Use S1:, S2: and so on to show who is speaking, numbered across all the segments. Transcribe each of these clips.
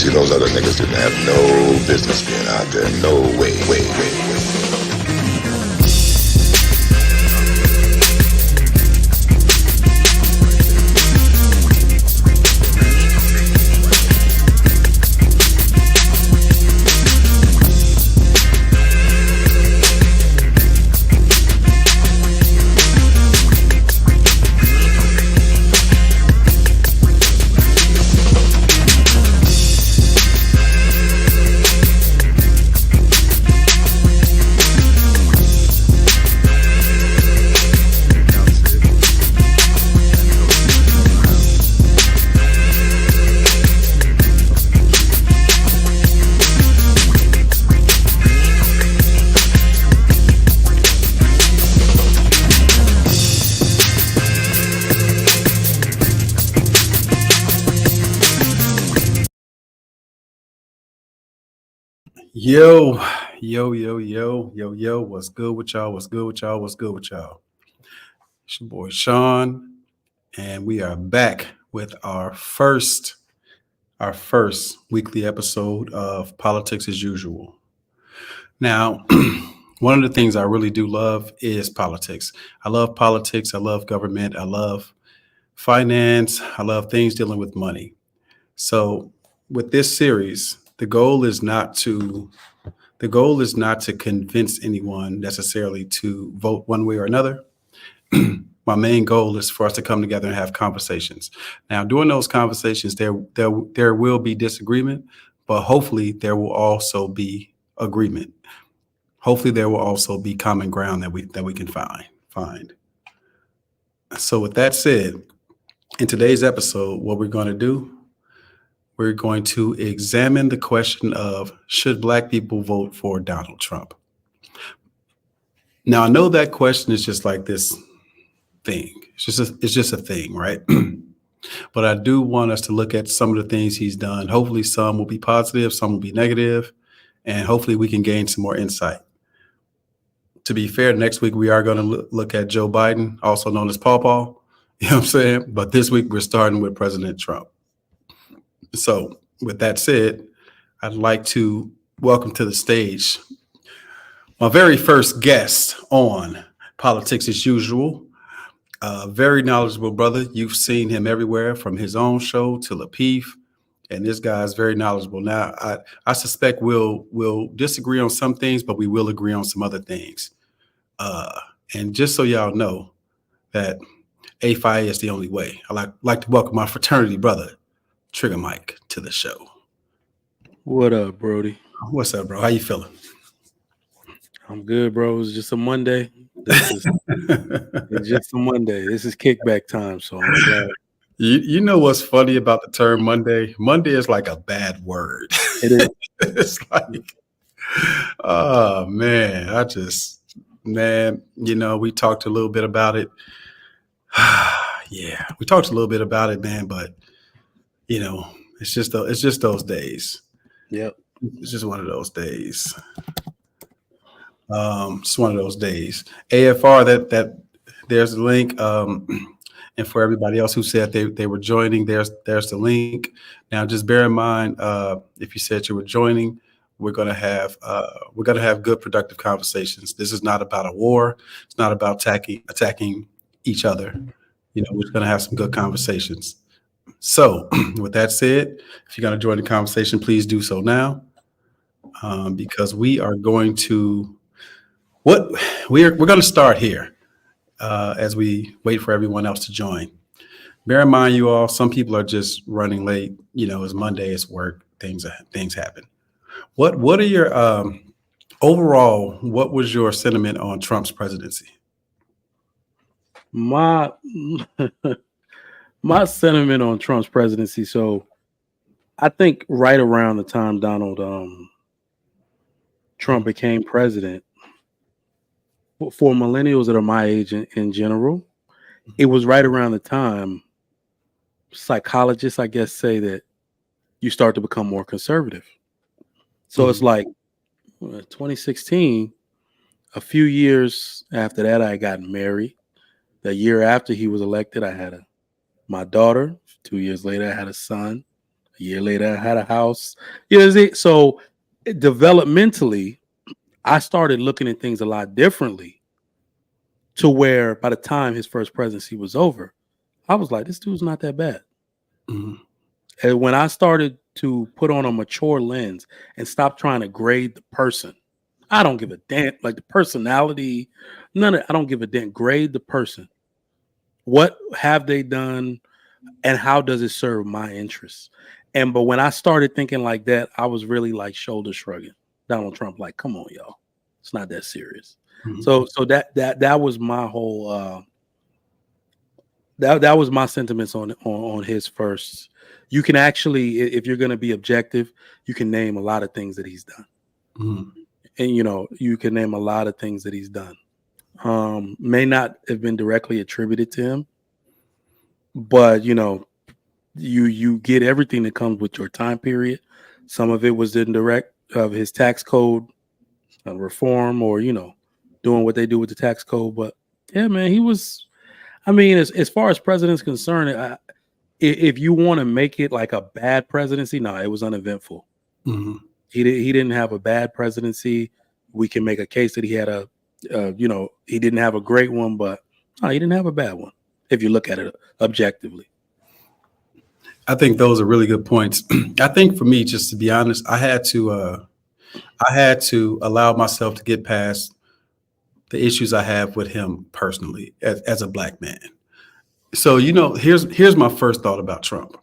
S1: See, those other niggas didn't have no business being out there. No way.
S2: Yo, what's good with y'all? It's your boy Shawn, and we are back with our first weekly episode of Politics as Usual. Now, one of the things I really do love is politics. I love politics, I love government, I love finance, I love things dealing with money. So with this series, the goal is not to convince anyone necessarily to vote one way or another. My main goal is for us to come together and have conversations. Now, during those conversations, there will be disagreement, but hopefully there will also be agreement. Hopefully there will also be common ground that we can find. So with that said, in today's episode, what we're going to do, we're going to examine the question of, should Black people vote for Donald Trump? Now, I know that question is just like this thing. It's just a thing, right? But I do want us to look at some of the things he's done. Hopefully some will be positive, some will be negative, and hopefully we can gain some more insight. To be fair, next week we are going to look at Joe Biden, also known as Paw Paw. You know what I'm saying? But this week we're starting with President Trump. So with that said, I'd like to welcome to the stage my very first guest on Politics as Usual. Very knowledgeable brother. You've seen him everywhere, from his own show to Lapeef, and this guy is very knowledgeable. Now, I suspect we'll disagree on some things, but we will agree on some other things. And just so y'all know that A5 is the only way, I like to welcome my fraternity brother, Trigger Mike, to the show.
S3: What up, Brody?
S2: What's up, bro? How you feeling?
S3: I'm good, bro. It's just a Monday. It's just a Monday. This is kickback time, so I'm glad.
S2: You know what's funny about the term Monday? Monday is like a bad word.
S3: It is.
S2: It's like, oh man, we talked a little bit about it. Yeah, we talked a little bit about it, man, but it's just those days.
S3: Yep.
S2: It's just one of those days. It's one of those days. AFR, that there's the link. And for everybody else who said they were joining, there's the link. Now, just bear in mind, if you said you were joining, we're gonna have good, productive conversations. This is not about a war. It's not about attacking each other. We're gonna have some good conversations. So, with that said, if you're gonna join the conversation, please do so now, because we are going to we're going to start here as we wait for everyone else to join. Bear in mind, you all, some people are just running late. It's Monday, it's work, things happen. What are your overall? What was your sentiment on Trump's presidency?
S3: My sentiment on Trump's presidency. So, I think right around the time Donald Trump became president, for millennials that are my age in general, it was right around the time psychologists, I guess, say that you start to become more conservative. So it's like 2016, a few years after that, I got married. The year after he was elected, I had my daughter. 2 years later, I had a son. A year later, I had a house. You know, so developmentally, I started looking at things a lot differently to where by the time his first presidency was over, I was like, this dude's not that bad.
S2: Mhm.
S3: And when I started to put on a mature lens and stop trying to grade the person, I don't give a damn. Like the personality, I don't give a damn. Grade the person. What have they done and how does it serve my interests? But when I started thinking like that, I was really like shoulder shrugging. Donald Trump, like, come on, y'all. It's not that serious.
S2: Mhm.
S3: So that was my whole that was my sentiments on his first. You can actually, if you're going to be objective, you can name a lot of things that he's done,
S2: Mhm.
S3: and you can name a lot of things that he's done. May not have been directly attributed to him, but you get everything that comes with your time period. Some of it was indirect of his tax code reform, or doing what they do with the tax code. But yeah, man, he was. I mean, as far as president's concerned, if you want to make it like a bad presidency, no, it was uneventful.
S2: Mhm.
S3: He didn't have a bad presidency. We can make a case that he had he didn't have a great one, but no, he didn't have a bad one if you look at it objectively.
S2: I think those are really good points. I think for me, just to be honest, I had to allow myself to get past the issues I have with him personally as a black man. So, here's my first thought about Trump.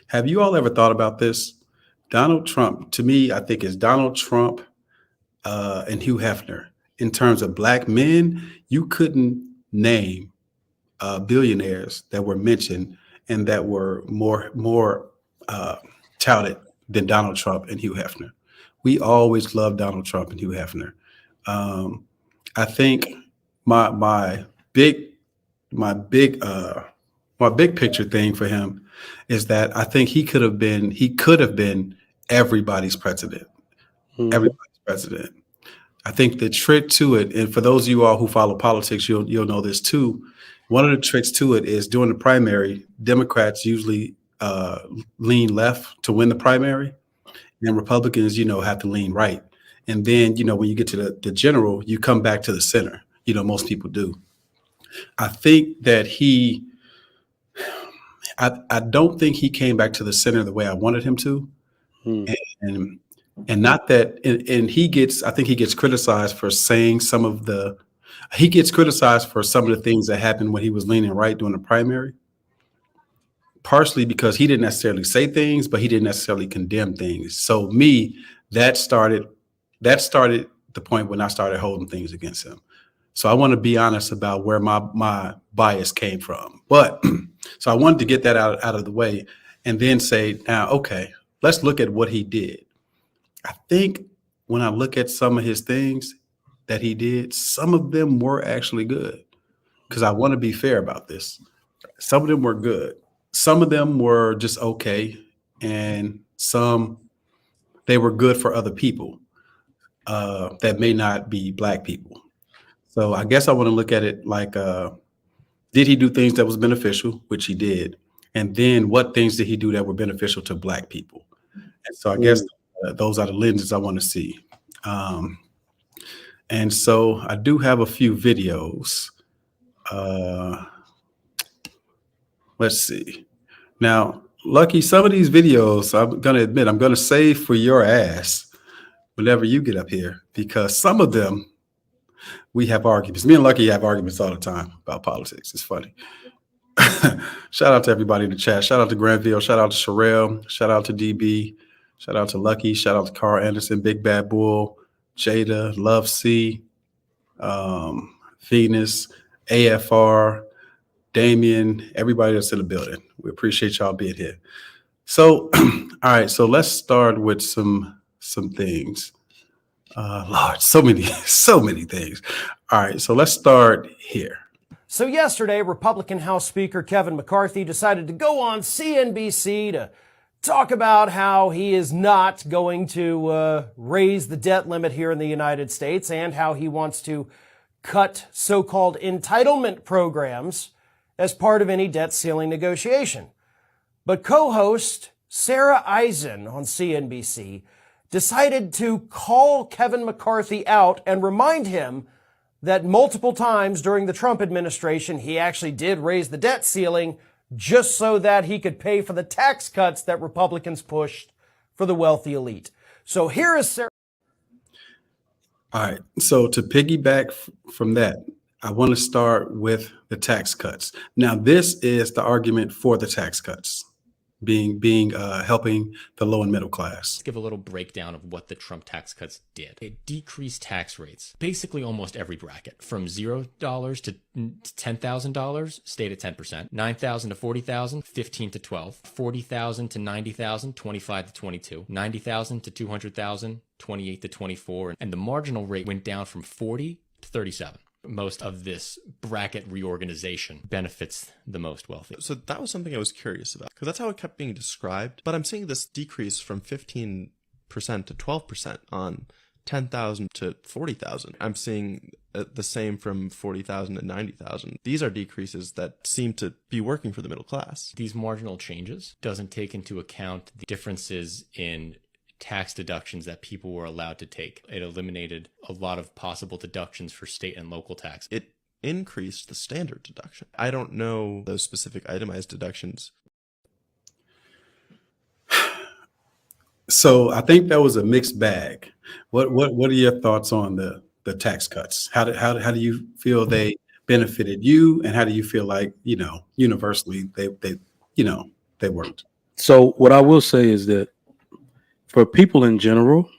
S2: Have you all ever thought about this? Donald Trump, to me, I think is Donald Trump and Hugh Hefner. In terms of black men, you couldn't name billionaires that were mentioned and that were more touted than Donald Trump and Hugh Hefner. We always loved Donald Trump and Hugh Hefner. Um, I think my my big my big my big picture thing for him is that I think he could have been everybody's president.
S3: Mhm.
S2: Everybody's president. I think the trick to it, and for those of you all who follow politics, you'll know this too. One of the tricks to it is during the primary, Democrats usually lean left to win the primary, and Republicans, have to lean right. And then, when you get to the general, you come back to the center. Most people do. I think that I don't think he came back to the center the way I wanted him to.
S3: Mhm.
S2: And and not that and I think he gets criticized for saying he gets criticized for some of the things that happened when he was leaning right during the primary, partially because he didn't necessarily say things, but he didn't necessarily condemn things. So me, that started the point when I started holding things against him. So I want to be honest about where my bias came from. But so I wanted to get that out of the way and then say, now, okay, let's look at what he did. I think when I look at some of his things that he did, some of them were actually good. Because I want to be fair about this. Some of them were good. Some of them were just okay. And some, they were good for other people that may not be black people. So I guess I want to look at it like, did he do things that was beneficial, which he did? And then what things did he do that were beneficial to black people? And so I guess those are the lenses I want to see. Um, and so I do have a few videos. Uh, let's see. Now, Lucky, some of these videos, I'm going to admit, I'm going to save for your ass whenever you get up here, because some of them we have arguments. Me and Lucky have arguments all the time about politics. It's funny. Shout out to everybody in the chat. Shout out to Granville. Shout out to Sherelle. Shout out to DB. Shout out to Lucky. Shout out to Carl Anderson, Big Bad Bull, Jada, Love C, Venus, AFR, Damien, everybody that's in the building. We appreciate y'all being here. So, all right. So let's start with some things. Lord, so many things. All right. So let's start here.
S4: So yesterday, Republican House Speaker Kevin McCarthy decided to go on CNBC to talk about how he is not going to raise the debt limit here in the United States and how he wants to cut so-called entitlement programs as part of any debt ceiling negotiation. But co-host Sarah Eisen on CNBC decided to call Kevin McCarthy out and remind him that multiple times during the Trump administration, he actually did raise the debt ceiling just so that he could pay for the tax cuts that Republicans pushed for the wealthy elite. So here is Sarah.
S2: All right. So to piggyback from that, I want to start with the tax cuts. Now, this is the argument for the tax cuts being helping the low and middle class.
S5: Let's give a little breakdown of what the Trump tax cuts did. It decreased tax rates. Basically almost every bracket from $0 to $10,000 stayed at 10%, $9,000 to $40,000, 15 to 12, $40,000 to $90,000, 25 to 22, $90,000 to $200,000, 28 to 24, and the marginal rate went down from 40 to 37. Most of this bracket reorganization benefits the most wealthy.
S6: So that was something I was curious about, because that's how it kept being described. But I'm seeing this decrease from 15% to 12% on 10,000 to 40,000. I'm seeing the same from 40,000 to 90,000. These are decreases that seem to be working for the middle class.
S5: These marginal changes doesn't take into account the differences in tax deductions that people were allowed to take. It eliminated a lot of possible deductions for state and local tax.
S6: It increased the standard deduction. I don't know those specific itemized deductions.
S2: So I think that was a mixed bag. What are your thoughts on the tax cuts? How do you feel they benefited you, and how do you feel like, universally they worked?
S3: So what I will say is that for people in general,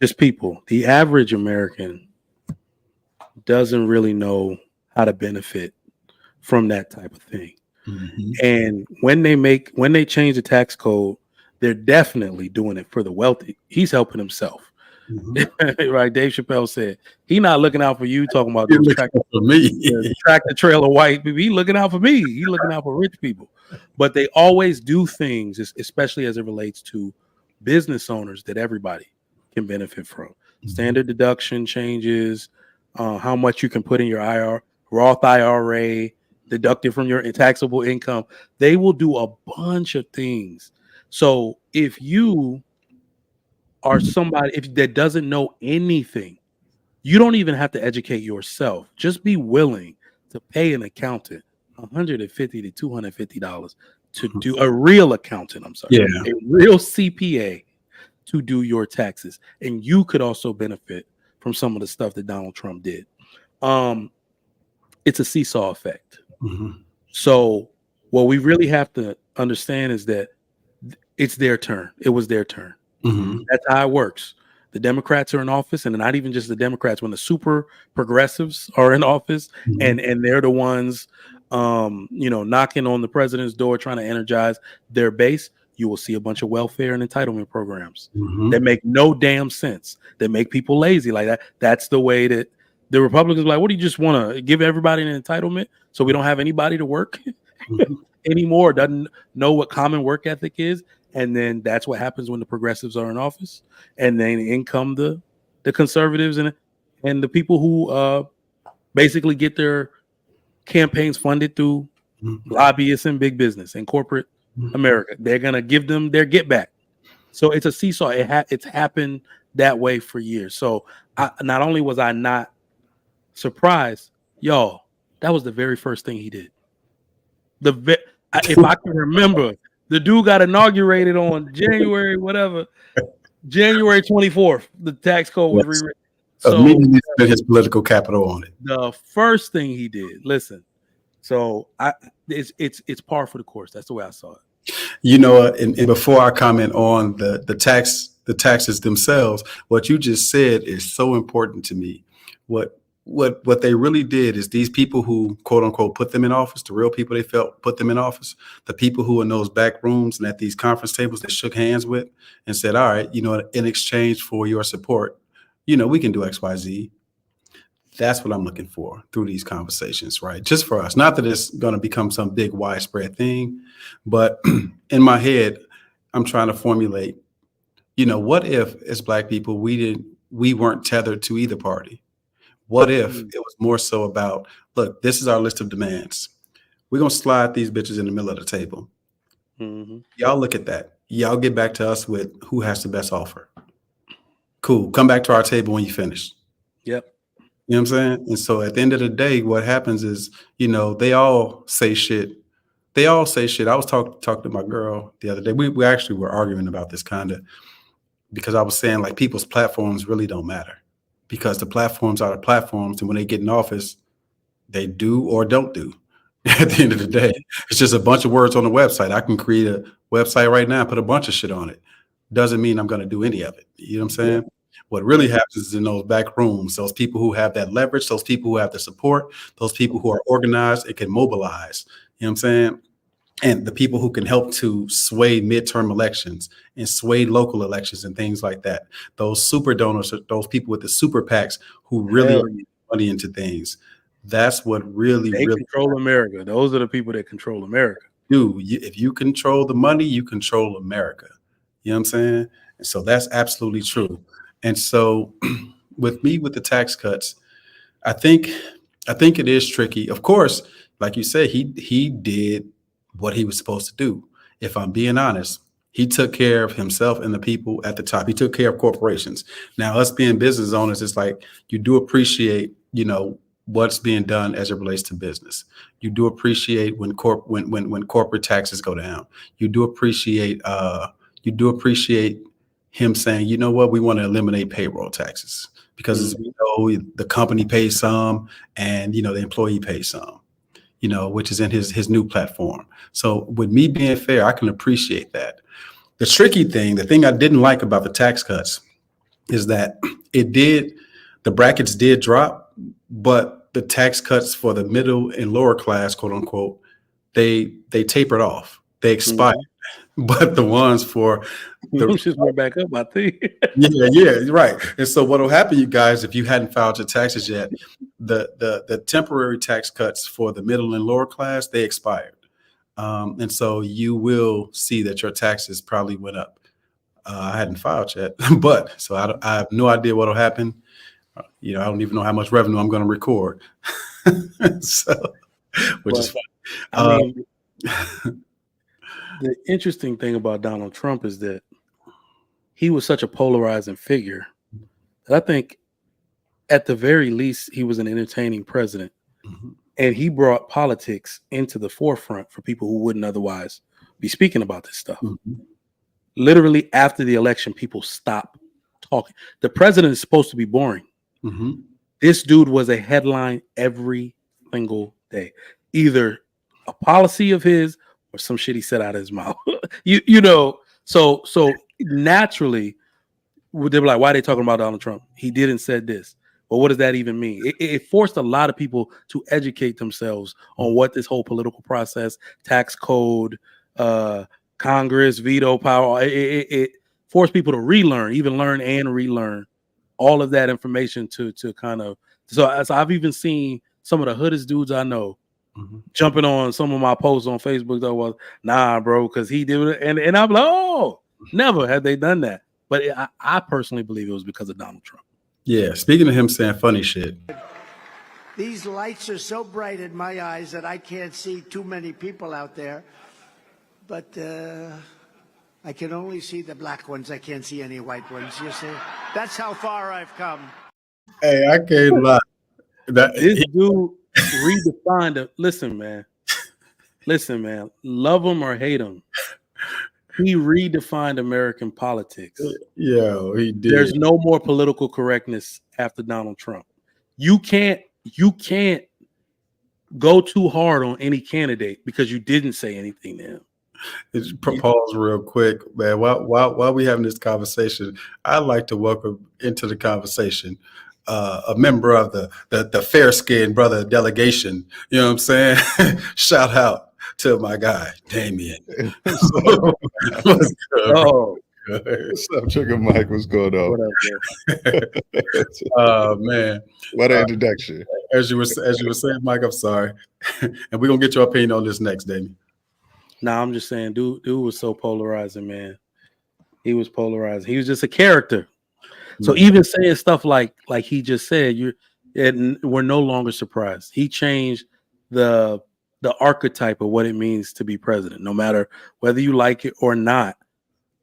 S3: just people, the average American doesn't really know how to benefit from that type of thing. And when they change the tax code, they're definitely doing it for the wealthy. He's helping himself. Right? Dave Chappelle said he's not looking out for you, talking about those tractor trailer white people. He's looking out for me. He's looking out for rich people. But they always do things, especially as it relates to business owners, that everybody can benefit from. Standard deduction changes, how much you can put in your Roth IRA, deducted from your taxable income. They will do a bunch of things. So if you are somebody that doesn't know anything, you don't even have to educate yourself. Just be willing to pay an accountant $150 to $250 to do a real accountant. A real CPA to do your taxes, and you could also benefit from some of the stuff that Donald Trump did. It's a seesaw effect. So what we really have to understand is that it's their turn. It was their turn. That's how it works. The Democrats are in office, and not even just the Democrats. When the super progressives are in office, and they're the ones knocking on the president's door trying to energize their base, you will see a bunch of welfare and entitlement programs that make no damn sense, that make people lazy like that. That's the way that the Republicans are like, what do you just want to give everybody an entitlement so we don't have anybody to work anymore, doesn't know what common work ethic is? And then that's what happens when the progressives are in office. And then in come the conservatives and the people who basically get their campaigns funded through lobbyists and big business and corporate America. They're going to give them their get back. So it's a seesaw. It's happened that way for years. So not only was I not surprised, y'all, that was the very first thing he did. If I can remember, the dude got inaugurated on January 24th. The tax code was rewritten. So
S2: immediately spent his political capital on it.
S3: The first thing he did. Listen, so it's par for the course. That's the way I saw it.
S2: And before I comment on the taxes themselves, what you just said is so important to me. What they really did is these people who, quote unquote, put them in office, the real people they felt put them in office, the people who in those back rooms and at these conference tables they shook hands with and said, all right, in exchange for your support, we can do X, Y, Z. That's what I'm looking for through these conversations, right? Just for us. Not that it's going to become some big widespread thing, but in my head, I'm trying to formulate, what if as Black people, we weren't tethered to either party? What if it was more so about, look, this is our list of demands. We're going to slide these bitches in the middle of the table. Y'all look at that. Y'all get back to us with who has the best offer. Cool. Come back to our table when you finish.
S3: Yep.
S2: You know what I'm saying? And so at the end of the day, what happens is, they all say shit. They all say shit. I was talking to my girl the other day. We actually were arguing about this kind of, because I was saying like people's platforms really don't matter, because the platforms are the platforms. And when they get in office, they do or don't do. At the end of the day, it's just a bunch of words on the website. I can create a website right now, put a bunch of shit on it. Doesn't mean I'm going to do any of it. You know what I'm saying? Yeah. What really happens is in those back rooms, those people who have that leverage, those people who have the support, those people who are organized and can mobilize. You know what I'm saying? And the people who can help to sway midterm elections and sway local elections and things like that. Those super donors, those people with the super PACs who really are getting money into things. That's what really
S3: control America. Those are the people that control America.
S2: If you control the money, you control America. You know what I'm saying? And so that's absolutely true. And so with me, with the tax cuts, I think it is tricky. Of course, like you said, he did what he was supposed to do. If I'm being honest, he took care of himself and the people at the top. He took care of corporations. Now, us being business owners, it's like you do appreciate, what's being done as it relates to business. You do appreciate when corporate taxes go down. You do appreciate him saying, you know what, we want to eliminate payroll taxes because as we know, the company pays some and the employee pays some, which is in his new platform. So with me being fair, I can appreciate that. The tricky thing, the thing I didn't like about the tax cuts is that the brackets did drop, but the tax cuts for the middle and lower class, quote unquote, they tapered off. They expired. But the ones for
S3: the just went back up, I think.
S2: yeah, right. And so what will happen, you guys, if you hadn't filed your taxes yet, the temporary tax cuts for the middle and lower class, they expired. And so you will see that your taxes probably went up. I hadn't filed yet, but so I have no idea what will happen. I don't even know how much revenue I'm going to record. So, which is fun.
S3: The interesting thing about Donald Trump is that he was such a polarizing figure that I think at the very least, he was an entertaining president. Mm-hmm. And he brought politics into the forefront for people who wouldn't otherwise be speaking about this stuff. Mm-hmm. Literally after the election, people stopped talking. The president is supposed to be boring. Mm-hmm. This dude was a headline every single day. Either a policy of his or some shit he said out of his mouth. So naturally, they were like, why are they talking about Donald Trump? He didn't said this. But what does that even mean? It forced a lot of people to educate themselves on what this whole political process, tax code, Congress, veto power, it forced people to relearn, even learn and relearn all of that information to kind of. So as I've even seen some of the hoodest dudes I know jumping on some of my posts on Facebook that was, nah, bro, because he did it. And I'm like, oh, never had they done that. But I personally believe it was because of Donald Trump.
S2: Yeah, speaking of him saying funny shit.
S7: These lights are so bright in my eyes that I can't see too many people out there. But I can only see the black ones. I can't see any white ones, you see? That's how far I've come.
S2: Hey, I can't lie.
S3: This dude redefined it. Listen, man. Love him or hate him. He redefined American politics.
S2: Yeah, he did.
S3: There's no more political correctness after Donald Trump. You can't go too hard on any candidate because you didn't say anything to him.
S2: Pause real quick, man. While we having this conversation, I'd like to welcome into the conversation a member of the fair-skinned brother delegation. You know what I'm saying? Shout out to my guy, Damien.
S1: What's up, Chicken Mike? What's going on?
S2: Oh man,
S1: what an introduction!
S2: As you were saying, Mike, I'm sorry, and we're gonna get your opinion on this next, Damien.
S3: Nah, I'm just saying, dude was so polarizing, man. He was polarizing. He was just a character. So even saying stuff like he just said, we're no longer surprised. He changed the the archetype of what it means to be president. No matter whether you like it or not,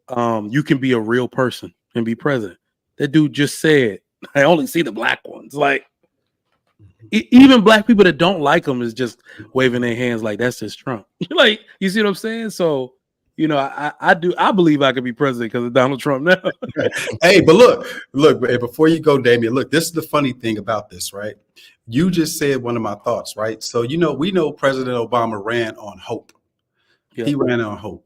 S3: you can be a real person and be president. That dude just said, "I only see the black ones." Like even black people that don't like him is just waving their hands like that's just Trump. Like, you see what I'm saying? So, you know, I believe I could be president because of Donald Trump now.
S2: Hey, but look, before you go, Damien, look, this is the funny thing about this, right? You just said one of my thoughts, right? So, you know, we know President Obama ran on hope.
S3: Yeah.
S2: He ran on hope.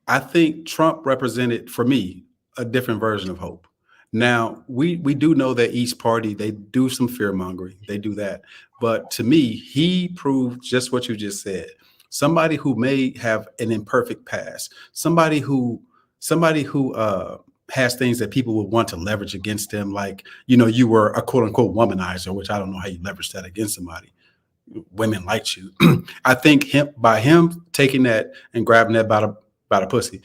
S2: I think Trump represented, for me, a different version of hope. Now, we do know that each party, they do some fear mongering. They do that. But to me, he proved just what you just said. Somebody who may have an imperfect past, somebody who has things that people would want to leverage against them, like, you know, you were a quote unquote womanizer, which I don't know how you leverage that against somebody. Women liked you. I think by him taking that and grabbing that by the pussy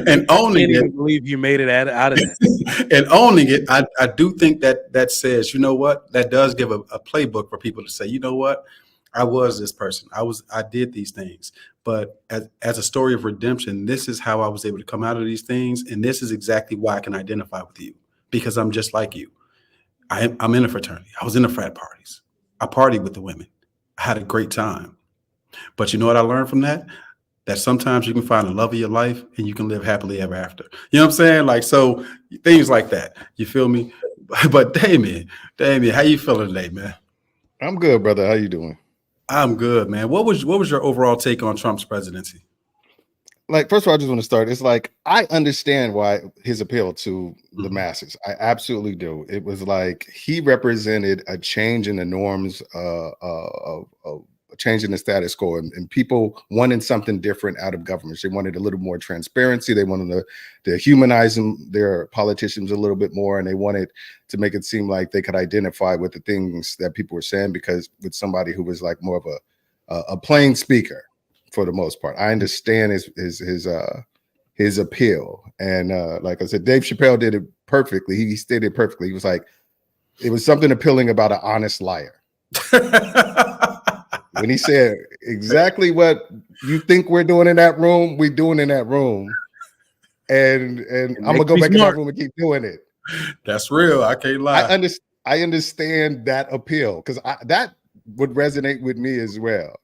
S2: and owning it. I can't
S3: believe you made it out of that.
S2: And owning it, I do think that says, you know what, that does give a playbook for people to say, you know what, I was this person. I did these things. But as a story of redemption, this is how I was able to come out of these things. And this is exactly why I can identify with you, because I'm just like you. I'm in a fraternity. I was in the frat parties. I partied with the women. I had a great time. But you know what I learned from that? That sometimes you can find the love of your life and you can live happily ever after. You know what I'm saying? Like, so things like that. You feel me? But Damien, how you feeling today, man?
S1: I'm good, brother. How you doing?
S2: I'm good, man. What was your overall take on Trump's presidency?
S1: Like, first of all, I just want to start. It's like, I understand why his appeal to the masses. I absolutely do. It was like he represented a change in the norms of changing the status quo, and people wanted something different out of government. They wanted a little more transparency. They wanted to humanize their politicians a little bit more, and they wanted to make it seem like they could identify with the things that people were saying, because with somebody who was like more of a plain speaker for the most part. I understand his appeal, and like I said, Dave Chappelle did it perfectly. He stated it perfectly. He was like, it was something appealing about an honest liar. When he said exactly what you think we're doing in that room, we're doing in that room. And I'm gonna go back in that room and keep doing it.
S2: That's real. I can't lie.
S1: I understand that appeal, because that would resonate with me as well.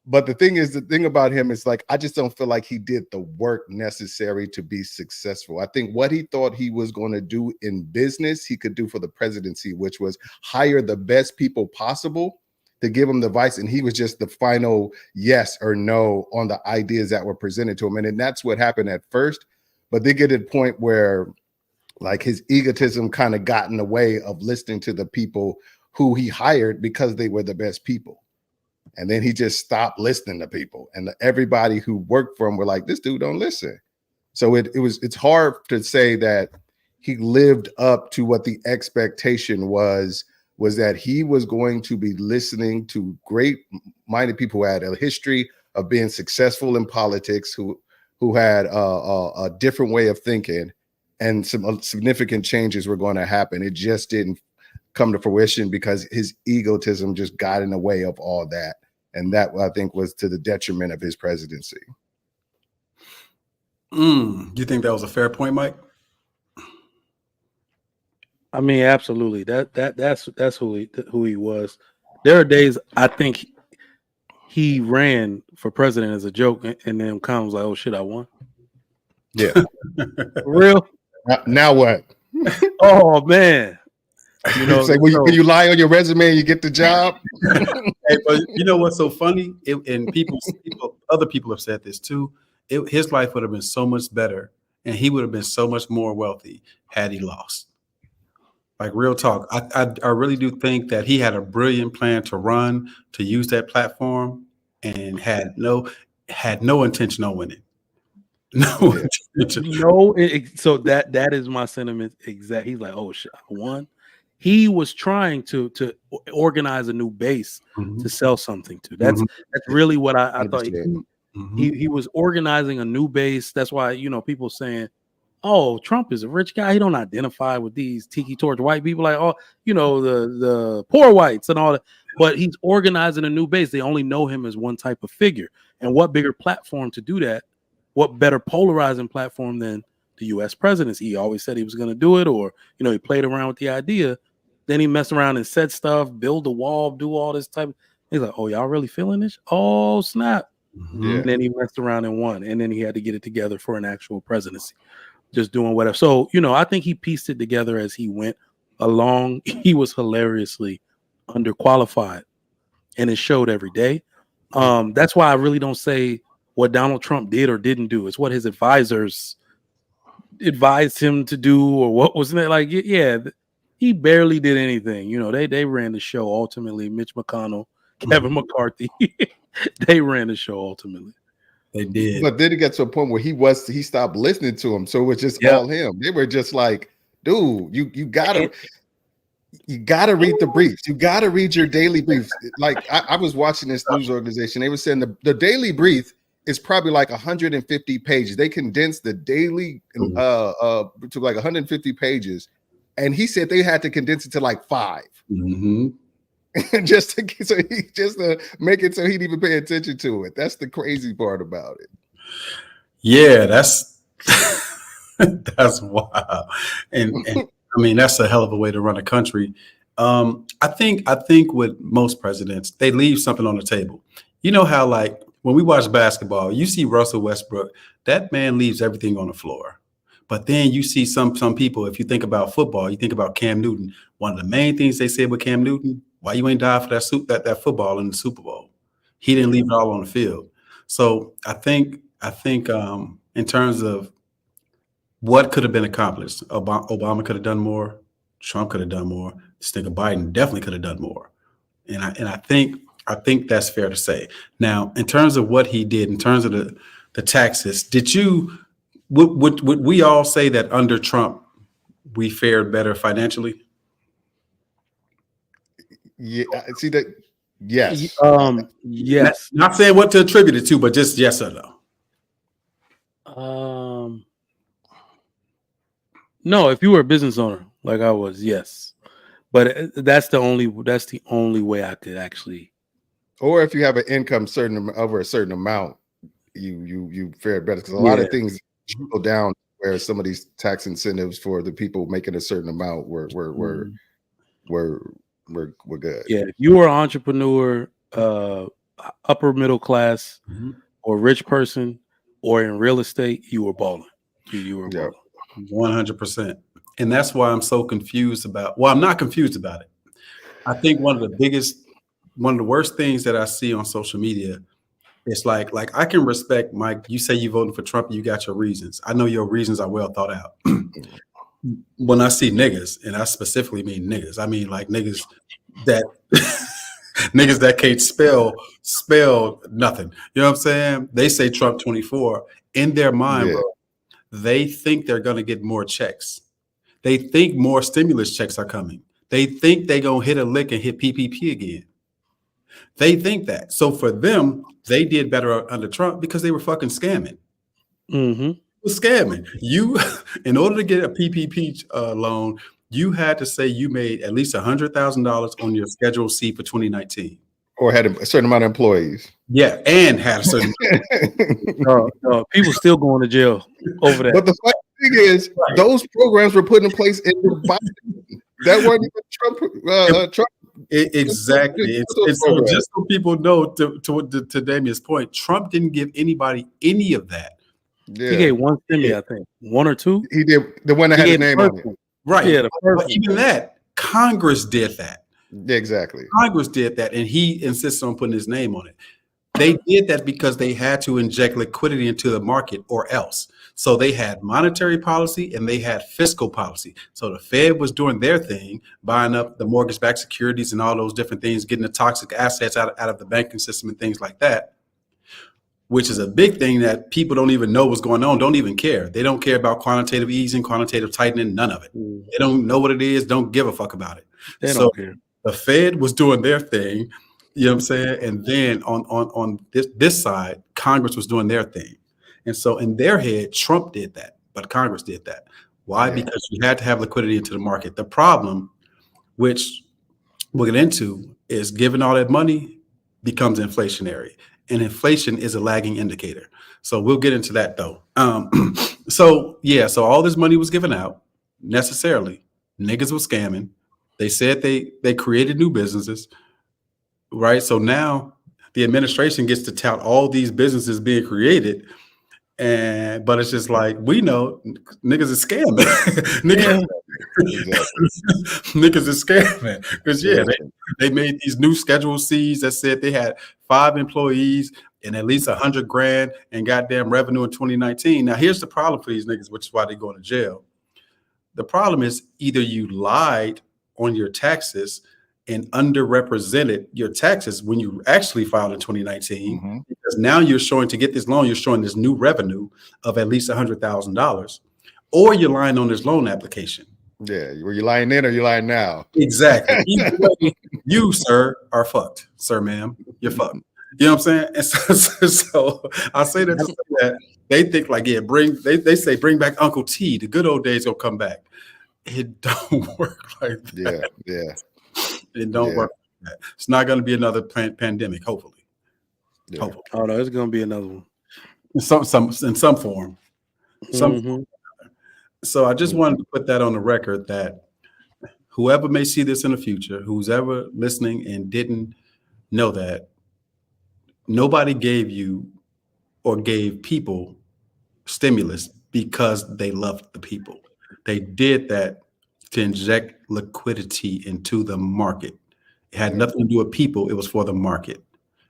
S1: But the thing about him is, like, I just don't feel like he did the work necessary to be successful. I think what he thought he was going to do in business, he could do for the presidency, which was hire the best people possible to give him the advice. And he was just the final yes or no on the ideas that were presented to him. And that's what happened at first. But they get to the point where, like, his egotism kind of got in the way of listening to the people who he hired because they were the best people. And then he just stopped listening to people, and everybody who worked for him were like, this dude don't listen. So it's hard to say that he lived up to what the expectation was that he was going to be listening to great-minded people who had a history of being successful in politics, who had a different way of thinking, and some significant changes were going to happen. It just didn't come to fruition because his egotism just got in the way of all that. And that, I think, was to the detriment of his presidency.
S2: Do you think that was a fair point, Mike?
S3: I mean, absolutely. That's who he was. There are days I think he ran for president as a joke, and then comes like, oh shit, I won.
S1: Yeah.
S3: Real?
S1: Now what?
S3: Oh man. You know,
S1: say, when you lie on your resume and you get the job.
S2: Hey, but you know what's so funny? And other people have said this too. His life would have been so much better, and he would have been so much more wealthy had he lost. Like, real talk. I really do think that he had a brilliant plan to use that platform, and had no intention on winning. No intention.
S3: No. So that is my sentiment. Exactly. He's like, oh shit, I won. He was trying to organize a new base to sell something to. That's really what I thought. He was organizing a new base. That's why, you know, people saying, oh, Trump is a rich guy. He don't identify with these tiki torch white people, like, oh, the poor whites and all that. But he's organizing a new base. They only know him as one type of figure. And what bigger platform to do that? What better polarizing platform than the U.S. presidency? He always said he was going to do it, or he played around with the idea. Then he messed around and said stuff, build a wall, do all this type. He's like, oh, y'all really feeling this? Oh, snap.
S1: Yeah.
S3: And then he messed around and won. And then he had to get it together for an actual presidency. Just doing whatever. So, I think he pieced it together as he went along. He was hilariously underqualified, and it showed every day. That's why I really don't say what Donald Trump did or didn't do. It's what his advisors advised him to do, or what wasn't it like? Yeah, he barely did anything. They ran the show ultimately. Mitch McConnell, Kevin McCarthy, they ran the show ultimately.
S2: They did.
S1: But then it got to a point where he stopped listening to him. So it was just all him. They were just like, dude, you gotta read the briefs. You gotta read your daily briefs. Like I was watching this news organization. They were saying the daily brief is probably like 150 pages. They condensed the daily to like 150 pages. And he said they had to condense it to like 5.
S2: Mm-hmm.
S1: just to make it so he'd even pay attention to it. That's the crazy part about it.
S2: Yeah, that's that's wild. And I mean, that's a hell of a way to run a country. I think with most presidents, they leave something on the table. You know how, like, when we watch basketball, you see Russell Westbrook, that man leaves everything on the floor. But then you see some people, if you think about football, you think about Cam Newton. One of the main things they said with Cam Newton, why you ain't die for that football in the Super Bowl? He didn't leave it all on the field. So I think in terms of what could have been accomplished, Obama could have done more. Trump could have done more. This nigga Biden definitely could have done more. And I think that's fair to say. Now, in terms of what he did, in terms of the taxes, would we all say that under Trump we fared better financially?
S1: Yeah, see that. Yes.
S3: Yes.
S2: Not saying what to attribute it to, but just yes or
S3: no. No, if you were a business owner like I was, yes. But that's the only way I could actually.
S1: Or if you have an income over a certain amount, you fare better, because a lot of things trickle down where some of these tax incentives for the people making a certain amount were good. Yeah,
S3: if you were an entrepreneur, upper middle class, or rich person, or in real estate, you were balling. You were balling.
S2: 100%. And that's why I'm so confused about. Well, I'm not confused about it. I think one of the worst things that I see on social media is like I can respect, Mike. You say you voted for Trump, you got your reasons. I know your reasons are well thought out. When I see niggas, and I specifically mean niggas, I mean like niggas that niggas that can't spell nothing. You know what I'm saying? They say Trump 24 in their mind, bro. They think they're gonna get more checks. They think more stimulus checks are coming. They think they're gonna hit a lick and hit PPP again. They think that. So for them, they did better under Trump because they were fucking scamming.
S3: Mm-hmm.
S2: Scamming. You, in order to get a PPP loan, you had to say you made at least $100,000 on your Schedule C for 2019,
S1: or had a certain amount of employees.
S2: Yeah, and had a certain.
S3: People still going to jail over that.
S1: But the funny thing is, those programs were put in place in the Biden. That wasn't even Trump.
S2: Exactly. It's so just so people know, to Damien's point, Trump didn't give anybody any of that.
S1: Yeah.
S3: He gave one stimmy, I think. One or two.
S1: He did, the one that had his name on it.
S2: Right.
S3: Yeah,
S2: but even that, Congress did that.
S1: Yeah, exactly.
S2: Congress did that, and he insists on putting his name on it. They did that because they had to inject liquidity into the market or else. So they had monetary policy and they had fiscal policy. So the Fed was doing their thing, buying up the mortgage-backed securities and all those different things, getting the toxic assets out of the banking system and things like that, which is a big thing that people don't even know what's going on, don't even care. They don't care about quantitative easing, quantitative tightening, none of it. They don't know what it is, don't give a fuck about it.
S3: They don't care.
S2: The Fed was doing their thing, you know what I'm saying? And then on this side, Congress was doing their thing. And so in their head, Trump did that. but Congress did that. Why?
S1: Yeah.
S2: Because you had to have liquidity into the market. The problem, which we'll get into, is giving all that money becomes inflationary, and inflation is a lagging indicator. So we'll get into that though. So all this money was given out necessarily. Niggas was scamming. They said they created new businesses, right? So now the administration gets to tout all these businesses being created, but it's just like, we know niggas is scamming. Niggas,
S1: Exactly.
S2: niggas is scamming because they made these new Schedule C's that said they had 5 employees and at least $100,000 and goddamn revenue in 2019. Now here's the problem for these niggas, which is why they're going to jail. The problem is either you lied on your taxes and underrepresented your taxes when you actually filed in 2019, because now you're showing, to get this loan, you're showing this new revenue of at least $100,000, or you're lying on this loan application.
S1: Yeah, were you lying then or you lying now?
S2: Exactly. Either way, you, sir, are fucked. Sir, ma'am, you're fucked. You know what I'm saying? And so I say that to say that they think like, yeah, they say bring back Uncle T. The good old days will come back. It don't work like that.
S1: Yeah.
S2: It don't work like that. It's not going to be another pandemic, hopefully.
S1: Yeah.
S2: Hopefully.
S3: Oh no, it's going to be another one.
S2: In some form. So I just wanted to put that on the record that whoever may see this in the future, who's ever listening and didn't know that, nobody gave you or gave people stimulus because they loved the people. They did that to inject liquidity into the market. It had nothing to do with people. It was for the market.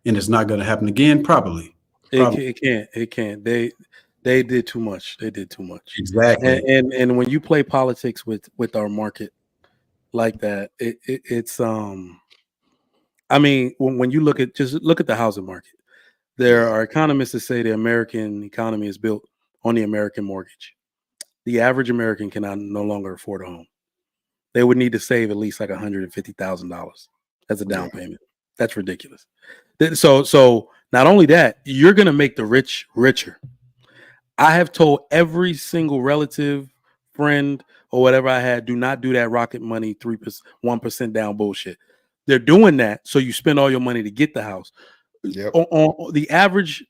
S2: And it's not going to happen again, probably.
S3: It can't. They did too much. They did too much.
S2: Exactly.
S3: And when you play politics with our market like that, it's I mean, when you look at the housing market, there are economists that say the American economy is built on the American mortgage. The average American cannot no longer afford a home. They would need to save at least like $150,000 as a down payment. That's ridiculous. So not only that, you're going to make the rich richer. I have told every single relative, friend, or whatever I had, do not do that rocket money 3%, 1% down bullshit. They're doing that so you spend all your money to get the house. On the average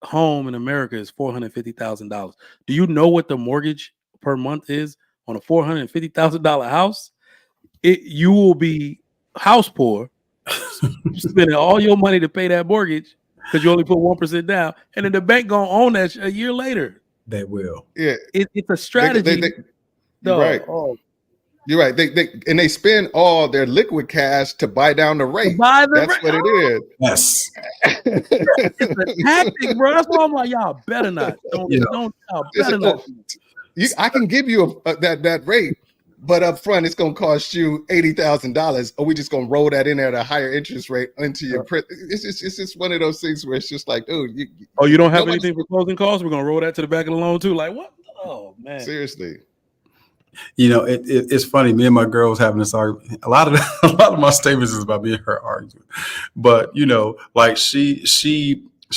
S3: home in America is $450,000. Do you know what the mortgage per month is on a $450,000 house? You will be house poor, spending all your money to pay that mortgage because you only put 1% down, and then the bank gonna own that a year later.
S2: They will.
S1: Yeah,
S3: it's a strategy.
S1: You're right. You're right. They spend all their liquid cash to buy down the rate. That's what it is.
S2: Yes.
S3: It's a tactic, bro. That's why I'm like, y'all better not.
S1: I can give you that rate, but up front it's gonna cost you $80,000. Or we just gonna roll that in there at a higher interest rate into your print. It's just one of those things where it's just like, dude,
S3: you don't have anything for closing costs? We're gonna roll that to the back of the loan too. Like what? Oh man,
S1: seriously.
S2: You know, it's funny. Me and my girl was having this argument. A lot of my statements is about me and her arguing, but you know, like she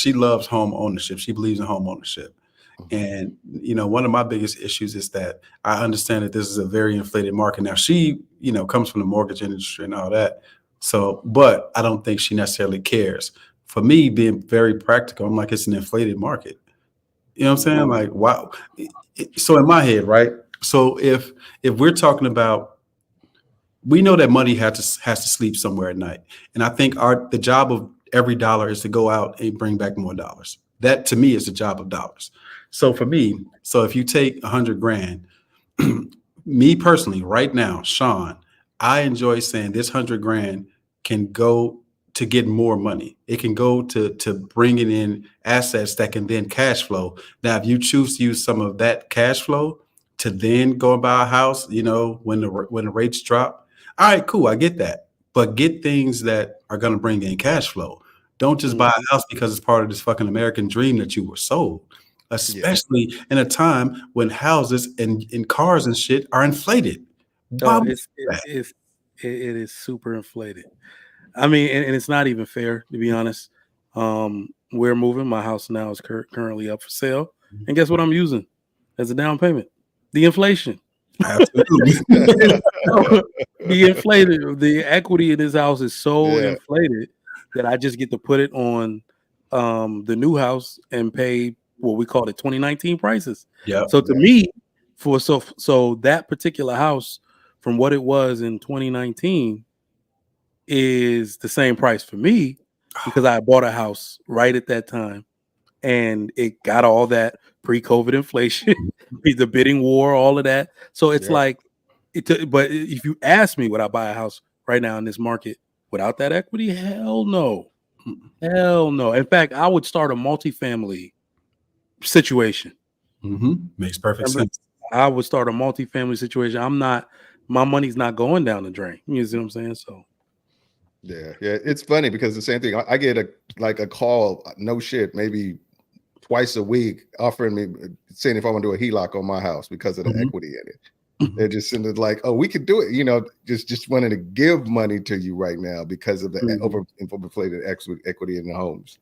S2: loves home ownership. She believes in home ownership, and you know, one of my biggest issues is that I understand that this is a very inflated market. Now, she comes from the mortgage industry and all that, so but I don't think she necessarily cares. For me, being very practical, I'm like, it's an inflated market. You know what I'm saying? Like, wow. So in my head, right? So if we're talking about, we know that money has to sleep somewhere at night, and I think the job of every dollar is to go out and bring back more dollars. That to me is the job of dollars. So for me, if you take $100,000, me personally, right now, Shawn, I enjoy saying this $100,000 can go to get more money. It can go to bringing in assets that can then cash flow. Now, if you choose to use some of that cash flow to then go and buy a house, when the rates drop, all right, cool, I get that. But get things that are going to bring in cash flow. Don't just buy a house because it's part of this fucking American dream that you were sold, especially in a time when houses and cars and shit are inflated.
S3: It is super inflated. I mean, and it's not even fair, to be honest. We're moving. My house now is currently up for sale. And guess what I'm using? as a down payment. The inflation.
S2: Absolutely.
S3: The equity in this house is so
S1: Yeah.
S3: inflated that I just get to put it on the new house and pay what we call it 2019 prices.
S2: Yeah.
S3: So to me, so that particular house from what it was in 2019 is the same price for me because I bought a house right at that time and it got all that pre-COVID inflation, the bidding war, all of that. So it's
S1: Yeah.
S3: like, but if you ask me, would I buy a house right now in this market without that equity? Hell no. Hell no. In fact, I would start a multifamily situation.
S2: Makes perfect
S3: Remember,
S2: sense.
S3: I would start a multifamily situation. My money's not going down the drain. You see what I'm saying? So
S1: Yeah, it's funny because the same thing. I get a call, no shit, maybe twice a week, offering me saying if I want to do a HELOC on my house because of the equity in it. They're just sending like, oh, we could do it. Just wanting to give money to you right now because of the overinflated equity in the homes.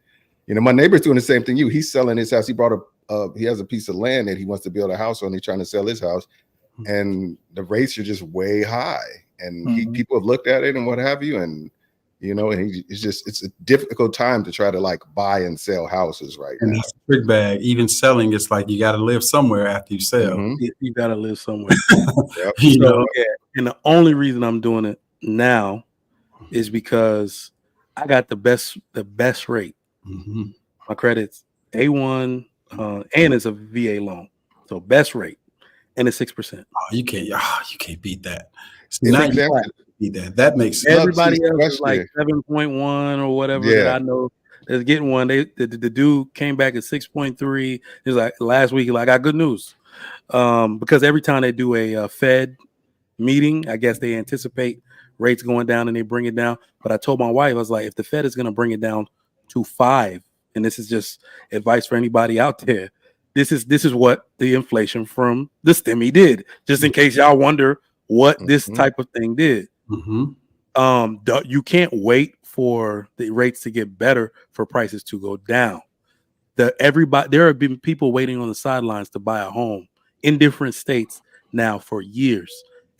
S1: My neighbor's doing the same thing. He's selling his house. He has a piece of land that he wants to build a house on. He's trying to sell his house, and the rates are just way high. And people have looked at it and what have you, and it's a difficult time to try to like buy and sell houses right now.
S2: That's a trick bag. Even selling, it's like you got to live somewhere after you sell.
S3: You got to live somewhere.
S1: Yep.
S3: Yeah. And the only reason I'm doing it now is because I got the best rate. My credit's A1, and it's a VA loan, so best rate, and it's 6%.
S2: Oh, you can't beat that.
S1: It's exactly.
S2: Beat that. That makes sense.
S3: Everybody else is like 7.1 or whatever that I know is getting one. The dude came back at 6.3. He's like last week. Like, I got good news, because every time they do a Fed meeting, I guess they anticipate rates going down and they bring it down. But I told my wife, I was like, if the Fed is going to bring it down to 5, and this is just advice for anybody out there, this is what the inflation from the STEMI did, just in case y'all wonder what this type of thing did. You can't wait for the rates to get better for prices to go down. There have been people waiting on the sidelines to buy a home in different states now for years.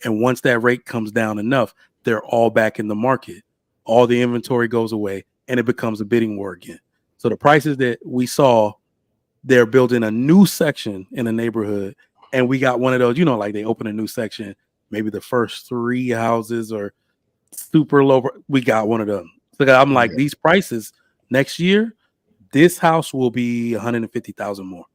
S3: And once that rate comes down enough, they're all back in the market. All the inventory goes away and it becomes a bidding war again. So the prices that we saw, they're building a new section in a neighborhood. And we got one of those, like they open a new section, maybe the first 3 houses are super low. We got one of them. So I'm like, these prices next year, this house will be $150,000 more.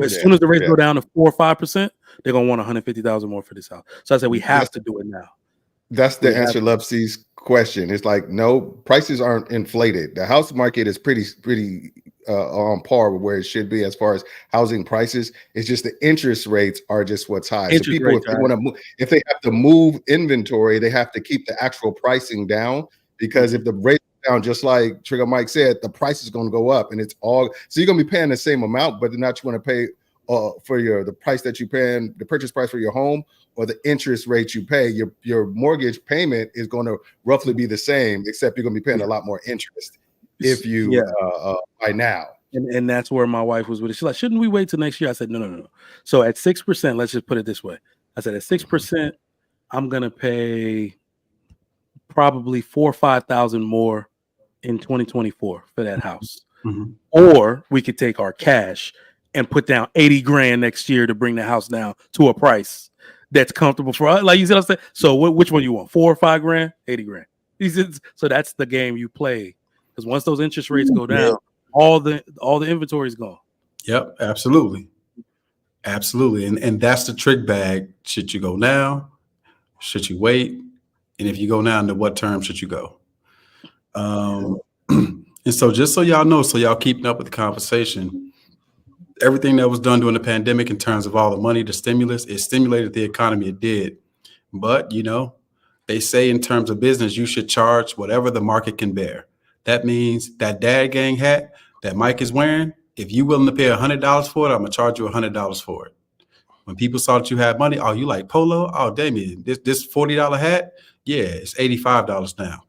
S3: As soon as the rates go down to 4 or 5%, they're gonna want $150,000 more for this house. So I said we have to do it now.
S1: That's the answer. Love C's question. It's like, no, prices aren't inflated. The house market is pretty on par with where it should be as far as housing prices. It's just the interest rates are just what's high. So people, if they have to move inventory, they have to keep the actual pricing down, because if the rate down, just like Trigger Mike said, the price is going to go up, and it's all, so you're going to be paying the same amount, but not you want to pay for the price that you paying, the purchase price for your home, or the interest rate you pay. Your mortgage payment is going to roughly be the same, except you're going to be paying a lot more interest if you buy now.
S3: And that's where my wife was with it. She's like, shouldn't we wait till next year? I said, no. So at 6%, let's just put it this way. I said, at 6%, I'm going to pay probably $4,000 or $5,000 more in 2024 for that house. Or we could take our cash and put down $80,000 next year to bring the house down to a price that's comfortable for us. Like, you see what I'm saying? So which one you want? $4,000 or $5,000? $80,000. So that's the game you play. Because once those interest rates go down, all the inventory is gone.
S2: Yep, absolutely. And that's the trick bag. Should you go now? Should you wait? And if you go now, into what term should you go? And so just so y'all know, so y'all keeping up with the conversation, everything that was done during the pandemic in terms of all the money, the stimulus, it stimulated the economy. It did. But, they say in terms of business, you should charge whatever the market can bear. That means that dad gang hat that Mike is wearing, if you're willing to pay $100 for it, I'm going to charge you $100 for it. When people saw that you had money, oh, you like polo? Oh, Damien, this $40 hat? Yeah, it's $85 now.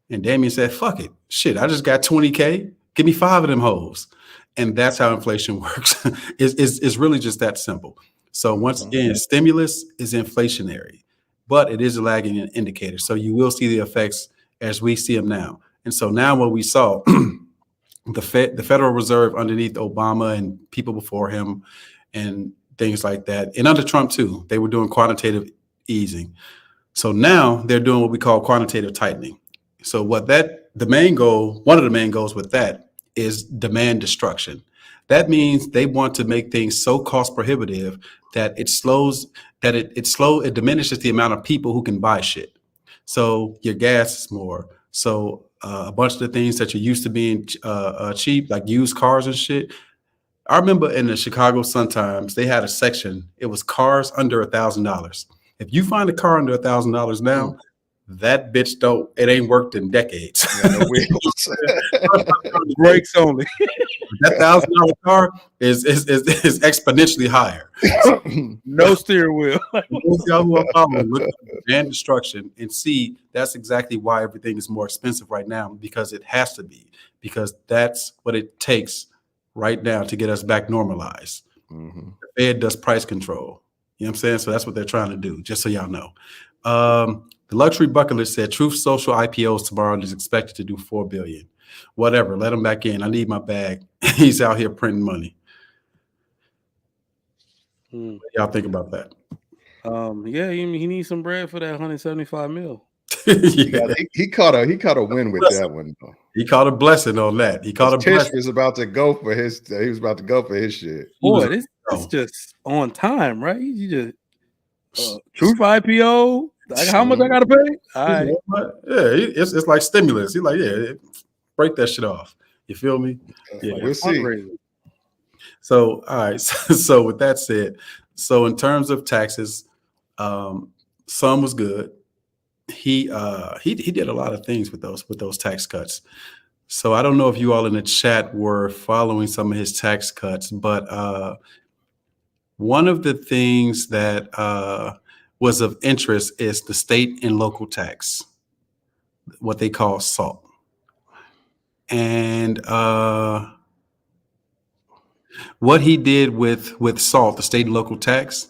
S2: And Damien said, fuck it. Shit, I just got $20K. Give me 5 of them hoes. And that's how inflation works. It's really just that simple. So once again, stimulus is inflationary, but it is a lagging indicator. So you will see the effects as we see them now. And so now what we saw, the Federal Reserve underneath Obama and people before him and things like that, and under Trump too, they were doing quantitative easing. So now they're doing what we call quantitative tightening. So one of the main goals with that is demand destruction. That means they want to make things so cost prohibitive that it diminishes the amount of people who can buy shit. So your gas is more. So a bunch of the things that you're used to being cheap, like used cars and shit. I remember in the Chicago Sun-Times, they had a section. It was cars under $1,000. If you find a car under $1,000 now, that bitch it ain't worked in decades.
S1: Yeah, no wheels.
S3: Brakes only.
S2: That $1,000 car is exponentially higher.
S3: No steering wheel.
S2: Those y'all who are following, look at demand destruction and see that's exactly why everything is more expensive right now, because it has to be, because that's what it takes right now to get us back normalized. The Fed does price control. You know what I'm saying? So that's what they're trying to do, just so y'all know. The luxury bucket list said Truth Social IPOs tomorrow is expected to do $4 billion. Whatever, let him back in. I need my bag. He's out here printing money. What y'all think about that?
S3: Yeah, he needs some bread for that 175 mil.
S1: Yeah, he caught a win with that one though.
S2: He caught a blessing on that. He caught a blessing.
S1: Was about to go for his. He was about to go for his shit.
S3: Boy, this just on time, right? You just Truth IPO. Like, how much I gotta pay? All right.
S2: Yeah, it's like stimulus. He's like, yeah, break that shit off. You feel me? Yeah,
S1: we'll see.
S2: So, all right. So with that said, so in terms of taxes, some was good. He did a lot of things with those tax cuts. So I don't know if you all in the chat were following some of his tax cuts, but one of the things that was of interest is the state and local tax, what they call SALT. And what he did with SALT, the state and local tax,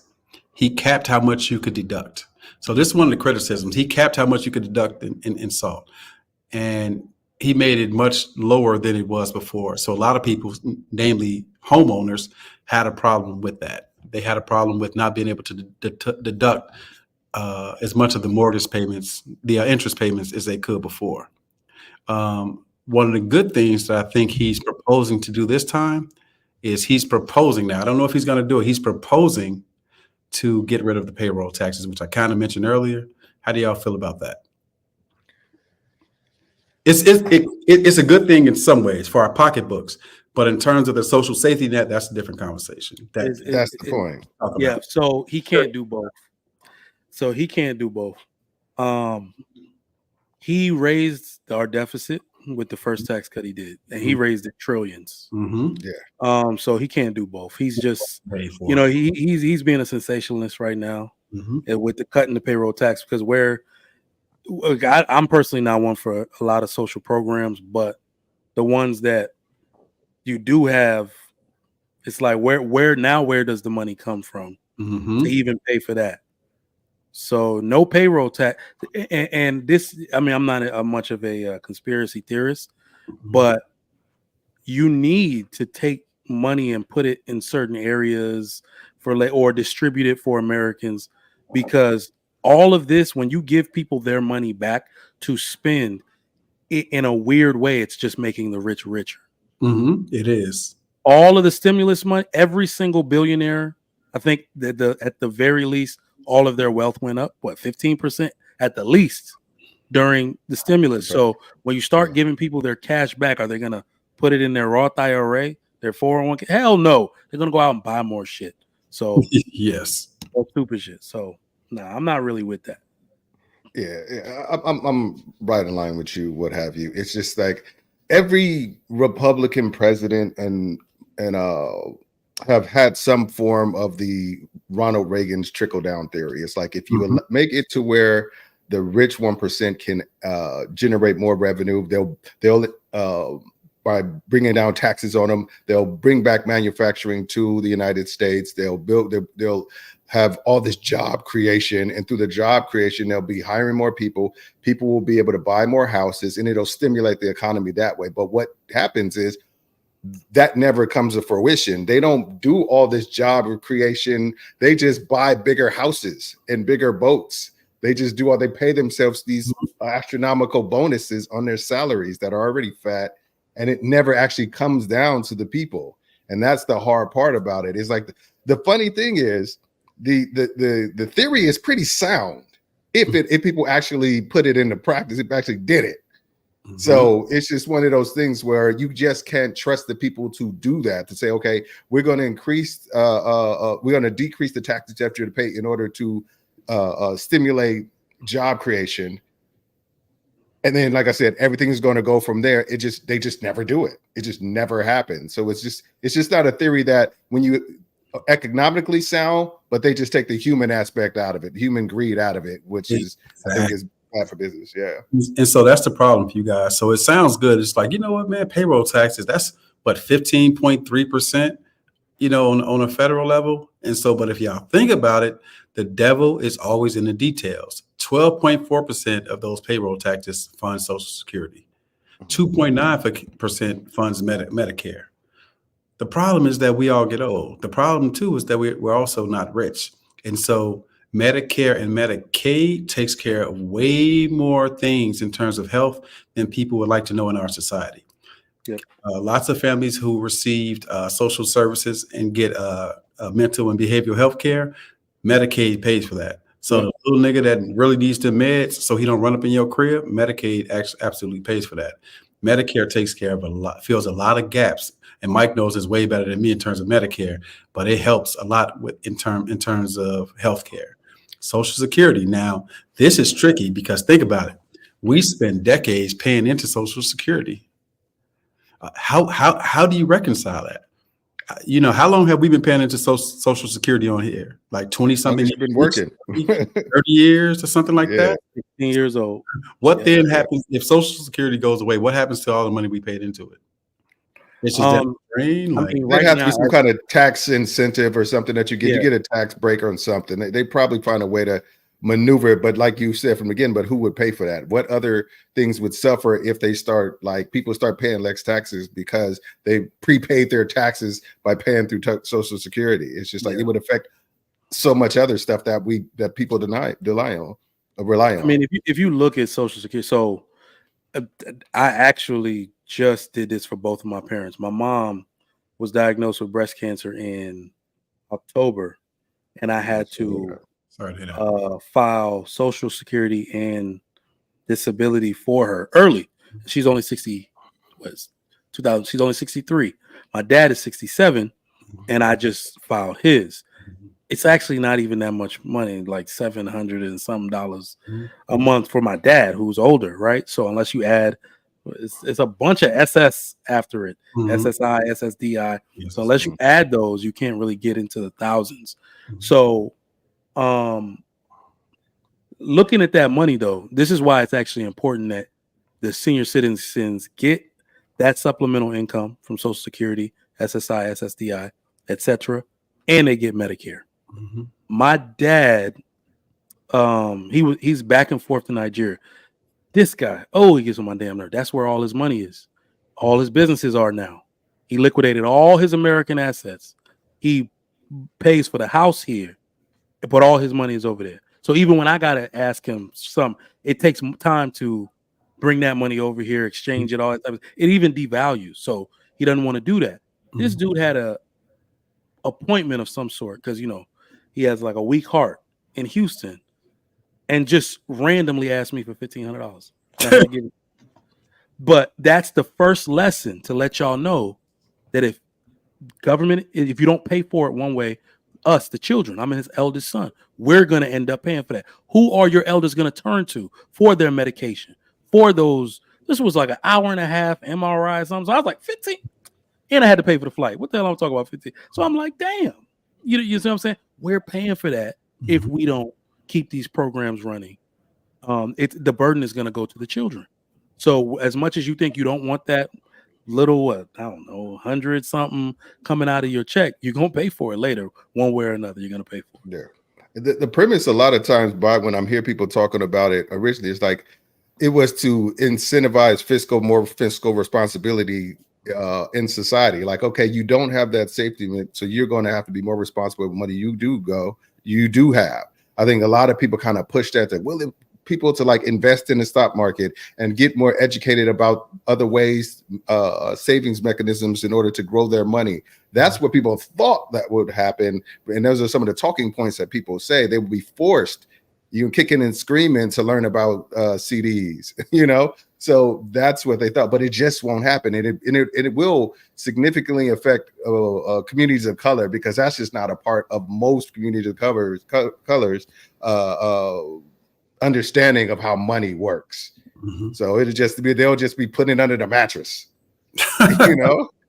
S2: he capped how much you could deduct. So this is one of the criticisms. He capped how much you could deduct in SALT. And he made it much lower than it was before. So a lot of people, namely homeowners, had a problem with that. They had a problem with not being able to deduct as much of the mortgage payments, the interest payments, as they could before. One of the good things that I think he's proposing to do this time is he's proposing now. I don't know if he's going to do it. He's proposing to get rid of the payroll taxes, which I kind of mentioned earlier. How do y'all feel about that? It's a good thing in some ways for our pocketbooks, but in terms of the social safety net, that's a different conversation.
S1: That's the point.
S3: Yeah, so he can't do both. He raised our deficit with the first tax cut he did, and he raised it trillions.
S1: Yeah.
S3: So he can't do both. He's just, he's being a sensationalist right now with the cut in the payroll tax, because I'm personally not one for a lot of social programs, but the ones that you do have, it's like where does the money come from to even pay for that? So no payroll tax, and this, I mean, I'm not much of a conspiracy theorist, but you need to take money and put it in certain areas or distribute it for Americans, because all of this, when you give people their money back to spend it in a weird way, it's just making the rich richer.
S2: It is.
S3: All of the stimulus money, every single billionaire, I think that at the very least, all of their wealth went up, 15% at the least during the stimulus. So when you start giving people their cash back, are they going to put it in their Roth IRA, their 401k? Hell no. They're going to go out and buy more shit. So
S2: yes,
S3: stupid shit. So no, I'm not really with that.
S1: Yeah, I'm right in line with you. What have you? It's just like every Republican president and have had some form of the Ronald Reagan's trickle down theory. It's like if you make it to where the rich 1% can generate more revenue, they'll by bringing down taxes on them. They'll bring back manufacturing to the United States. They'll have all this job creation, and through the job creation, they'll be hiring more people. People will be able to buy more houses, and it'll stimulate the economy that way. But what happens is that never comes to fruition. They don't do all this job creation. They just buy bigger houses and bigger boats. They just do all, they pay themselves these astronomical bonuses on their salaries that are already fat, and it never actually comes down to the people. And that's the hard part about it. It's like the funny thing is the theory is pretty sound if people actually put it into practice, if actually did it. So it's just one of those things where you just can't trust the people to do that, to say, okay, we're going to increase, we're going to decrease the taxes you have to pay in order to stimulate job creation. And then, like I said, everything is going to go from there. They just never do it. It just never happens. So it's just not a theory that when you economically sound, but they just take the human aspect out of it, human greed out of it, which is, I think, is bad for business. Yeah.
S2: And so that's the problem for you guys. So it sounds good. It's like, you know what, man, payroll taxes, that's what, 15.3%, you know, on a federal level. And so, but if y'all think about it, the devil is always in the details. 12.4% of those payroll taxes fund Social Security. 2.9% funds Medicare. The problem is that we all get old. The problem too is that we're also not rich. And so Medicare and Medicaid takes care of way more things in terms of health than people would like to know in our society.
S3: Yep.
S2: Lots of families who received social services and get mental and behavioral health care, Medicaid pays for that. So the little nigga that really needs the meds so he don't run up in your crib, Medicaid absolutely pays for that. Medicare takes care of fills a lot of gaps. And Mike knows this way better than me in terms of Medicare, but it helps a lot in terms of healthcare. Social Security. Now, this is tricky because think about it. We spend decades paying into Social Security. How do you reconcile that? You know, how long have we been paying into Social Security on here? Like 20 something.
S1: You've been working
S2: 30 years or something like that.
S3: 16 years old.
S2: What then happens if Social Security goes away? What happens to all the money we paid into it? It's just that brain. Like,
S3: I mean,
S1: there
S3: right
S1: has
S3: now,
S1: to be some kind of tax incentive or something that you get.
S3: Yeah.
S1: You get a tax break on something. They probably find a way to maneuver it. But like you said from the beginning, but who would pay for that? What other things would suffer if they start, like, people start paying less taxes because they prepaid their taxes by paying through Social Security? It's just like it would affect so much other stuff that people rely on.
S3: I mean, if you look at Social Security, so I actually just did this for both of my parents. My mom was diagnosed with breast cancer in October, and I had to file Social Security and disability for her early. She's only 60. She's only 63. My dad is 67, and I just filed his. It's actually not even that much money, like $700 and something a month for my dad, who's older, right? So unless you add, it's a bunch of SS after it, SSI, SSDI. So unless you add those, you can't really get into the thousands. So looking at that money, though, this is why it's actually important that the senior citizens get that supplemental income from Social Security, SSI, SSDI, etc., and they get Medicare. My dad, he's back and forth to Nigeria. This guy, he gets on my damn nerve. That's where all his money is. All his businesses are now. He liquidated all his American assets. He pays for the house here, but all his money is over there. So even when I gotta ask him it takes time to bring that money over here, exchange it, all that stuff. It even devalues. So he doesn't want to do that. This dude had a appointment of some sort because, you know, he has like a weak heart in Houston, and just randomly asked me for $1,500. But that's the first lesson to let y'all know that if you don't pay for it one way, us, the children, I'm his eldest son, we're going to end up paying for that. Who are your elders going to turn to for their medication? For those, this was like an hour and a half MRI or something. So I was like, 15. And I had to pay for the flight. What the hell I'm talking about, 15? So I'm like, damn. You see what I'm saying? We're paying for that if we don't keep these programs running. The burden is going to go to the children. So as much as you think you don't want that little, what, I don't know, 100 something coming out of your check, you're gonna pay for it later, one way or another. You're gonna pay for it.
S1: Yeah. The premise a lot of times, by when I'm hear people talking about it originally, it's like it was to incentivize more fiscal responsibility in society. Like, okay, you don't have that safety net, so you're going to have to be more responsible with money you do have. I think a lot of people kind of push that people to like invest in the stock market and get more educated about other ways, savings mechanisms in order to grow their money. That's what people thought that would happen. And those are some of the talking points that people say. They would be forced, kicking and screaming to learn about CDs, So that's what they thought, but it just won't happen. And it will significantly affect communities of color, because that's just not a part of most communities of colors understanding of how money works.
S2: Mhm.
S1: So they'll just be putting it under the mattress,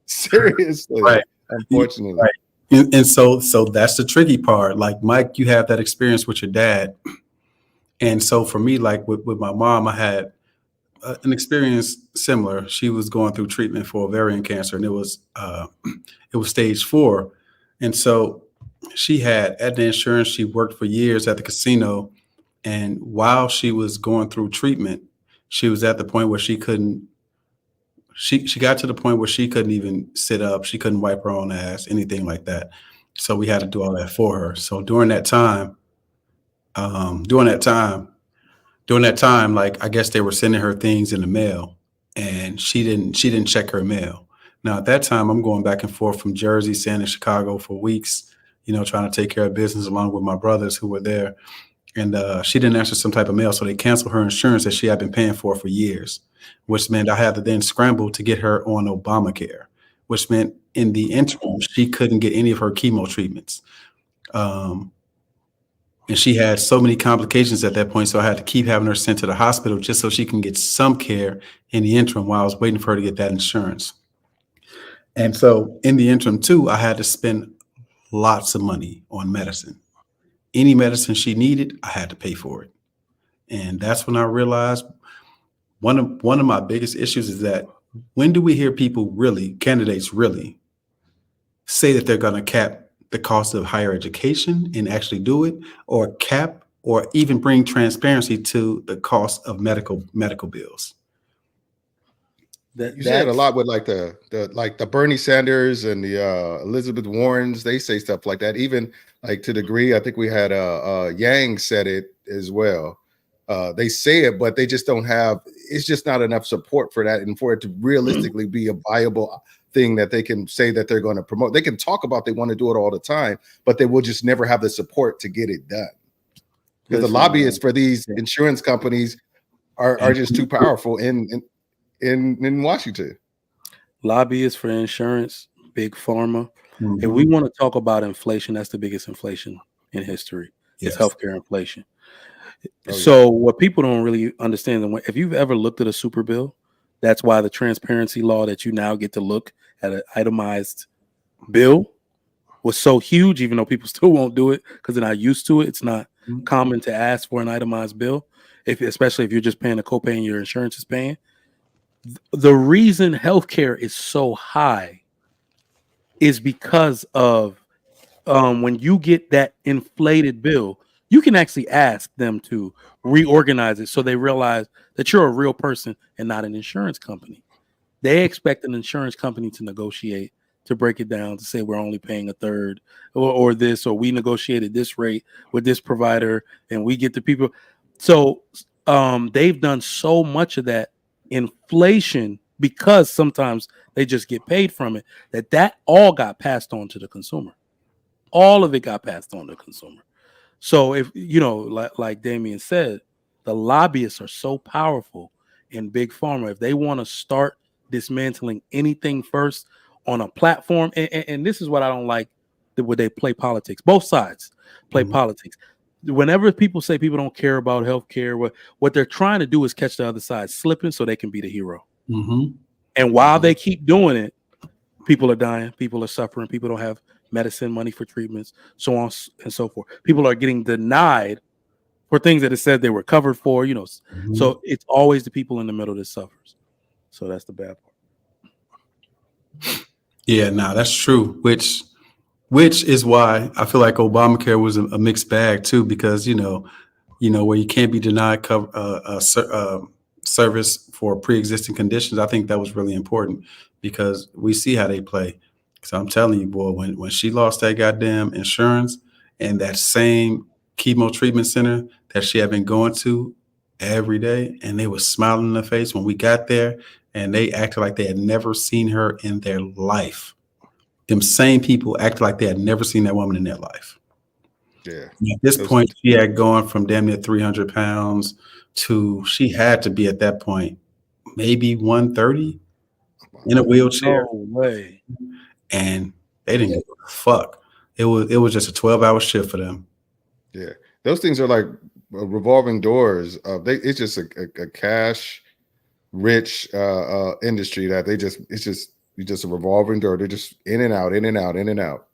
S1: seriously,
S2: Right.
S1: unfortunately.
S2: Right. And so that's the tricky part. Like, Mike, you have that experience with your dad. And so for me, like with my mom, I had an experience similar. She was going through treatment for ovarian cancer, and it was stage 4. And so she had Aetna insurance. She worked for years at the casino. And while she was going through treatment, she was at the point where she got to the point where she couldn't even sit up. She couldn't wipe her own ass, anything like that. So we had to do all that for her. So during that time, like, I guess they were sending her things in the mail, and she didn't check her mail. Now at that time, I'm going back and forth from Jersey, staying in Chicago for weeks, trying to take care of business along with my brothers who were there. And she didn't answer some type of mail, so they canceled her insurance that she had been paying for years, which meant I had to then scramble to get her on Obamacare, which meant in the interim, she couldn't get any of her chemo treatments. And she had so many complications at that point, so I had to keep having her sent to the hospital just so she can get some care in the interim while I was waiting for her to get that insurance. And so in the interim, too, I had to spend lots of money on medicine. Any medicine she needed, I had to pay for it. And that's when I realized one of my biggest issues is that when do we hear candidates really say that they're going to cap the cost of higher education and actually do it, or cap or even bring transparency to the cost of medical bills?
S1: You say it a lot with like the Bernie Sanders and the Elizabeth Warrens. They say stuff like that. Even like to the degree, I think we had Yang said it as well. They say it, but they just don't have. It's just not enough support for that, and for it to realistically be a viable thing that they can say that they're going to promote. They can talk about they want to do it all the time, but they will just never have the support to get it done, because the lobbyists for these insurance companies are just too powerful in Washington.
S3: Lobbyists for insurance, big pharma.
S2: Mhm.
S3: If we want to talk about inflation, that's the biggest inflation in history.
S2: Yes.
S3: It's healthcare inflation.
S1: Oh,
S3: So
S1: yeah.
S3: what people don't really understand, if you've ever looked at a super bill, that's why the transparency law that you now get to look at an itemized bill was so huge, even though people still won't do it because they're not used to it. It's not common to ask for an itemized bill, especially if you're just paying a copay and your insurance is paying. The reason healthcare is so high is because of when you get that inflated bill, you can actually ask them to reorganize it so they realize that you're a real person and not an insurance company. They expect an insurance company to negotiate, to break it down, to say we're only paying a third or this, or we negotiated this rate with this provider and we get the people. So they've done so much of that inflation, because sometimes they just get paid from it, that all got passed on to the consumer. All of it got passed on to the consumer. So if like Damien said, the lobbyists are so powerful in big pharma. If they want to start dismantling anything first on a platform, and this is what I don't like, where they play politics. Both sides play politics. Whenever people say people don't care about healthcare, what they're trying to do is catch the other side slipping so they can be the hero.
S2: Mm-hmm.
S3: And while they keep doing it, people are dying, people are suffering, people don't have medicine, money for treatments, so on and so forth. People are getting denied for things that it said they were covered for, So it's always the people in the middle that suffers. So that's the bad part.
S2: Yeah, no, that's true. Which is why I feel like Obamacare was a mixed bag too, because where you can't be denied service for pre-existing conditions. I think that was really important because we see how they play. So I'm telling you, boy, when she lost that goddamn insurance and that same chemo treatment center that she had been going to every day, and they were smiling in the face when we got there, and they acted like they had never seen her in their life. Them same people acted like they had never seen that woman in their life.
S1: Yeah.
S2: At this point, she had gone from damn near 300 pounds to she had to be at that point maybe 130 in a wheelchair,
S3: No way.
S2: and they didn't give a fuck. It was just a 12-hour shift for them.
S1: Yeah, those things are like revolving doors. It's just a cash rich industry that it's just a revolving door. They're just in and out, in and out, in and out.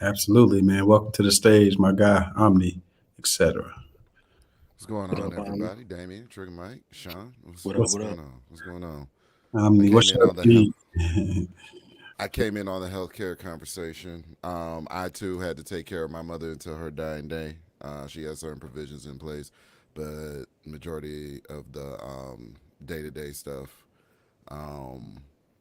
S2: Absolutely, man. Welcome to the stage, my guy, Omni, etc.
S8: What's going on, everybody? Damien, Trigger Mike, Shawn.
S3: What's
S8: going on? What's going on?
S2: Omni, what's your
S8: I came in on the healthcare conversation. I too had to take care of my mother until her dying day. She has certain provisions in place, but majority of the day-to-day stuff,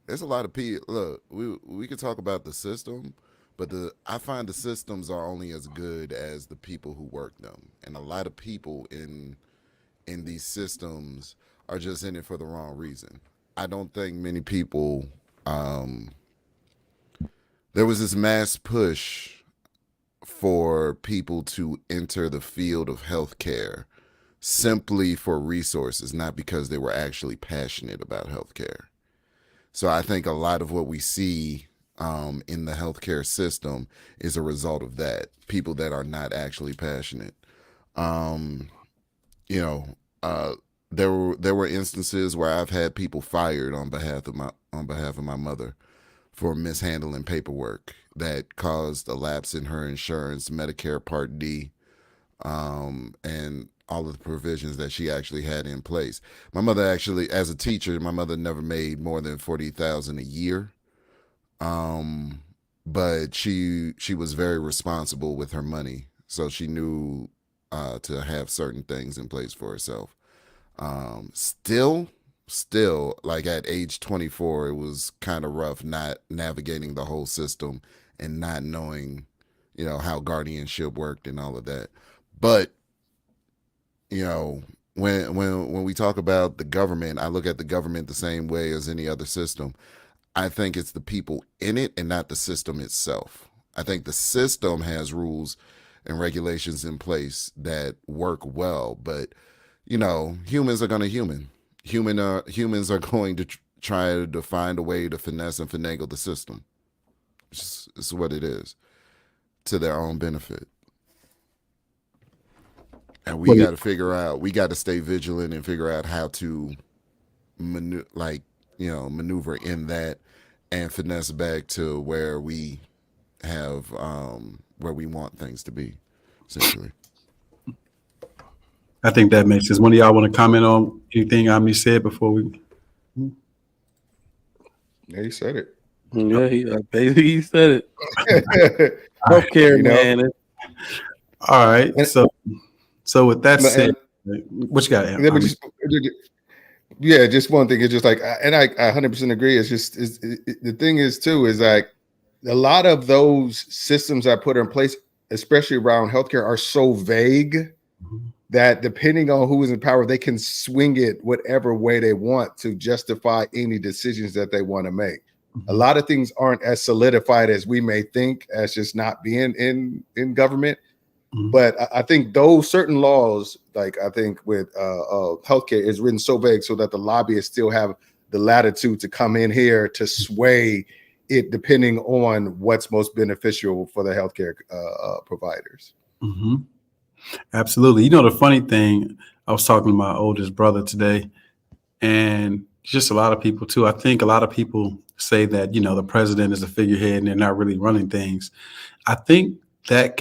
S8: there's a lot of people. Look, we could talk about the system, but I find the systems are only as good as the people who work them, and a lot of people in these systems are just in it for the wrong reason. I don't think many people. There was this mass push for people to enter the field of healthcare simply for resources, not because they were actually passionate about healthcare. So I think a lot of what we see in the healthcare system is a result of that. People that are not actually passionate. There were instances where I've had people fired on behalf of my mother for mishandling paperwork that caused a lapse in her insurance, Medicare Part D, and all of the provisions that she actually had in place. My mother actually, as a teacher, my mother never made more than $40,000 a year, but she was very responsible with her money, so she knew to have certain things in place for herself. Still, like at age 24, it was kind of rough not navigating the whole system and not knowing, how guardianship worked and all of that. But, when we talk about the government, I look at the government the same way as any other system. I think it's the people in it and not the system itself. I think the system has rules and regulations in place that work well, but humans are going to human. Humans are going to try to find a way to finesse and finagle the system. It's what it is, to their own benefit. And we got to figure out. We got to stay vigilant and figure out how to maneuver in that and finesse back to where we have where we want things to be, essentially.
S2: I think that makes sense. One of y'all want to comment on anything Omni said before we?
S1: Yeah, he said it.
S3: Yeah, he said it. Healthcare, man.
S2: All right. So with that said, what you got?
S1: Just one thing. It's just like, and I 100% agree. It's just the thing is too is like a lot of those systems I put in place, especially around healthcare, are so vague that depending on who is in power, they can swing it whatever way they want to justify any decisions that they want to make. A lot of things aren't as solidified as we may think as just not being in government. But I think those certain laws, like I think with healthcare, is written so vague so that the lobbyists still have the latitude to come in here to sway it depending on what's most beneficial for the healthcare providers.
S2: Mm-hmm. Absolutely. The funny thing, I was talking to my oldest brother today, and just a lot of people too. I think a lot of people say that, the president is a figurehead and they're not really running things. I think they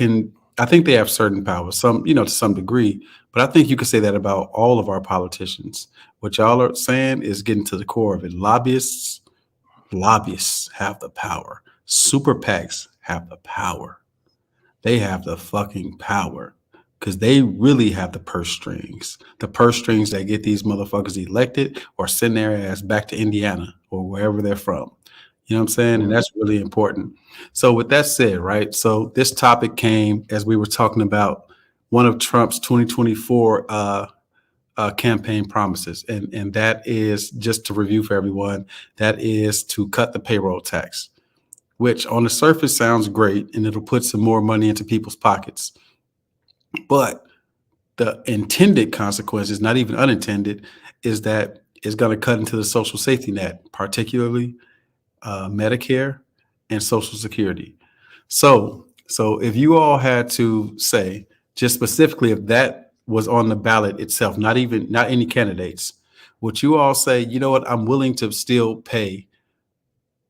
S2: have certain powers, some, to some degree, but I think you could say that about all of our politicians. What y'all are saying is getting to the core of it. Lobbyists, Lobbyists have the power. Super PACs have the power. They have the fucking power because they really have the purse strings that get these motherfuckers elected or send their ass back to Indiana or wherever they're from. You know what I'm saying? And that's really important. So with that said, right? So this topic came as we were talking about one of Trump's 2024 campaign promises. And that is, just to review for everyone, that is to cut the payroll tax, which on the surface sounds great and it'll put some more money into people's pockets. But the intended consequences, not even unintended, is that it's going to cut into the social safety net, particularly Medicare and Social Security. So if you all had to say, just specifically, if that was on the ballot itself, not any candidates, would you all say, you know what, I'm willing to still pay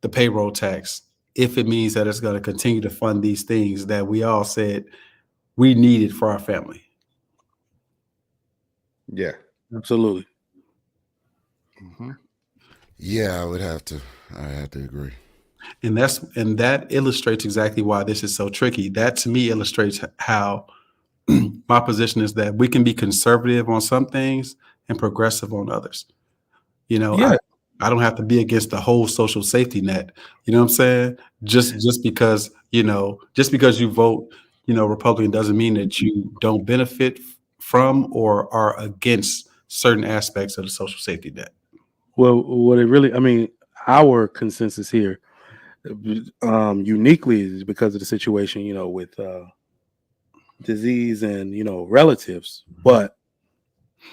S2: the payroll tax if it means that it's going to continue to fund these things that we all said we needed for our family?
S1: Yeah.
S3: Absolutely.
S8: Yeah, I have to agree.
S2: And that illustrates exactly why this is so tricky. That to me illustrates how my position is that we can be conservative on some things and progressive on others. You know,
S3: Yeah.
S2: I don't have to be against the whole social safety net. You know what I'm saying? Just because you vote, Republican doesn't mean that you don't benefit from or are against certain aspects of the social safety net.
S3: Well, our consensus here, uniquely, is because of the situation, with disease and relatives, but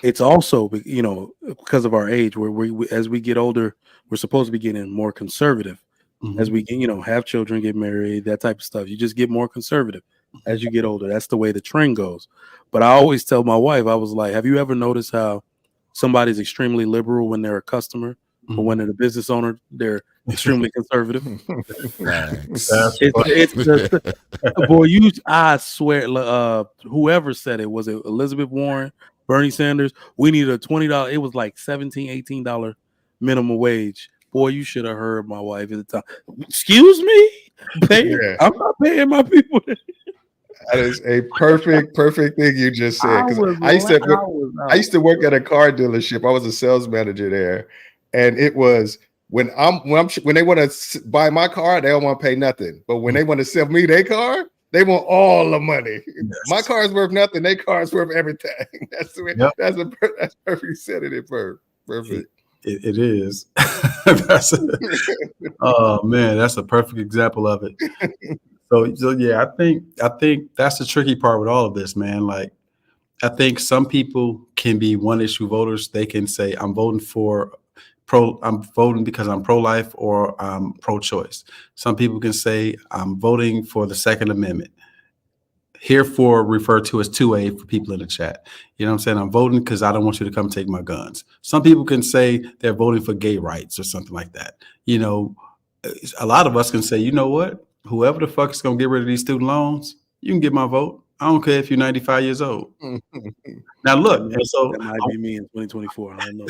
S3: it's also because of our age, where we as we get older, we're supposed to be getting more conservative. As we have children, get married, that type of stuff. You just get more conservative as you get older. That's the way the trend goes. But I always tell my wife, I was like, have you ever noticed how somebody's extremely liberal when they're a customer, but when they're a business owner, they're extremely conservative? I swear, whoever said it, was it Elizabeth Warren, Bernie Sanders? We need a $20. It was like $17, $18 minimum wage. Boy, you should have heard my wife at the time. Excuse me? I'm not paying my people.
S1: That is a perfect thing you just said. Because I used to work at a car dealership. I was a sales manager there, and it was when they want to buy my car, they don't want to pay nothing. But when they want to sell me their car, they want all the money. Yes. My car is worth nothing. Their car is worth everything. That's the way. Yep. That's perfect. You said it. Perfect.
S2: It is. Oh man, that's a perfect example of it. So yeah, I think that's the tricky part with all of this, man. Like, I think some people can be one issue voters. They can say, I'm voting because I'm pro-life or I'm pro-choice. Some people can say, I'm voting for the Second Amendment, herefore referred to as 2A for people in the chat. You know what I'm saying? I'm voting because I don't want you to come take my guns. Some people can say they're voting for gay rights or something like that. A lot of us can say, you know what? Whoever the fuck is going to get rid of these student loans, you can get my vote. I don't care if you're 95 years old. Now look, and so
S3: that might be me in 2024. I don't
S2: know.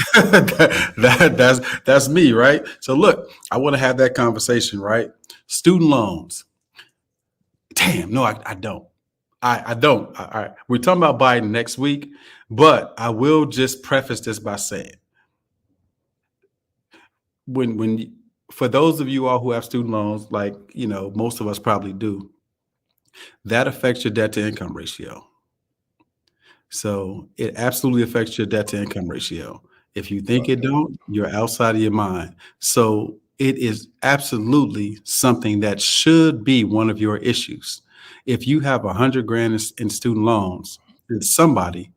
S2: that's me, right? So look, I want to have that conversation, right? Student loans. Damn, no, I don't. I don't. All right, we're talking about Biden next week, but I will just preface this by saying, for those of you all who have student loans, like most of us probably do, that affects your debt to income ratio. So it absolutely affects your debt to income ratio. If you think it don't, you're outside of your mind. So it is absolutely something that should be one of your issues. If you have $100,000 in student loans, and somebody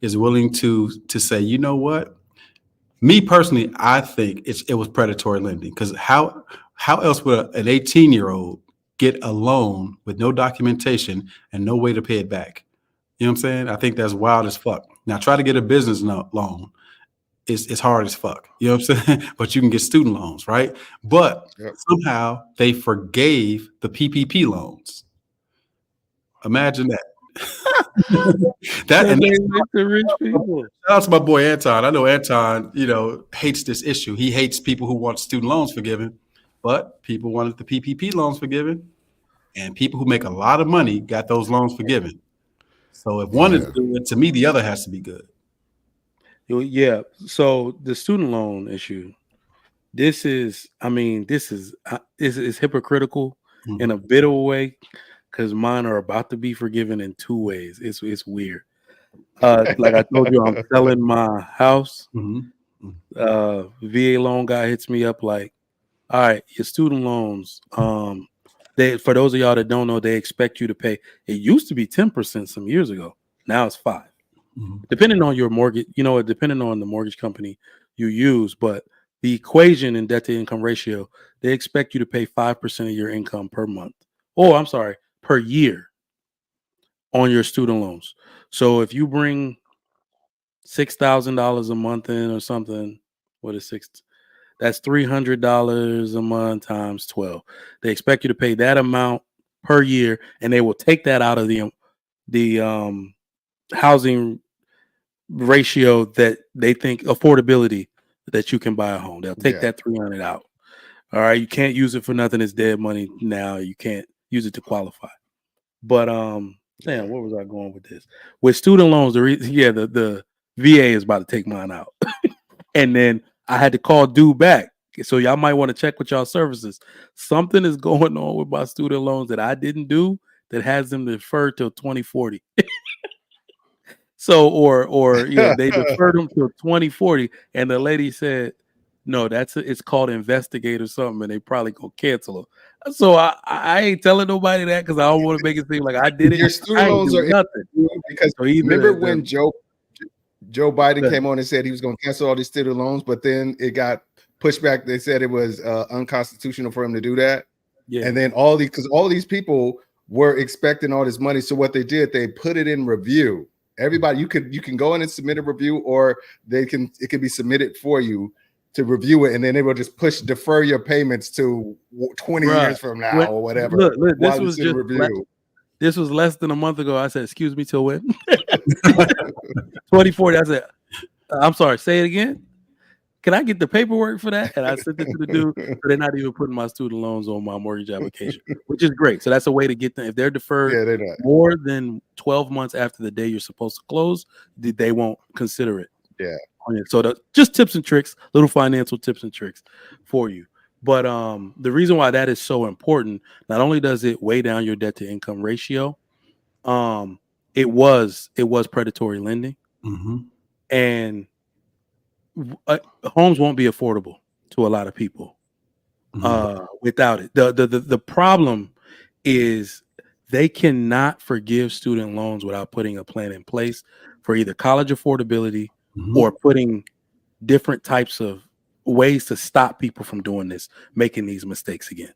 S2: is willing to say, you know what? Me personally, I think it was predatory lending, because how else would an 18-year-old get a loan with no documentation and no way to pay it back? You know what I'm saying? I think that's wild as fuck. Now try to get a business loan. It's hard as fuck. You know what I'm saying? But you can get student loans, right? But somehow they forgave the PPP loans. Imagine that.
S3: The rich people.
S2: Shout out to my boy Anton. I know Anton, hates this issue. He hates people who want student loans forgiven. but people wanted the PPP loans forgiven, and people who make a lot of money got those loans forgiven. So if one is
S8: Yeah.
S2: good, to me, the other has to be good.
S3: Yeah. So the student loan issue, this is hypocritical in a bit of a way, because mine are about to be forgiven in 2 ways. It's weird. Like I told you, I'm selling my house. VA loan guy hits me up like, all right, your student loans. They, for those of y'all that don't know, they expect you to pay. It used to be 10% some years ago. Now it's 5%. Depending on your mortgage, depending on the mortgage company you use, but the equation in debt to income ratio, they expect you to pay 5% of your income per month. Oh, I'm sorry, per year on your student loans. So if you bring $6,000 a month in or something, what is six? That's $300 a month times 12. They expect you to pay that amount per year, and they will take that out of the housing ratio that they think affordability that you can buy a home. They'll take that 300 out. All right, you can't use it for nothing. It's dead money now. You can't use it to qualify. But damn, where was I going with this? With student loans, the VA is about to take mine out, and then I had to call due back. So y'all might want to check with y'all services. Something is going on with my student loans that I didn't do that has them deferred till 2040. So or they deferred them till 2040, and the lady said, "No, it's called investigate or something, and they probably gonna cancel them." So I ain't telling nobody that because I don't want to make it seem like I did it.
S1: Your student loans are
S3: nothing
S1: because
S3: so
S1: remember when Joe Biden came on and said he was going to cancel all these student loans, but then it got pushed back. They said it was unconstitutional for him to do that.
S3: Yeah.
S1: And then all these people were expecting all this money. So what they did, they put it in review. Everybody, you can go in and submit a review, or it can be submitted for you to review it, and then they will just defer your payments to 20 years from now or whatever.
S3: Look, this was just review. This was less than a month ago. I said, "Excuse me, till when?" 2040. I said, "I'm sorry. Say it again. Can I get the paperwork for that?" And I sent it to the dude. So they're not even putting my student loans on my mortgage application, which is great. So that's a way to get them. If they're deferred more than 12 months after the day you're supposed to close, they won't consider it.
S1: Yeah.
S3: So just tips and tricks, little financial tips and tricks for you. But the reason why that is so important, not only does it weigh down your debt to income ratio, it was predatory lending, and homes won't be affordable to a lot of people without it. The problem is they cannot forgive student loans without putting a plan in place for either college affordability or putting different types of ways to stop people from doing this, making these mistakes again.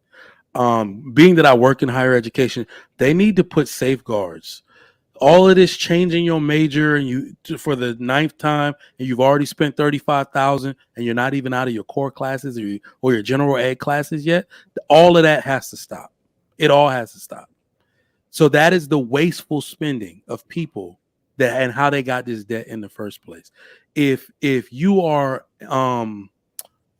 S3: Being that I work in higher education, they need to put safeguards. All of this changing your major and you for the 9th time, and you've already spent $35,000, and you're not even out of your core classes or your general ed classes yet. All of that has to stop. It all has to stop. So that is the wasteful spending of people and how they got this debt in the first place. If you are,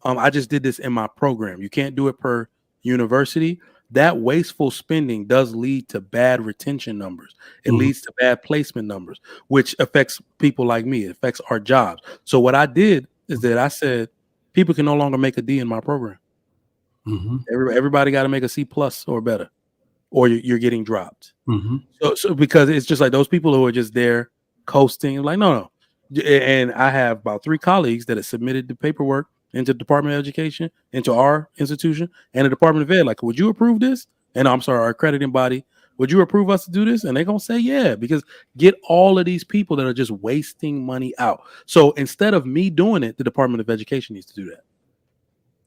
S3: I just did this in my program. You can't do it per university. That wasteful spending does lead to bad retention numbers. It leads to bad placement numbers, which affects people like me. It affects our jobs. So what I did is that I said, people can no longer make a D in my program. Everybody got to make a C+ or better, or you're getting dropped. So because it's just like those people who are just there coasting, like, no. And I have about 3 colleagues that have submitted the paperwork into the Department of Education, into our institution, and the Department of Ed. Like, would you approve this? And I'm sorry, our accrediting body, would you approve us to do this? And they're going to say, yeah, because get all of these people that are just wasting money out. So instead of me doing it, the Department of Education needs to do that.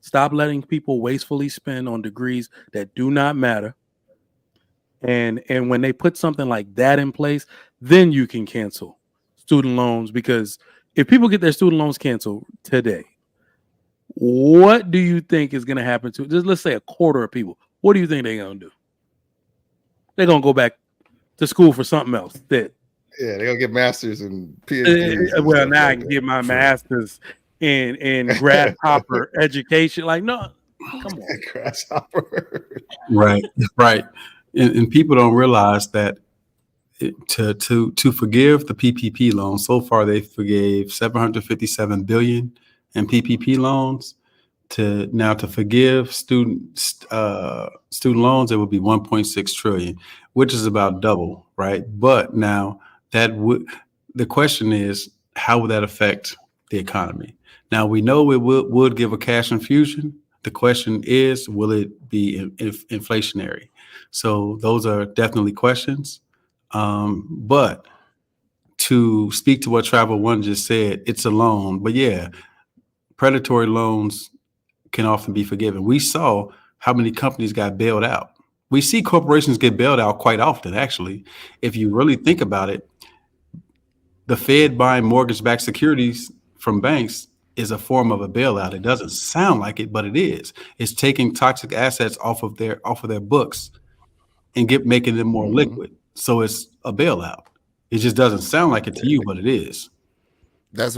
S3: Stop letting people wastefully spend on degrees that do not matter. And when they put something like that in place, then you can cancel student loans, because if people get their student loans canceled today, what do you think is going to happen to just, let's say, a quarter of people? What do you think they're going to do? They're going to go back to school for something else. They're
S1: going to get masters and PhDs.
S3: Now I can get my master's in grasshopper education. Like, no, Come on.
S1: Grasshopper.
S2: Right, right. And people don't realize that to forgive the PPP loan, so far they forgave 757 billion in PPP loans. To forgive student loans, it would be 1.6 trillion, which is about double, right? But now the question is, how would that affect the economy? Now we know it would give a cash infusion. The question is, will it be inflationary? So those are definitely questions. But to speak to what Travel One just said, it's a loan. But yeah, predatory loans can often be forgiven. We saw how many companies got bailed out. We see corporations get bailed out quite often, actually. If you really think about it, the Fed buying mortgage-backed securities from banks is a form of a bailout. It doesn't sound like it, but it is. It's taking toxic assets off of their books and making them more liquid. So it's a bailout. It just doesn't sound like it to you, but it is.
S8: That's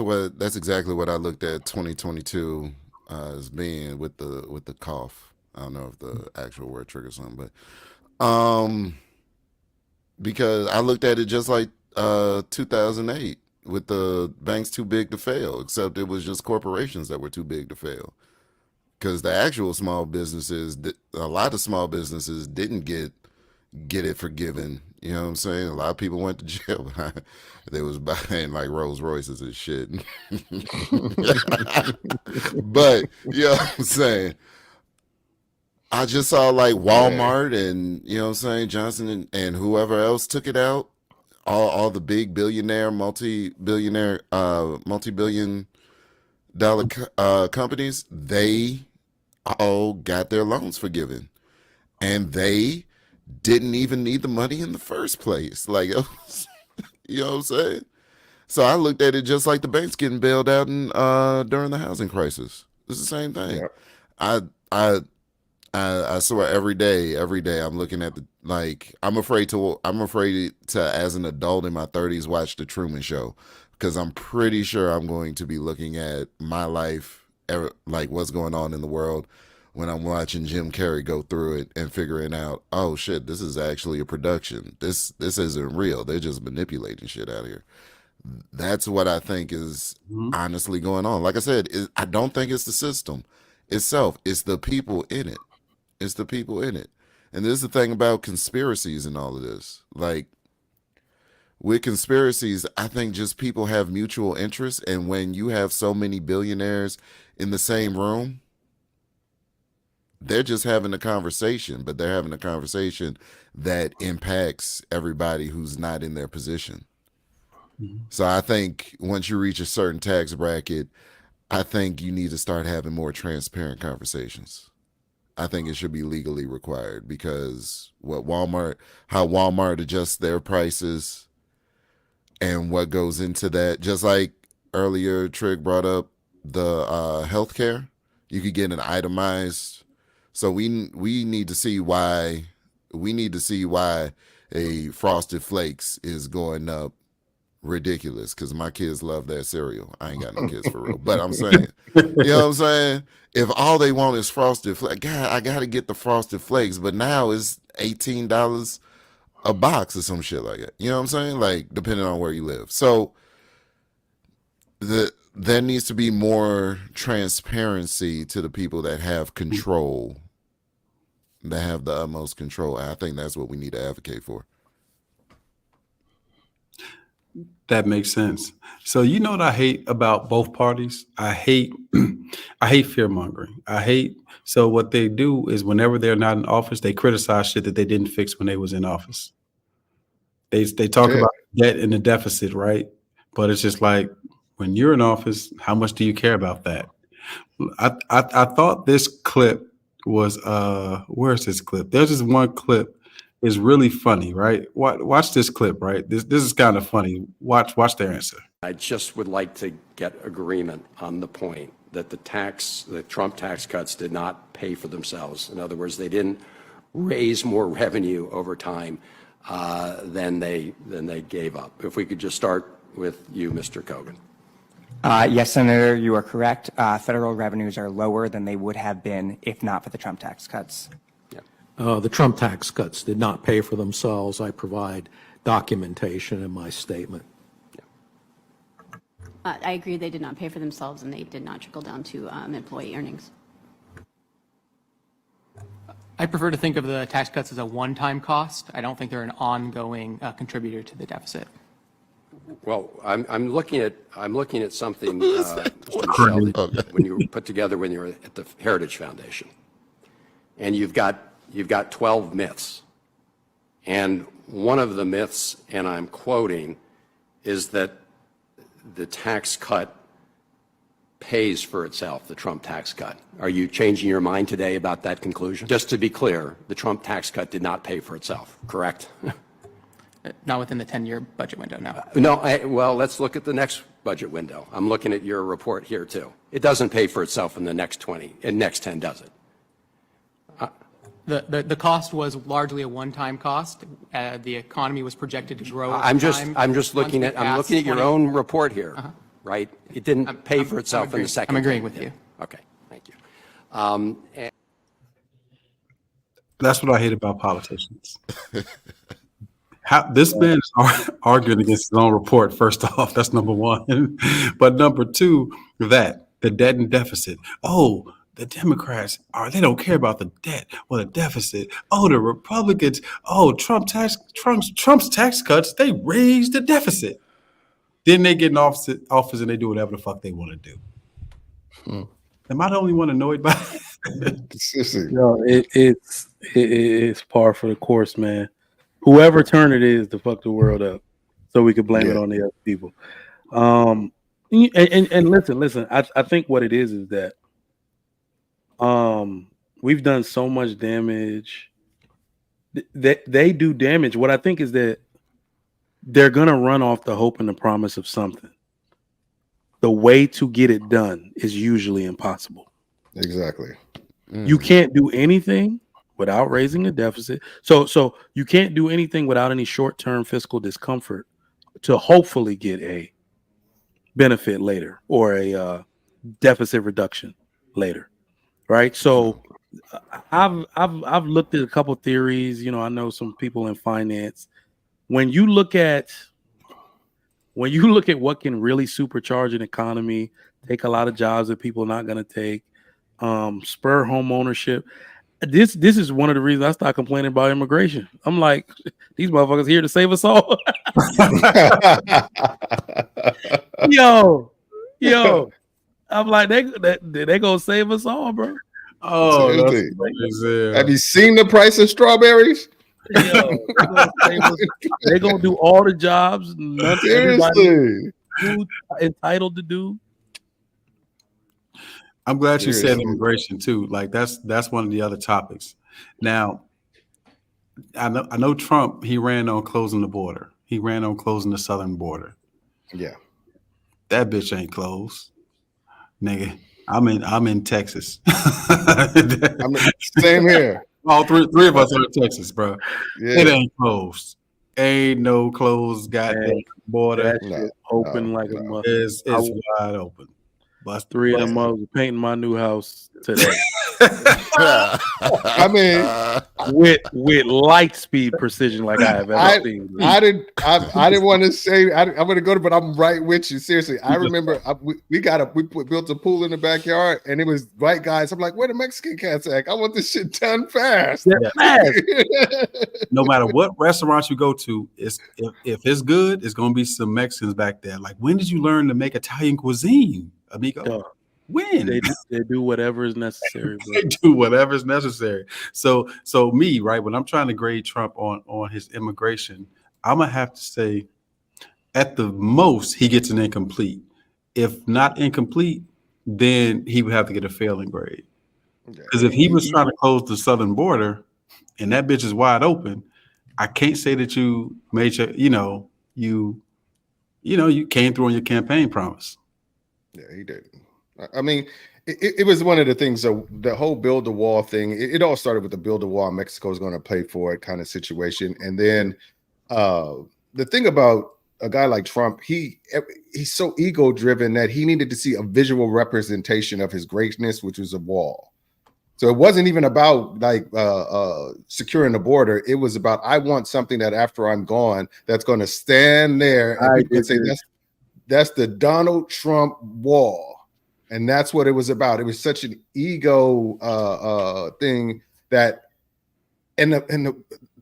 S8: exactly what I looked at 2022 as being with the cough. I don't know if the actual word triggers something, but because I looked at it just like 2008 with the banks too big to fail, except it was just corporations that were too big to fail. Because the actual small businesses, a lot of small businesses didn't get it forgiven. You know what I'm saying? A lot of people went to jail. They was buying like Rolls Royces and shit. But you know what I'm saying? I just saw like Walmart and, you know what I'm saying, Johnson and whoever else took it out. All the big multi-billion dollar companies, they all got their loans forgiven. And they didn't even need the money in the first place. Like, you know what I'm saying? So I looked at it just like the banks getting bailed out during the housing crisis. It's the same thing. Yep. I swear every day I'm looking at I'm afraid to as an adult in my 30s watch the Truman Show, because I'm pretty sure I'm going to be looking at my life, like what's going on in the world, when I'm watching Jim Carrey go through it and figuring out, oh shit, this is actually a production. This isn't real. They're just manipulating shit out here. That's what I think is honestly going on. Like I said, I don't think it's the system itself. It's the people in it. It's the people in it. And this is the thing about conspiracies and all of this. Like, with conspiracies, I think just people have mutual interests. And when you have so many billionaires in the same room, they're just having a conversation, but they're having a conversation that impacts everybody who's not in their position. So I think once you reach a certain tax bracket, I think you need to start having more transparent conversations. I think it should be legally required, because how Walmart adjusts their prices and what goes into that. Just like earlier, Trig brought up the healthcare, you could get an itemized. So we need to see why a Frosted Flakes is going up ridiculous, because my kids love that cereal. I ain't got no kids for real, but I'm saying, you know what I'm saying? If all they want is Frosted Flakes, God, I got to get the Frosted Flakes, but now it's $18 a box or some shit like that. You know what I'm saying? Like, depending on where you live. So there needs to be more transparency to the people that have control, that have the utmost control. I think that's what we need to advocate for.
S2: That makes sense. So you know what I hate about both parties? I hate fear mongering. So what they do is, whenever they're not in office, they criticize shit that they didn't fix when they was in office. They talk about debt and the deficit, right? But it's just like, when you're in office, how much do you care about that? I thought this clip was where's this clip? There's this one clip is really funny, right? Watch this clip, right? This is kind of funny. Watch their answer.
S9: I just would like to get agreement on the point that the Trump tax cuts did not pay for themselves. In other words, they didn't raise more revenue over time than they gave up. If we could just start with you, Mr. Kogan.
S10: Yes, Senator, you are correct. Federal revenues are lower than they would have been if not for the Trump tax cuts.
S11: The Trump tax cuts did not pay for themselves. I provide documentation in my statement.
S12: I agree they did not pay for themselves and they did not trickle down to employee earnings.
S13: I prefer to think of the tax cuts as a one-time cost. I don't think they're an ongoing contributor to the deficit.
S9: Well, I'm looking at something, Mr. Michel, when you put together when you're at the Heritage Foundation, and you've got 12 myths, and one of the myths, and I'm quoting, is that the tax cut pays for itself, the Trump tax cut. Are you changing your mind today about that conclusion? Just to be clear, the Trump tax cut did not pay for itself, correct?
S13: Not within the 10-year budget window, no.
S9: No, well, let's look at the next budget window. I'm looking at your report here, too. It doesn't pay for itself in the next 20, in next 10, does it?
S13: The cost was largely a one-time cost. The economy was projected to grow.
S9: I'm just looking at your own report here, right? It didn't pay for itself in the second.
S13: I'm agreeing with you.
S9: Okay, thank you.
S2: That's what I hate about politicians. This man is arguing against his own report. First off, that's number one. But number two, the debt and deficit. Oh, the Democrats they don't care about the debt or the deficit. Oh, the Republicans. Oh, Trump's tax cuts. They raised the deficit. Then they get in office and they do whatever the fuck they want to do. Am I the only one annoyed by it?
S3: No, it's par for the course, man. Whoever turn it is to fuck the world up, so we could blame it on the other people. And listen. I think what it is that we've done so much damage. They do damage. What I think is that they're gonna run off the hope and the promise of something. The way to get it done is usually impossible.
S1: Exactly.
S3: You can't do anything without raising a deficit. So you can't do anything without any short-term fiscal discomfort to hopefully get a benefit later or a deficit reduction later, right? So I've looked at a couple theories. I know some people in finance. When you look at what can really supercharge an economy, take a lot of jobs that people are not going to take, spur home ownership. This is one of the reasons I started complaining about immigration. I'm like, these motherfuckers here to save us all. yo, I'm like, they gonna save us all, bro.
S2: Oh,
S1: have you seen the price of strawberries?
S3: Yo, they're gonna do all the jobs. Seriously, entitled to do.
S2: I'm glad you said immigration too. Like that's one of the other topics. Now, I know Trump. He ran on closing the border. He ran on closing the southern border.
S1: Yeah,
S2: that bitch ain't closed, nigga. I'm in Texas.
S1: Same here.
S2: All three of us are in Texas, bro. Yeah. It ain't closed. Ain't no closed goddamn border.
S3: Open like a mother.
S2: It's wide open.
S3: But three of them are painting my new house today.
S1: I mean,
S3: with light speed precision like I have ever seen.
S1: I didn't want to say I'm going to go to, but I'm right with you. Seriously, I remember we built a pool in the backyard, and it was white guys. I'm like, where the Mexican cats at? I want this shit done fast.
S2: Yeah. No matter what restaurant you go to, if it's good, it's going to be some Mexicans back there. Like, when did you learn to make Italian cuisine, amigo? When
S3: they do whatever is necessary, bro.
S2: They do whatever is necessary. So me, right, when I'm trying to grade Trump on his immigration, I'm gonna have to say at the most he gets an incomplete. If not incomplete, then he would have to get a failing grade. Because if he was trying to close the southern border and that bitch is wide open, I can't say that you made you came through on your campaign promise.
S1: Yeah, he did. I mean, it was one of the things. So the whole build the wall thing, it all started with the build the wall. Mexico is going to pay for it kind of situation. And then the thing about a guy like Trump, he's so ego driven that he needed to see a visual representation of his greatness, which was a wall. So it wasn't even about like securing the border. It was about, I want something that after I'm gone, that's going to stand there and people can say that's the Donald Trump wall. And that's what it was about. It was such an ego thing that,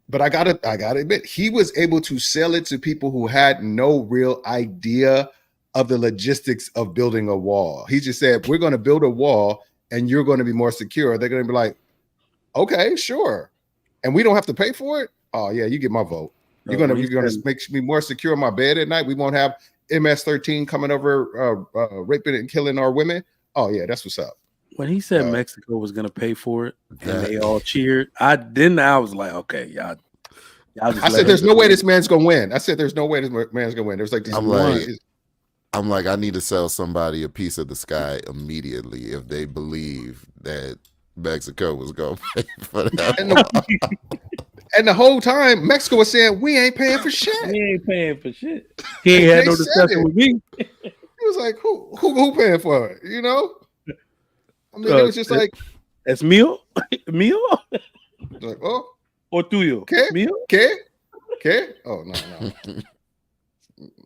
S1: but I gotta admit, he was able to sell it to people who had no real idea of the logistics of building a wall. He just said, we're going to build a wall and you're going to be more secure. They're going to be like, okay, sure. And we don't have to pay for it. Oh yeah, you get my vote. You're going to make me more secure in my bed at night. We won't have MS-13 coming over, raping and killing our women. Oh yeah, that's what's up.
S3: When he said Mexico was going to pay for it, and they all cheered, I was like, okay, y'all just
S1: I said, there's no way this man's going to win. I said, there's no way this man's going to win. There's like,
S8: I'm like, I need to sell somebody a piece of the sky immediately if they believe that Mexico was going to pay for that.
S1: And the whole time, Mexico was saying, we ain't paying for shit.
S3: We ain't paying for shit. He ain't had no discussion with me.
S1: He was like, who paying for it? You know? I mean, it was just like,
S3: ¿es mío? ¿Mío?
S1: Like, oh.
S3: ¿O tuyo?
S1: ¿Qué?
S3: ¿Mío?
S1: ¿Qué? ¿Qué? Oh,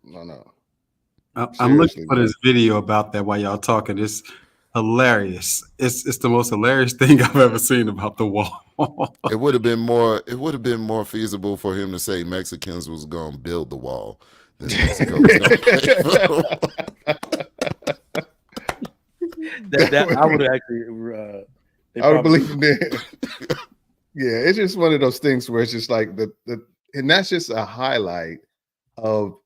S1: no.
S2: I'm looking for this video about that while y'all talking. It's hilarious. It's the most hilarious thing I've ever seen about the wall.
S8: It would have been more feasible for him to say Mexicans was going to build the wall than Mexico was going to pay for the wall.
S3: I would actually.
S1: I would believe in that. Yeah, it's just one of those things where it's just like and that's just a highlight of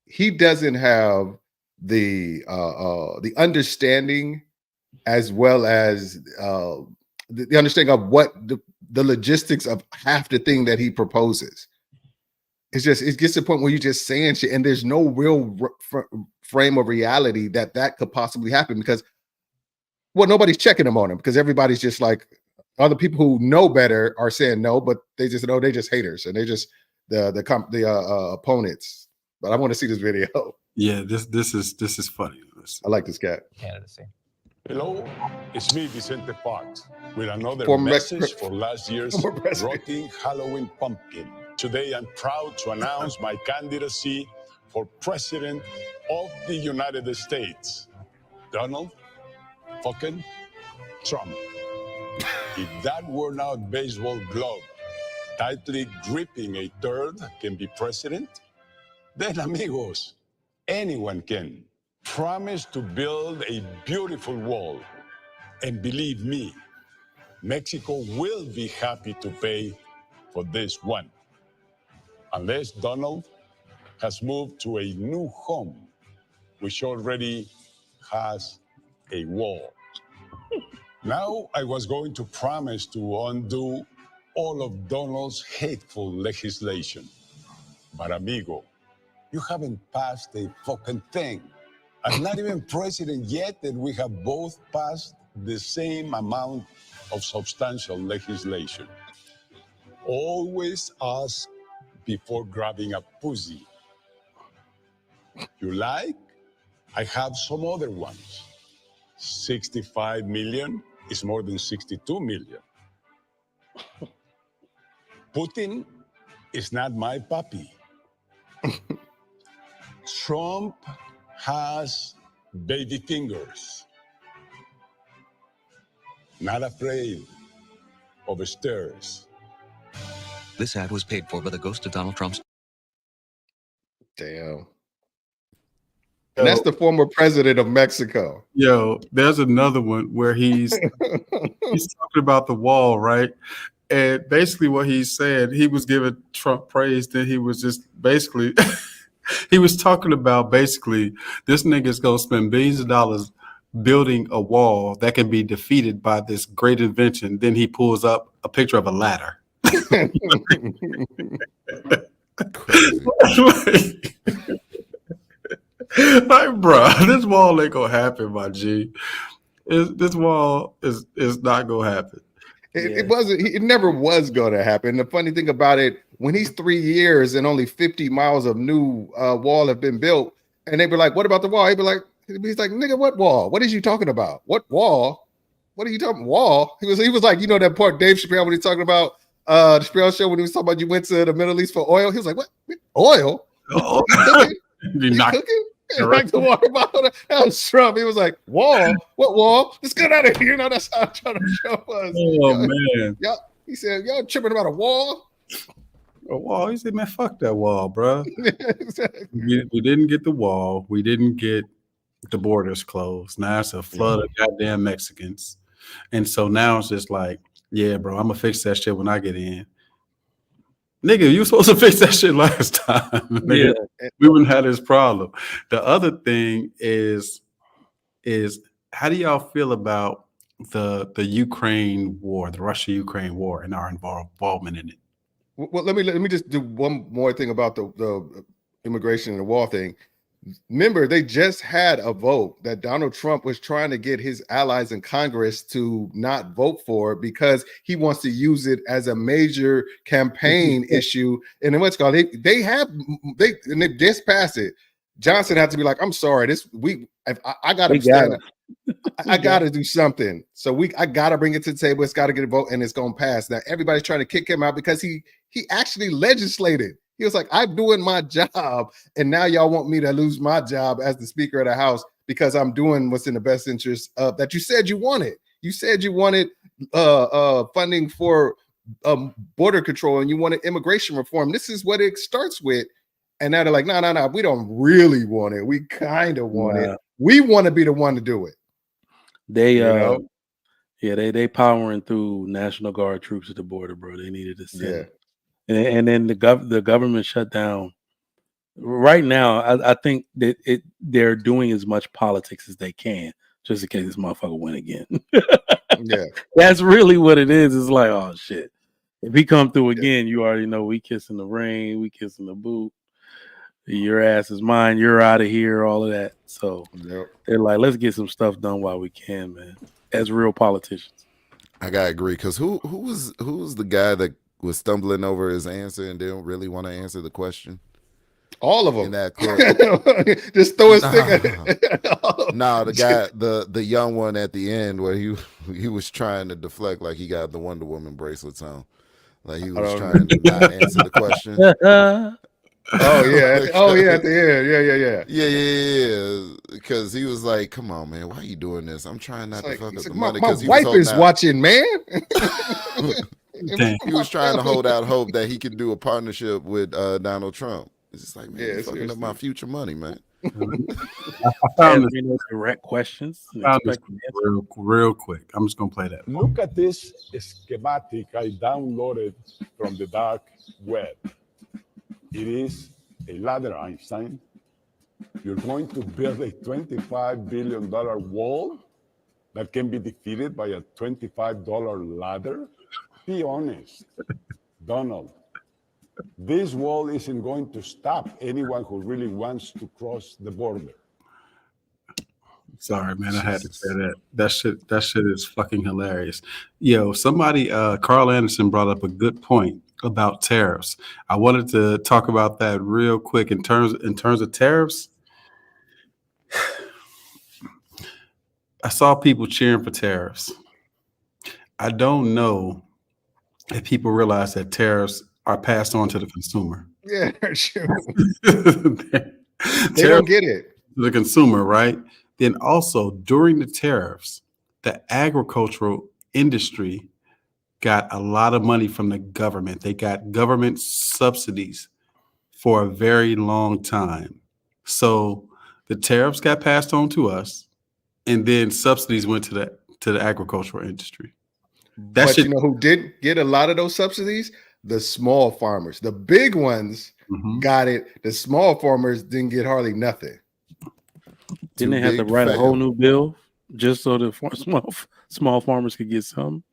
S1: he doesn't have the understanding as well as the understanding of what the logistics of half the thing that he proposes. It's just, it gets to the point where you're just saying shit and there's no real frame of reality that could possibly happen because, well, nobody's checking him on him because everybody's just like, other people who know better are saying no, but they just know they just haters and they just the opponents. But I want to see this video.
S2: Yeah, this is funny.
S1: I like this guy.
S14: Candidacy.
S15: Hello, it's me, Vicente Fox, with another
S1: Former
S15: message for last year's rotting Halloween pumpkin. Today, I'm proud to announce my candidacy for President of the United States. Donald fucking Trump. If that worn out baseball glove tightly gripping a third can be president, then amigos, anyone can. Promise to build a beautiful wall. And believe me, Mexico will be happy to pay for this one. Unless Donald has moved to a new home, which already has a wall. Now I was going to promise to undo all of Donald's hateful legislation. But amigo, you haven't passed a fucking thing. I'm not even president yet, and we have both passed the same amount of substantial legislation. Always ask before grabbing a pussy. You like? I have some other ones. 65 million is more than 62 million. Putin is not my puppy. Trump has baby fingers. Not afraid of stairs.
S16: This ad was paid for by the ghost of Donald Trump's.
S1: Damn. And that's the former president of Mexico.
S2: Yo, there's another one where he's talking about the wall, right? And basically what he said, he was giving Trump praise, then he was just basically he was talking about basically this nigga's gonna spend billions of dollars building a wall that can be defeated by this great invention. Then he pulls up a picture of a ladder. Like, bro, this wall ain't gonna happen, my G. This wall is not gonna happen.
S1: It wasn't. It never was going to happen. The funny thing about it, when he's 3 years and only 50 miles of new wall have been built, and they be like, "What about the wall?" He's like, "Nigga, what wall? What is you talking about? What wall? What are you talking wall?" He was like, you know that part Dave Chappelle when he's talking about the Chappelle show when he was talking about you went to the Middle East for oil. He was like, "What oil?
S2: Oh.
S1: You cooking? You cooking?" Like the water bottle. That was Trump. He was like, "Wall? What wall? Let's get out of here." You know, that's how I'm trying to show us.
S2: Oh man.
S1: Y'all, he said, "Y'all tripping about a wall?"
S2: A wall. He said, "Man, fuck that wall, bro."
S1: Exactly.
S2: We didn't get the wall. We didn't get the borders closed. Now it's a flood of goddamn Mexicans. And so now it's just like, yeah, bro, I'm gonna fix that shit when I get in. Nigga, you supposed to fix that shit last time. Nigga, we wouldn't have this problem. The other thing is how do y'all feel about the Ukraine war, the Russia-Ukraine war, and our involvement in it?
S1: Well, let me just do one more thing about the immigration and the wall thing. Remember, they just had a vote that Donald Trump was trying to get his allies in Congress to not vote for because he wants to use it as a major campaign issue. And then what's called they just passed it. Johnson had to be like, "I'm sorry, I got to stand. I got to do something. So I got to bring it to the table. It's got to get a vote, and it's going to pass." Now everybody's trying to kick him out because he actually legislated. He was like, "I'm doing my job, and now y'all want me to lose my job as the Speaker of the House because I'm doing what's in the best interest of that you said you wanted. You said you wanted funding for border control, and you wanted immigration reform. This is what it starts with." And now they're like, no, we don't really want it. We kind of want it. We want to be the one to do it.
S3: They they powering through National Guard troops at the border, bro. They needed to send. And then the government shut down. Right now, I think that they're doing as much politics as they can, just in case this motherfucker win again.
S1: Yeah,
S3: that's really what it is. It's like, oh shit, if he come through again, you already know we kissing the rain, we kissing the boot. Your ass is mine. You're out of here. All of that. So they're like, let's get some stuff done while we can, man. As real politicians,
S8: I gotta agree because who was the guy that was stumbling over his answer and didn't really want to answer the question?
S1: All of them.
S8: In that clip.
S1: Just throw a stick at it.
S8: No, the guy, the young one at the end where he was trying to deflect like he got the Wonder Woman bracelets on. Like he was trying to not answer the question.
S1: Oh yeah, at the end,
S8: yeah. Because he was like, "Come on, man, why are you doing this? I'm trying not to fuck up the money."
S1: My wife is watching, man.
S8: He was trying to hold out hope that he could do a partnership with Donald Trump. It's just like, man, you're fucking up my future money, man.
S2: I found this,
S3: direct questions.
S2: Real quick. I'm just gonna play that.
S15: Look at this schematic I downloaded from the dark web. It is a ladder, Einstein. You're going to build a $25 billion wall that can be defeated by a $25 ladder? Be honest, Donald. This wall isn't going to stop anyone who really wants to cross the border.
S2: Sorry, man, I had to say that. That shit is fucking hilarious. Yo, somebody, Carl Anderson brought up a good point about tariffs. I wanted to talk about that real quick in terms of tariffs. I saw people cheering for tariffs. I don't know if people realize that tariffs are passed on to the consumer.
S1: Yeah, sure. They don't get it.
S2: The consumer, right? Then also during the tariffs, the agricultural industry got a lot of money from the government. They got government subsidies for a very long time. So the tariffs got passed on to us, and then subsidies went to the agricultural industry.
S1: But you know who did get a lot of those subsidies? The small farmers. The big ones got it. The small farmers didn't get hardly nothing.
S3: Didn't they have to write a whole new bill just so the small farmers could get some?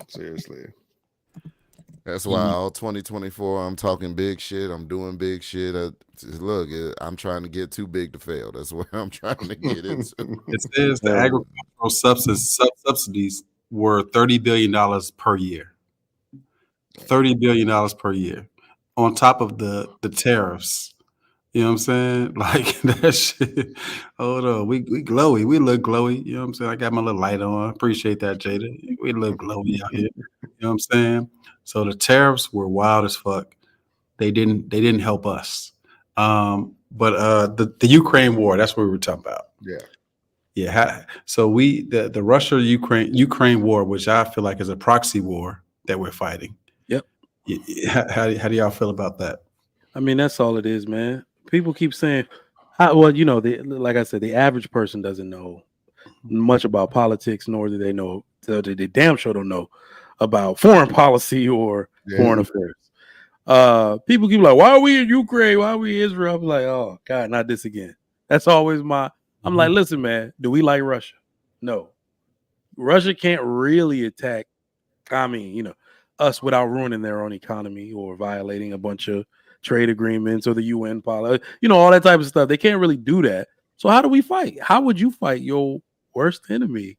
S1: Seriously.
S8: That's why all 2024, I'm talking big shit. I'm doing big shit. Look, I'm trying to get too big to fail. That's where I'm trying to get into.
S2: It says the agricultural subsidies were $30 billion per year. $30 billion per year. on top of the tariffs. You know what I'm saying? Like that shit. Hold on. We glowy. We look glowy. You know what I'm saying? I got my little light on. Appreciate that, Jada. We look glowy out here. You know what I'm saying? So the tariffs were wild as fuck. They didn't help us. But the Ukraine war, that's what we were talking about.
S1: Yeah.
S2: Yeah. So the Russia-Ukraine war, which I feel like is a proxy war that we're fighting.
S3: Yep.
S2: How do y'all feel about that?
S3: I mean, that's all it is, man. People keep saying, well, you know, like I said, the average person doesn't know much about politics, nor do they know, they damn sure don't know about foreign policy or foreign affairs. People keep like, why are we in Ukraine? Why are we in Israel? I'm like, oh God, not this again. That's always I'm like, listen, man, do we like Russia? No. Russia can't really attack, us without ruining their own economy or violating a bunch of trade agreements or the UN policy, all that type of stuff. They can't really do that. So how do we fight? How would you fight your worst enemy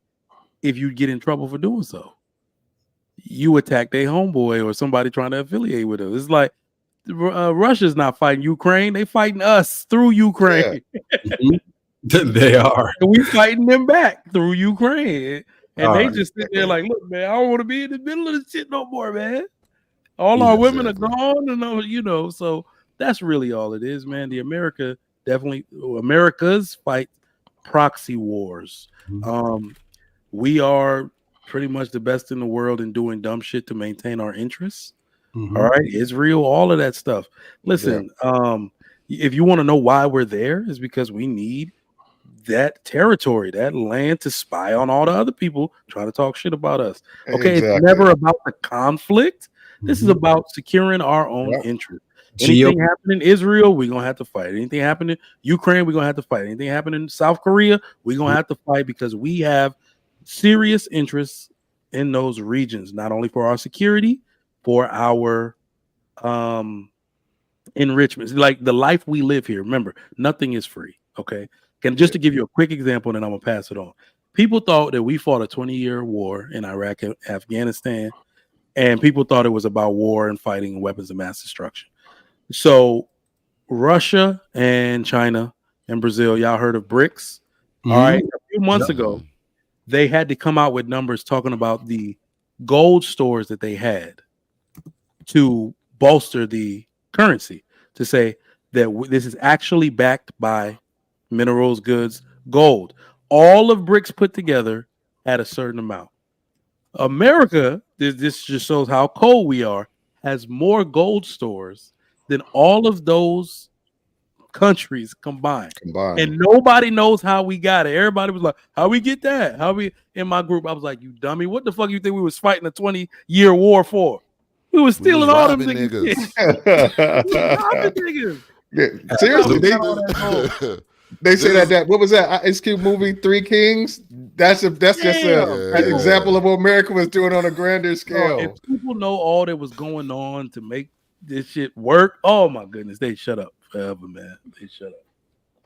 S3: if you get in trouble for doing so? You attack their homeboy or somebody trying to affiliate with us. It's like Russia's not fighting Ukraine. They fighting us through Ukraine.
S2: Yeah. They are.
S3: And we fighting them back through Ukraine. And they just sit there like, look, man, I don't want to be in the middle of the shit no more, man. All our women are gone, and so that's really all it is, man. America's fight proxy wars. We are pretty much the best in the world in doing dumb shit to maintain our interests. All right, Israel, all of that stuff. Listen, if you want to know why we're there, is because we need that territory, that land, to spy on all the other people trying to talk shit about us. Okay, It's never about the conflict. This is about securing our own interest. Anything happen in Israel, we're gonna have to fight. Anything happen in Ukraine, we're gonna have to fight. Anything happen in South Korea, we're gonna have to fight, because we have serious interests in those regions, not only for our security, for our enrichment, like the life we live here. Remember, nothing is free. Okay. And just to give you a quick example, and then I'm gonna pass it on. People thought that we fought a 20-year war in Iraq and Afghanistan, and people thought it was about war and fighting and weapons of mass destruction. So Russia and China and Brazil, y'all heard of BRICS? All right. A few months ago, they had to come out with numbers talking about the gold stores that they had to bolster the currency, to say that this is actually backed by minerals, goods, gold. All of BRICS put together at a certain amount. America, this just shows how cold we are, has more gold stores than all of those countries combined. And nobody knows how we got it. Everybody was like, how we get that? How we, in my group, I was like, you dummy, what the fuck you think we was fighting a 20-year war for? We was stealing all them niggas.
S1: Yeah, seriously, they say that what was that Ice Cube movie, Three Kings? That's just an example of what America was doing on a grander scale.
S3: If people know all that was going on to make this shit work, oh my goodness, they shut up forever, man. They shut up.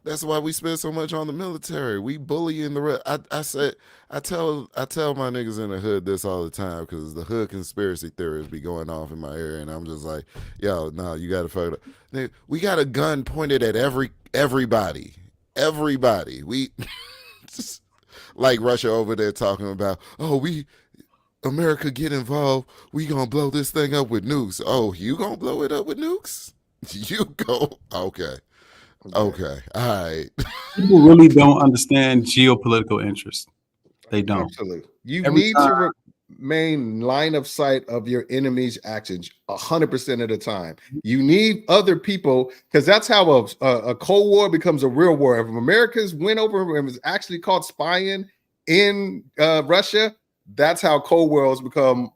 S8: That's why we spend so much on the military. We bullying the rest. I tell my niggas in the hood this all the time, because the hood conspiracy theorists be going off in my area, and I'm just like, yo, no, you got to fuck it up. We got a gun pointed at everybody. We just like Russia over there talking about, America get involved, we gonna blow this thing up with nukes. Oh, you gonna blow it up with nukes? You go, okay. All right.
S2: People really don't understand geopolitical interests. They don't.
S1: Absolutely. You need to remain line of sight of your enemy's actions 100% of the time. You need other people, because that's how a Cold War becomes a real war. If Americans went over and was actually caught spying in Russia, that's how Cold Wars become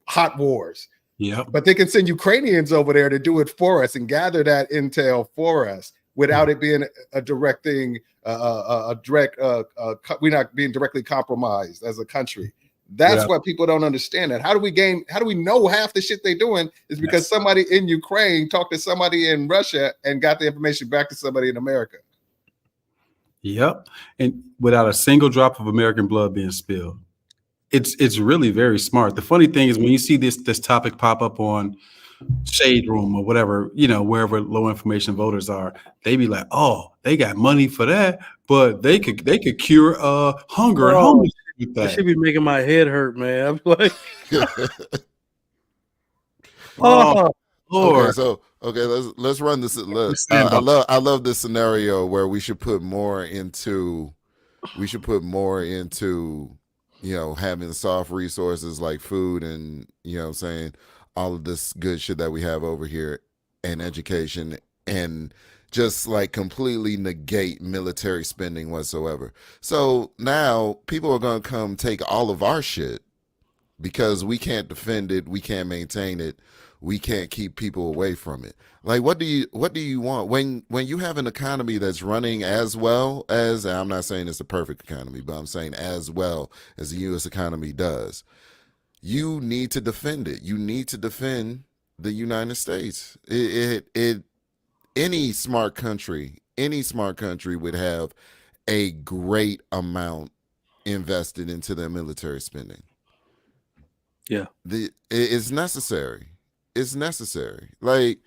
S1: hot wars.
S2: Yeah.
S1: But they can send Ukrainians over there to do it for us and gather that intel for us without it being a direct thing, we're not being directly compromised as a country. That's what people don't understand. That how do we know half the shit they're doing is because somebody in Ukraine talked to somebody in Russia and got the information back to somebody in America.
S2: Yep. And without a single drop of American blood being spilled. It's really very smart. The funny thing is, when you see this topic pop up on shade room or whatever, wherever low information voters are, they be like, oh, they got money for that, but they could cure hunger and homelessness with
S3: That
S2: that.
S3: should be making my head hurt, man. I'm like,
S2: Oh, Lord.
S8: Let's run this. I love this scenario where we should put more into having soft resources like food and all of this good shit that we have over here, and education, and just like completely negate military spending whatsoever. So now people are going to come take all of our shit because we can't defend it, we can't maintain it, we can't keep people away from it. Like, what do you want when you have an economy that's running as well as, I'm not saying it's a perfect economy, but I'm saying as well as the U.S. economy does? You need to defend it. You need to defend the United States. Any smart country would have a great amount invested into their military spending.
S3: Yeah.
S8: It's necessary. It's necessary. Like,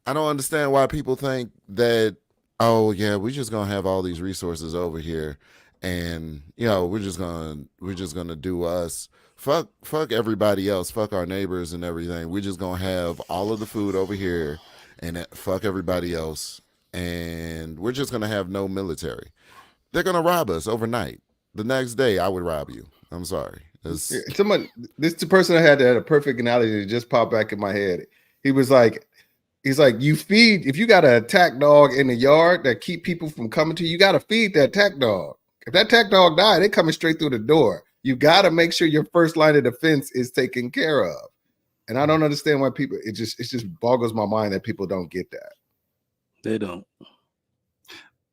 S8: I don't understand why people think that, oh yeah, we're just gonna have all these resources over here, and we're just gonna do us. Fuck everybody else. Fuck our neighbors and everything. We're just gonna have all of the food over here, and fuck everybody else. And we're just gonna have no military. They're gonna rob us overnight. The next day, I would rob you. I'm sorry.
S1: This the person I had that had a perfect analogy that just popped back in my head. He's like, you feed, if you got an attack dog in the yard that keep people from coming to you, you got to feed that attack dog. If that attack dog die, they coming straight through the door. You got to make sure your first line of defense is taken care of. And I don't understand why people, it just boggles my mind that people don't get that.
S3: They don't.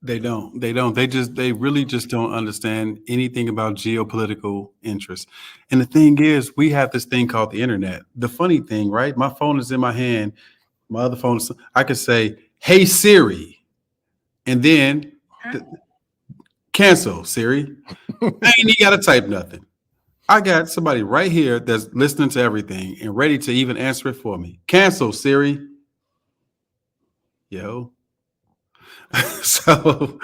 S2: They really just don't understand anything about geopolitical interests. And the thing is, we have this thing called the internet. The funny thing, right? My phone is in my hand. My other phone, I could say, hey, Siri, and then cancel, Siri. I ain't even got to type nothing. I got somebody right here that's listening to everything and ready to even answer it for me. Cancel, Siri. Yo. So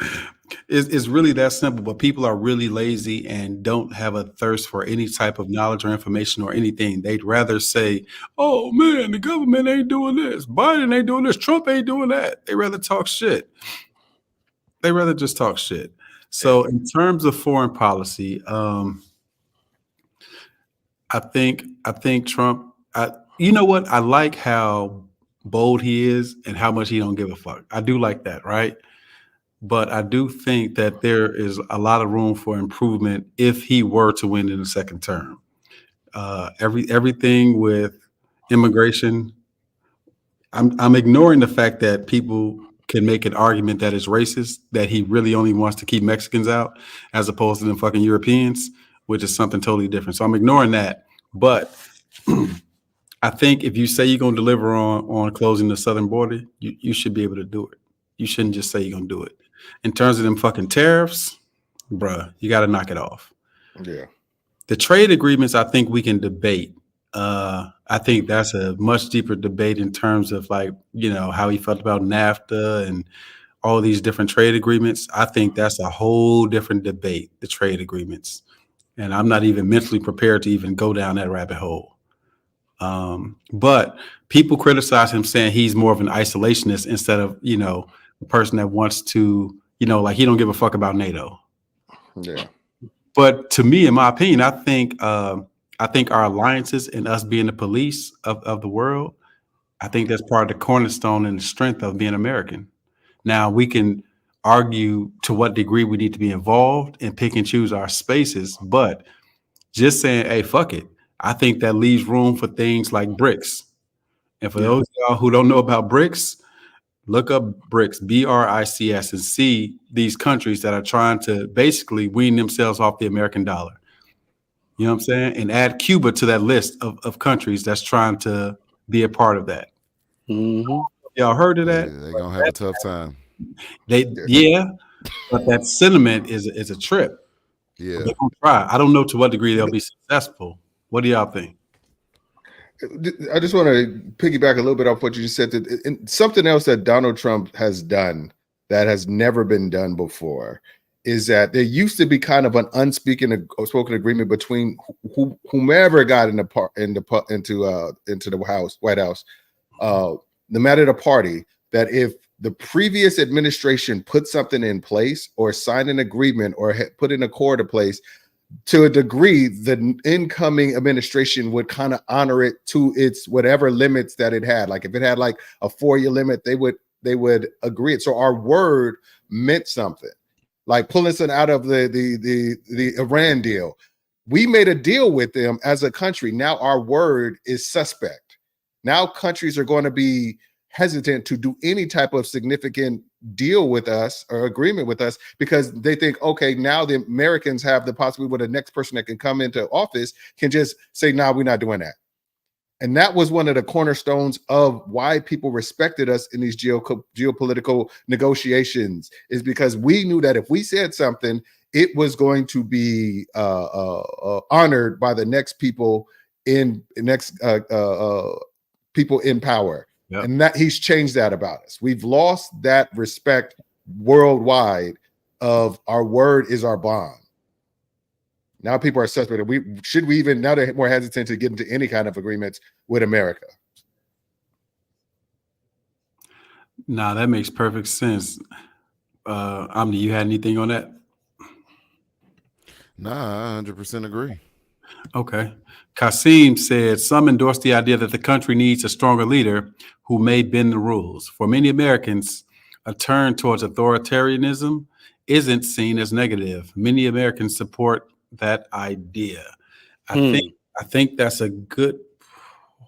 S2: it's really that simple, but people are really lazy and don't have a thirst for any type of knowledge or information or anything. They'd rather say, oh man, the government ain't doing this, Biden ain't doing this, Trump ain't doing that. They rather talk shit. They rather just talk shit. So in terms of foreign policy, I think Trump, you know what? I like how bold he is and how much he don't give a fuck. I do like that, right? But I do think that there is a lot of room for improvement if he were to win in the second term. Everything with immigration, I'm ignoring the fact that people can make an argument that it's racist, that he really only wants to keep Mexicans out as opposed to them fucking Europeans, which is something totally different. So I'm ignoring that. But I think if you say you're going to deliver on closing the southern border, you should be able to do it. You shouldn't just say you're going to do it. In terms of them fucking tariffs, bruh, you got to knock it off.
S1: Yeah.
S2: The trade agreements, I think we can debate. I think that's a much deeper debate in terms of how he felt about NAFTA and all these different trade agreements. I think that's a whole different debate, the trade agreements. And I'm not even mentally prepared to even go down that rabbit hole. But people criticize him saying he's more of an isolationist instead of, the person that wants to, like he don't give a fuck about NATO.
S1: Yeah.
S2: But to me, in my opinion, I think our alliances and us being the police of the world, I think that's part of the cornerstone and the strength of being American. Now we can argue to what degree we need to be involved and pick and choose our spaces, but just saying, hey, fuck it. I think that leaves room for things like BRICS. And for those of y'all who don't know about BRICS, look up BRICS, BRICS, and see these countries that are trying to basically wean themselves off the American dollar. You know what I'm saying? And add Cuba to that list of countries that's trying to be a part of that.
S3: Mm-hmm.
S2: Y'all heard of that?
S8: They're going to have a tough time.
S2: But that sentiment is a trip.
S8: Yeah.
S2: They're gonna try. I don't know to what degree they'll be successful. What do y'all think?
S1: I just want to piggyback a little bit off what you just said. And something else that Donald Trump has done that has never been done before is that there used to be kind of an unspoken agreement between whomever got into the White House, no matter the party, that if the previous administration put something in place or signed an agreement or put an accord in place, to a degree, the incoming administration would kind of honor it to its whatever limits that it had. Like if it had like a 4-year limit, they would agree it. So our word meant something. Like pulling us out of the Iran deal. We made a deal with them as a country. Now our word is suspect. Now countries are going to be hesitant to do any type of significant deal with us or agreement with us because they think, okay, now the Americans have the possibility where the next person that can come into office can just say, nah, we're not doing that. And that was one of the cornerstones of why people respected us in these geopolitical negotiations, is because we knew that if we said something, it was going to be honored by the next people in people in power. Yep. And that he's changed that about us. We've lost that respect worldwide of our word is our bond. Now people are suspect. Now they're more hesitant to get into any kind of agreements with America.
S2: Nah, that makes perfect sense. Omni, you had anything on that?
S8: Nah, I 100% agree.
S2: Okay. Kasim said, some endorse the idea that the country needs a stronger leader who may bend the rules. For many Americans, a turn towards authoritarianism isn't seen as negative. Many Americans support that idea. I think that's a good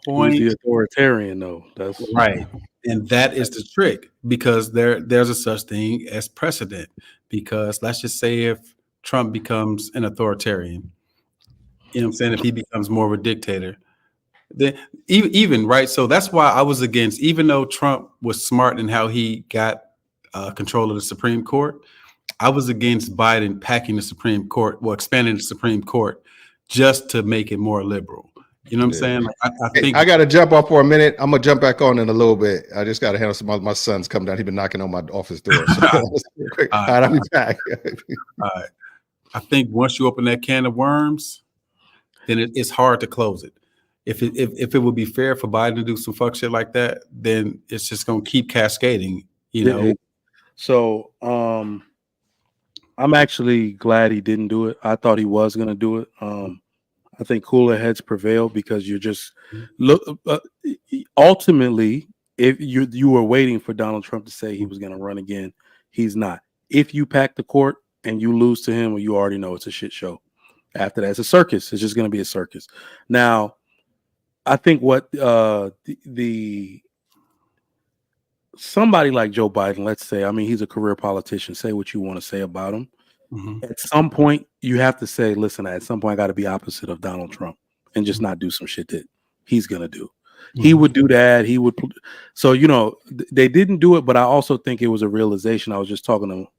S2: point.
S3: Who's the authoritarian, though? That's
S2: right. And that is the trick, because there's a such thing as precedent. Because let's just say if Trump becomes an authoritarian, you know what I'm saying, if he becomes more of a dictator, then even right. So that's why I was against, even though Trump was smart in how he got control of the Supreme Court, I was against Biden packing the Supreme Court, expanding the Supreme Court just to make it more liberal. You know what I'm saying? Like, I think
S1: I got to jump off for a minute. I'm gonna jump back on in a little bit. I just got to handle some. My son's come down. He's been knocking on my office door. So quick. All right, I'll be back.
S2: All right. I think once you open that can of worms, then it's hard to close it. If it would be fair for Biden to do some fuck shit like that, then it's just gonna keep cascading. You know.
S3: So I'm actually glad he didn't do it. I thought he was gonna do it. I think cooler heads prevail because you're just ultimately, if you were waiting for Donald Trump to say he was going to run again, he's not. If you pack the court and you lose to him, well, you already know it's a shit show. After that, it's a circus. It's just going to be a circus. Now, I think what somebody like Joe Biden, let's say, I mean, he's a career politician. Say what you want to say about him. Mm-hmm. At some point, you have to say, listen, at some point, I got to be opposite of Donald Trump and just not do some shit that he's going to do. Mm-hmm. He would do that. He would. So, they didn't do it, but I also think it was a realization. I was just talking to, I don't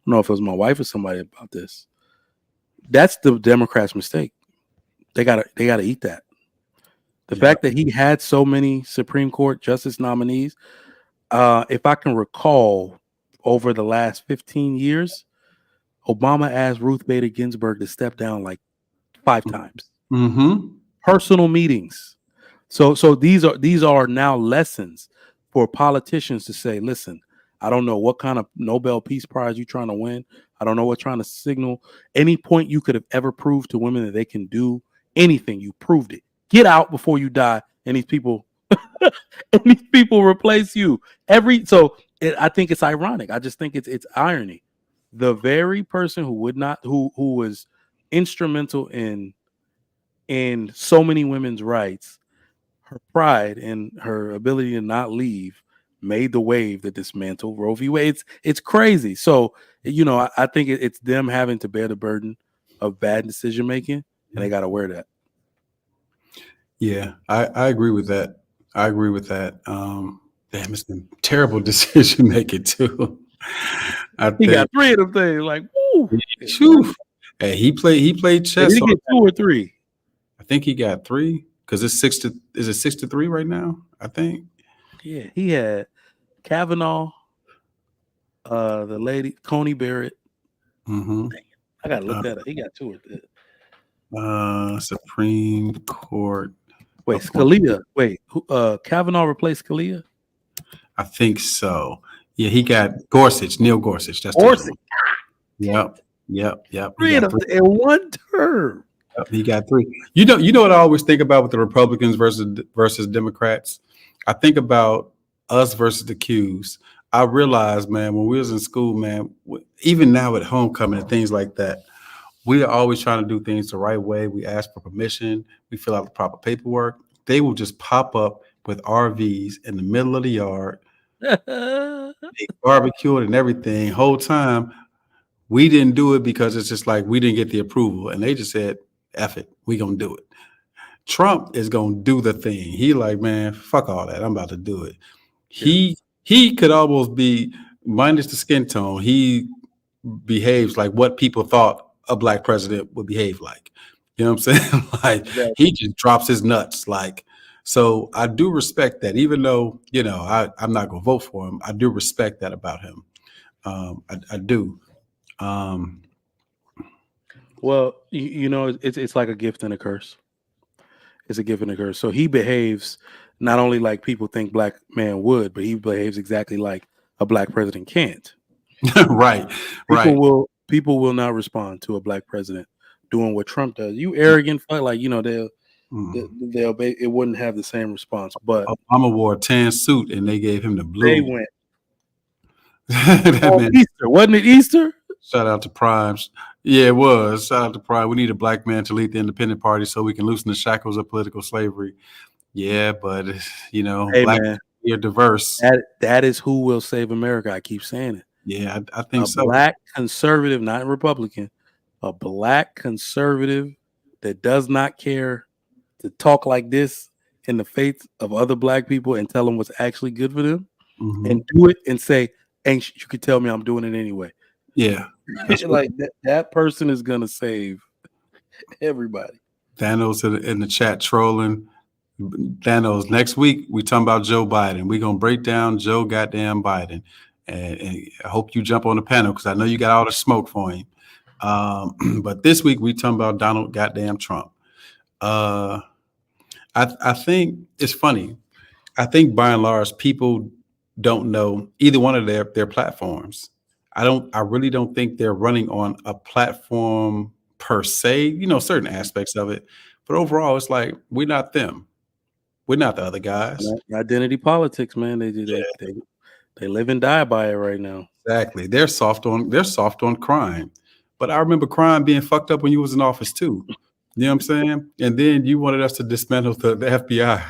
S3: know if it was my wife or somebody about this. That's the Democrats' mistake. They gotta eat that. The fact that he had so many Supreme Court justice nominees, if I can recall, over the last 15 years, Obama asked Ruth Bader Ginsburg to step down like 5 times.
S2: Mm-hmm.
S3: Personal meetings. So these are now lessons for politicians to say, listen, I don't know what kind of Nobel Peace Prize you're trying to win. I don't know what trying to signal. Any point you could have ever proved to women that they can do anything, you proved it. Get out before you die, and these people replace you. I think it's ironic. I just think it's irony. The very person who was instrumental in so many women's rights, her pride and her ability to not leave made the wave that dismantled Roe v. Wade. It's crazy. So, I think it's them having to bear the burden of bad decision making, and they got to wear that.
S2: Yeah, I agree with that. Damn, it's been terrible decision making too.
S3: He got 3 of them things. Like, woo.
S2: Hey, he played chess.
S3: Did he get 2 or 3?
S2: I think he got 3. because it's 6-3 right now, I think.
S3: Yeah, he had Kavanaugh, the lady Coney Barrett.
S2: Mm-hmm.
S3: I gotta look that up. He got two of it.
S2: Supreme Court.
S3: Wait, Scalia. Wait, Kavanaugh replaced Scalia?
S2: I think so. Yeah, he got Gorsuch, Neil Gorsuch. That's
S3: Gorsuch.
S2: Yep.
S3: Three in one term.
S2: Yep, he got 3. You know what I always think about with the Republicans versus Democrats? I think about us versus the Qs. I realized, man, when we was in school, man, even now at homecoming and things like that, we are always trying to do things the right way. We ask for permission. We fill out the proper paperwork. They will just pop up with RVs in the middle of the yard. They barbecued and everything. Whole time, we didn't do it because it's just like we didn't get the approval. And they just said, F it, we gonna do it. Trump is gonna do the thing. He like, man, fuck all that. I'm about to do it. He could almost be, minus the skin tone, he behaves like what people thought a black president would behave like. You know what I'm saying? Like he just drops his nuts. Like, so I do respect that, even though, you know, I'm not gonna vote for him. I do respect that about him. I do.
S3: Well, you know, it's like a gift and a curse. It's a gift and a curse. So he behaves not only like people think black man would, but he behaves exactly like a black president can't.
S2: Right.
S3: People will not respond to a black president doing what Trump does. You arrogant fuck, like, you know, they'll it wouldn't have the same response. But
S2: Obama wore a tan suit and they gave him the blue.
S3: They went. Easter, wasn't it Easter?
S2: Shout out to Prime. Yeah, it was. Shout out to Prime. We need a black man to lead the independent party so we can loosen the shackles of political slavery. Yeah, but you know,
S3: hey,
S2: black
S3: man,
S2: you're diverse.
S3: That is who will save America. I keep saying it.
S2: Yeah, I think so.
S3: A black conservative, not Republican, a black conservative that does not care to talk like this in the face of other black people and tell them what's actually good for them, and do it and say, "Ain't you can tell me I'm doing it anyway."
S2: Yeah,
S3: like that person is gonna save everybody.
S2: Thanos in the chat trolling. Thanos, next week we talking about Joe Biden. We're gonna break down Joe goddamn Biden. And I hope you jump on the panel because I know you got all the smoke for him. But this week we talking about Donald goddamn Trump. I think it's funny. I think by and large people don't know either one of their platforms. I really don't think they're running on a platform per se. You know, certain aspects of it, but overall, it's like we're not them. We're not the other guys.
S3: Identity politics, man. They live and die by it right now.
S2: Exactly. They're soft on crime. But I remember crime being fucked up when you was in office too. You know what I'm saying? And then you wanted us to dismantle the FBI.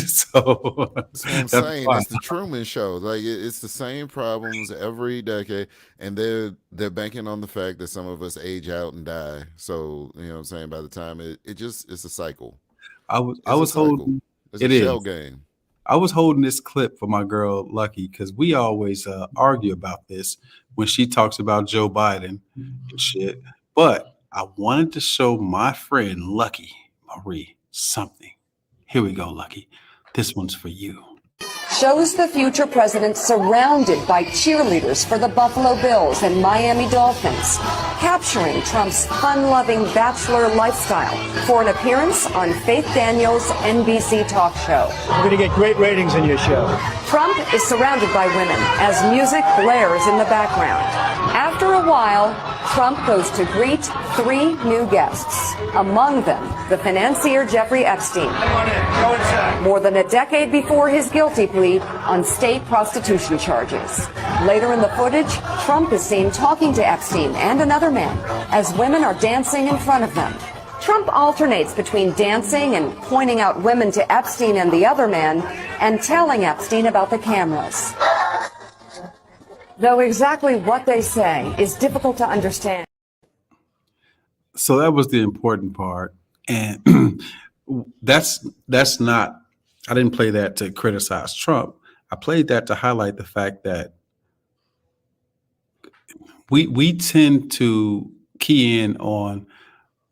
S2: So
S8: that's what I'm saying. Fine. It's the Truman Show. Like it's the same problems every decade, and they're banking on the fact that some of us age out and die. So you know what I'm saying? By the time it's a cycle.
S2: I was holding
S8: it's a shell game.
S2: I was holding this clip for my girl Lucky because we always argue about this when she talks about Joe Biden and shit. But I wanted to show my friend Lucky Marie something. Here we go, Lucky. This one's for you.
S14: Shows the future president surrounded by cheerleaders for the Buffalo Bills and Miami Dolphins, capturing Trump's fun-loving bachelor lifestyle for an appearance on Faith Daniels' NBC talk show.
S17: We're going to get great ratings in your show.
S14: Trump is surrounded by women as music blares in the background. After a while, Trump goes to greet 3 new guests, among them the financier Jeffrey Epstein.
S17: Go inside.
S14: More than a decade before his guilty plea on state prostitution charges. Later in the footage, Trump is seen talking to Epstein and another man as women are dancing in front of them. Trump alternates between dancing and pointing out women to Epstein and the other man and telling Epstein about the cameras. Though exactly what they say is difficult to understand.
S2: So that was the important part. And that's not, I didn't play that to criticize Trump. I played that to highlight the fact that we tend to key in on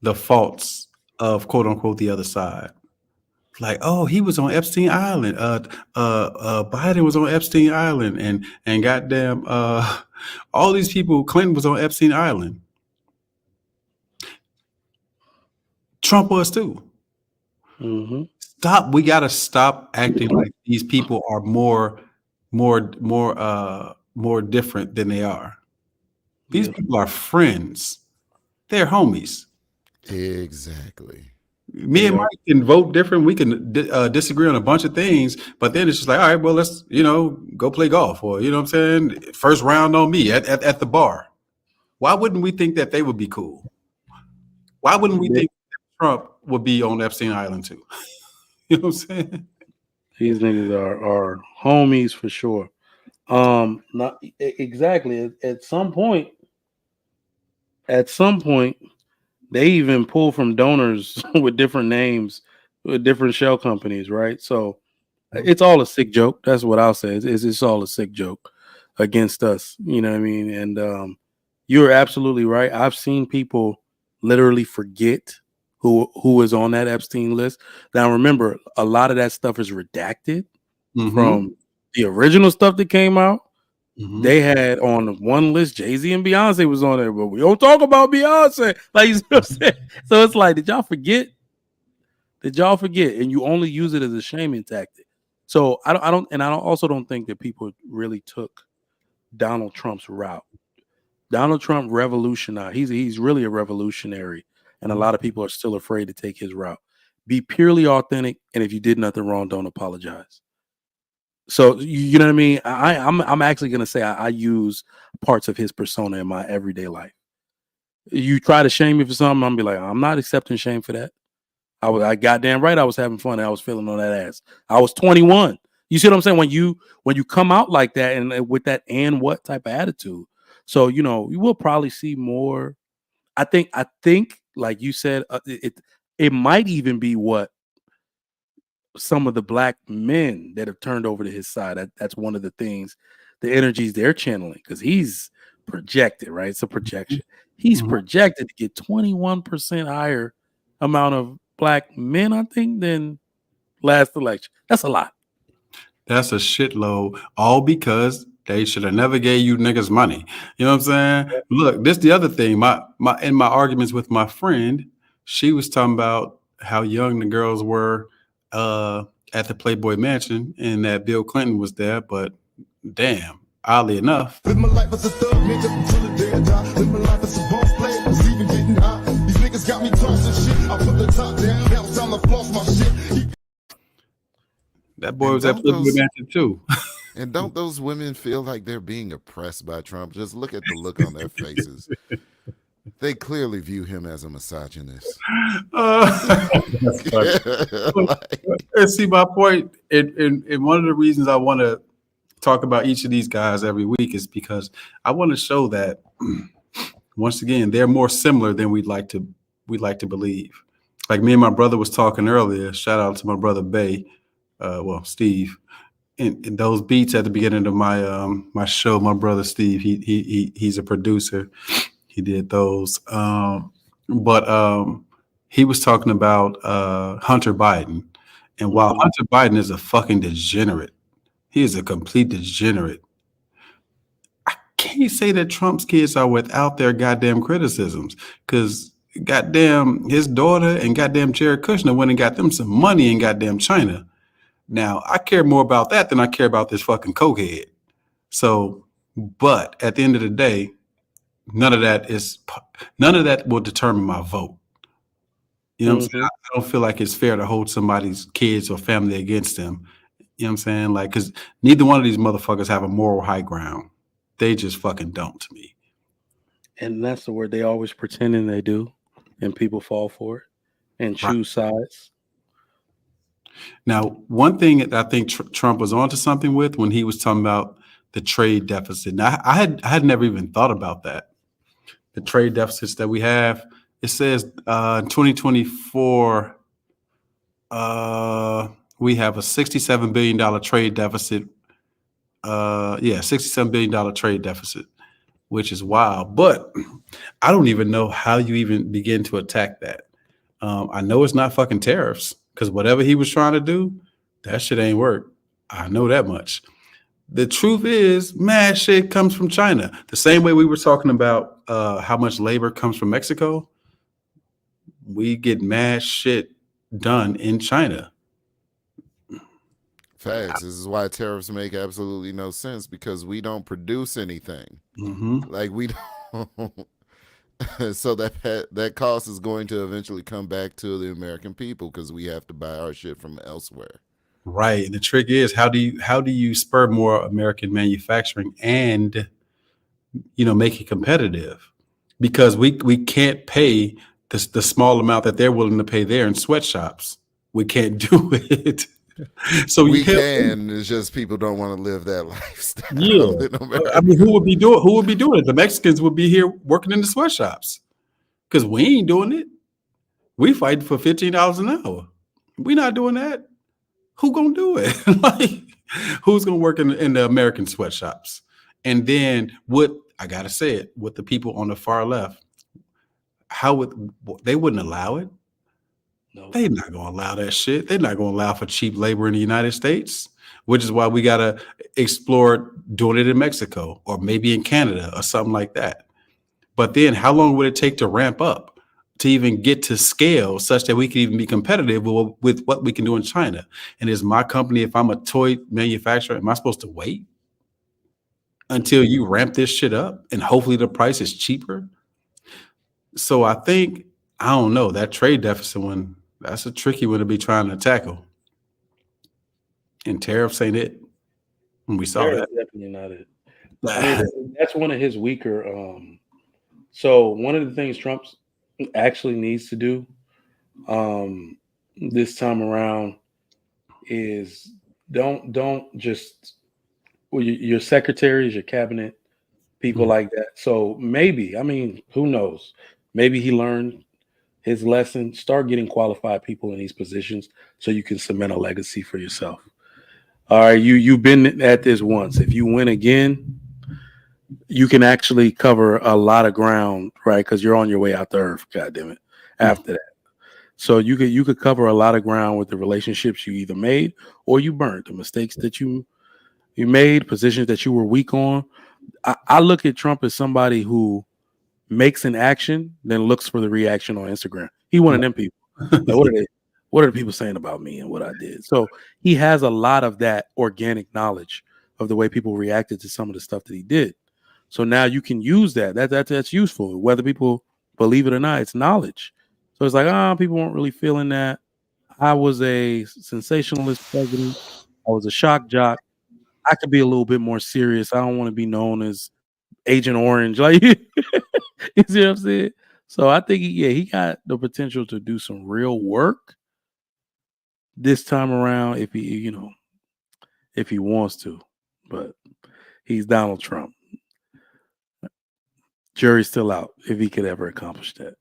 S2: the faults of quote unquote the other side. like, oh, he was on Epstein Island. Biden was on Epstein Island, and goddamn, all these people. Clinton was on Epstein Island. Trump was too.
S3: Mm-hmm.
S2: Stop. We gotta stop acting like these people are more different than they are. These people are friends. They're homies.
S8: Exactly.
S2: Me and Mike can vote different. We can disagree on a bunch of things, but then it's just like, all right, well, let's go play golf, or you know what I'm saying. First round on me at the bar. Why wouldn't we think that they would be cool? Why wouldn't we think Trump would be on Epstein Island too? You know what I'm saying?
S3: These niggas are homies for sure. Not exactly. At some point, they even pull from donors with different names, with different shell companies, right? So it's all a sick joke. That's what I'll say. It's all a sick joke against us. You know what I mean? And you're absolutely right. I've seen people literally forget who is on that Epstein list. Now, remember, a lot of that stuff is redacted from the original stuff that came out. They had on one list Jay-Z and Beyonce was on there, but we don't talk about Beyonce. Like, you know what I'm saying? So it's like, did y'all forget? And you only use it as a shaming tactic. So I also don't think that people really took Donald Trump's route. Donald Trump revolutionized. He's really a revolutionary, and a lot of people are still afraid to take his route. Be purely authentic, and if you did nothing wrong, don't apologize. So you know what I mean? I'm actually gonna say I use parts of his persona in my everyday life. You try to shame me for something, I'm gonna be like, I'm not accepting shame for that. I goddamn right I was having fun and I was feeling on that ass. I was 21. You see what I'm saying? When you come out like that and with that and what type of attitude. So you will probably see more. I think like you said, it might even be what some of the black men that have turned over to his side. That's one of the things, the energies they're channeling, because he's projected, right? It's a projection. He's projected to get 21% higher amount of black men, I think, than last election. That's a lot.
S2: That's a shitload, all because they should have never gave you niggas money. You know what I'm saying? Look, this the other thing. In my arguments with my friend, she was talking about how young the girls were at the Playboy Mansion and that Bill Clinton was there, but damn, oddly enough.
S18: Live my life as a thug, nigga, until the day I die. Live my life as a boss player, was even getting high. These niggas got me tossing shit. I put the top down, now it's time to floss my shit.
S2: That boy was at Playboy Mansion too.
S8: And don't those women feel like they're being oppressed by Trump? Just look at the look on their faces. They clearly view him as a misogynist.
S2: And see my point. And one of the reasons I want to talk about each of these guys every week is because I want to show that once again they're more similar than we'd like to believe. Like me and my brother was talking earlier. Shout out to my brother Bay, Steve. And those beats at the beginning of my my show, my brother Steve, he's a producer. He did those. But he was talking about Hunter Biden. And while Hunter Biden is a fucking degenerate, he is a complete degenerate. I can't say that Trump's kids are without their goddamn criticisms, because goddamn his daughter and goddamn Jared Kushner went and got them some money in goddamn China. Now, I care more about that than I care about this fucking cokehead. So, but at the end of the day, none of that will determine my vote. You know what I'm saying? I don't feel like it's fair to hold somebody's kids or family against them. You know what I'm saying? Like, because neither one of these motherfuckers have a moral high ground. They just fucking don't to me.
S3: And that's the word they always pretending they do, and people fall for it and choose sides.
S2: Now, one thing that I think Trump was onto something with when he was talking about the trade deficit. Now, I had never even thought about that. The trade deficits that we have. It says in 2024, we have a $67 billion trade deficit. $67 billion trade deficit, which is wild. But I don't even know how you even begin to attack that. I know it's not fucking tariffs. because whatever he was trying to do, that shit ain't work. I know that much. The truth is, mad shit comes from China. The same way we were talking about how much labor comes from Mexico, we get mad shit done in China.
S8: Facts. This is why tariffs make absolutely no sense, because we don't produce anything. Like we don't. So that cost is going to eventually come back to the American people because we have to buy our shit from elsewhere.
S2: Right. And the trick is, how do you spur more American manufacturing and, make it competitive? Because we can't pay the small amount that they're willing to pay there in sweatshops. We can't do it. So
S8: we can. It's just people don't want to live that lifestyle.
S2: Yeah. I mean, who would be doing it? The Mexicans would be here working in the sweatshops, because we ain't doing it. We fighting for $15 an hour. We not doing that. Who gonna do it? Like, who's gonna work in the American sweatshops? And then I gotta say it, with the people on the far left, they wouldn't allow it? No. They're not gonna allow that shit. They're not gonna allow for cheap labor in the United States, which is why we gotta explore doing it in Mexico or maybe in Canada or something like that. But then how long would it take to ramp up to even get to scale such that we can even be competitive with what we can do in China? And is my company, if I'm a toy manufacturer, am I supposed to wait until you ramp this shit up and hopefully the price is cheaper? So I think, I don't know, that trade deficit one, that's a tricky one to be trying to tackle. And tariffs ain't it. And we saw that.
S3: Definitely not it. I mean, that's one of his weaker. So one of the things Trump actually needs to do this time around is don't just your secretaries, your cabinet, people like that. So maybe, I mean, who knows? Maybe he learned his lesson. Start getting qualified people in these positions so you can cement a legacy for yourself. All right, you've been at this once. If you win again, you can actually cover a lot of ground, right? Because you're on your way out to Earth, goddamn it. After that, so you could cover a lot of ground with the relationships you either made or you burnt, the mistakes that you made, positions that you were weak on. I look at Trump as somebody who makes an action, then looks for the reaction on Instagram. He one of them people. Like, what are the people saying about me and what I did? So he has a lot of that organic knowledge of the way people reacted to some of the stuff that he did. So now you can use that. That's useful. Whether people believe it or not, it's knowledge. So it's like, people weren't really feeling that. I was a sensationalist president. I was a shock jock. I could be a little bit more serious. I don't want to be known as Agent Orange. Like, you see what I'm saying? So I think he got the potential to do some real work this time around if he wants to. But he's Donald Trump. Jury's still out if he could ever accomplish that.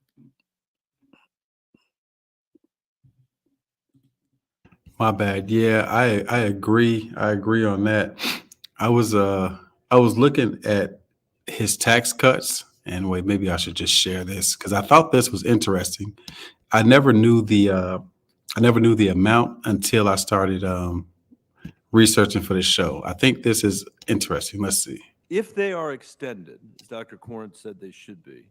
S2: My bad. Yeah, I agree. I agree on that. I was looking at his tax cuts, and wait, maybe I should just share this because I thought this was interesting. I never knew the amount until I started researching for this show. I think this is interesting. Let's see.
S19: If they are extended, as Dr. Corn said they should be,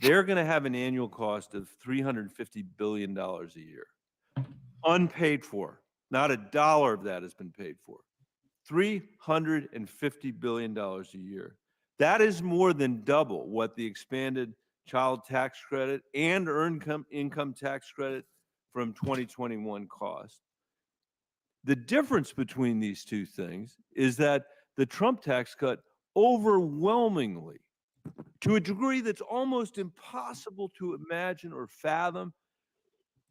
S19: they're going to have an annual cost of $350 billion a year. Unpaid for. Not a dollar of that has been paid for. $350 billion a year. That is more than double what the expanded child tax credit and earned income tax credit from 2021 cost. The difference between these two things is that the Trump tax cut overwhelmingly, to a degree that's almost impossible to imagine or fathom,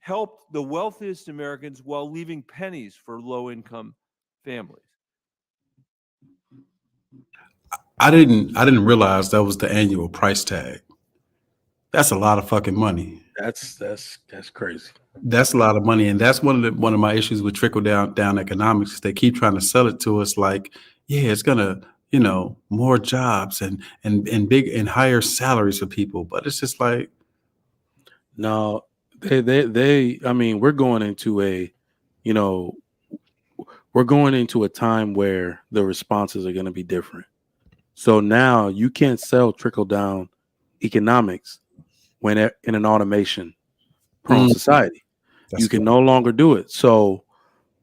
S19: helped the wealthiest Americans while leaving pennies for low-income families.
S2: I didn't realize that was the annual price tag. That's a lot of fucking money.
S3: That's crazy.
S2: That's a lot of money, and that's one of my issues with trickle down economics. They keep trying to sell it to us like, yeah, it's gonna, more jobs and big and higher salaries for people, but it's just like,
S3: no, I mean, we're going into a time where the responses are going to be different. So now you can't sell trickle down economics when in an automation prone society. You can no longer do it. So,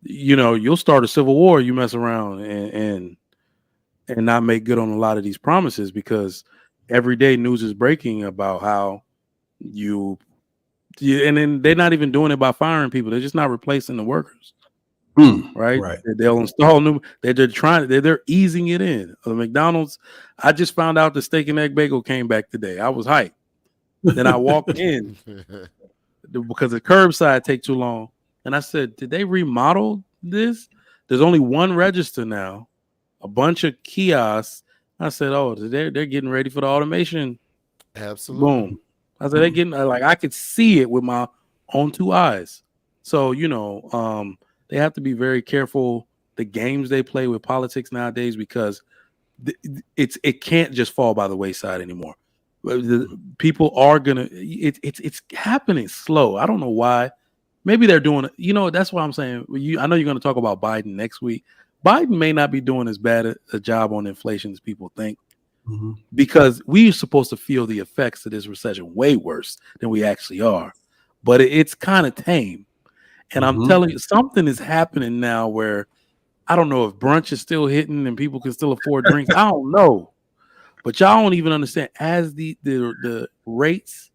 S3: you'll start a civil war. You mess around and not make good on a lot of these promises, because every day news is breaking about how and then they're not even doing it by firing people. They're just not replacing the workers. Right. They'll install new. They're easing it in. The McDonald's. I just found out the steak and egg bagel came back today. I was hyped. Then I walked in because the curbside take too long, and I said, "Did they remodel this? There's only one register now, a bunch of kiosks." I said, "Oh, they're getting ready for the automation."
S8: Absolutely.
S3: Boom. I said, "They're getting I could see it with my own two eyes." So they have to be very careful the games they play with politics nowadays, because it can't just fall by the wayside anymore. People are gonna. It's happening slow. I don't know why. Maybe they're doing it. That's why I'm saying. I know you're going to talk about Biden next week. Biden may not be doing as bad a job on inflation as people think, because we're supposed to feel the effects of this recession way worse than we actually are. But it's kind of tame. And I'm telling you, something is happening now where I don't know if brunch is still hitting and people can still afford drinks. I don't know. But y'all don't even understand, as the rates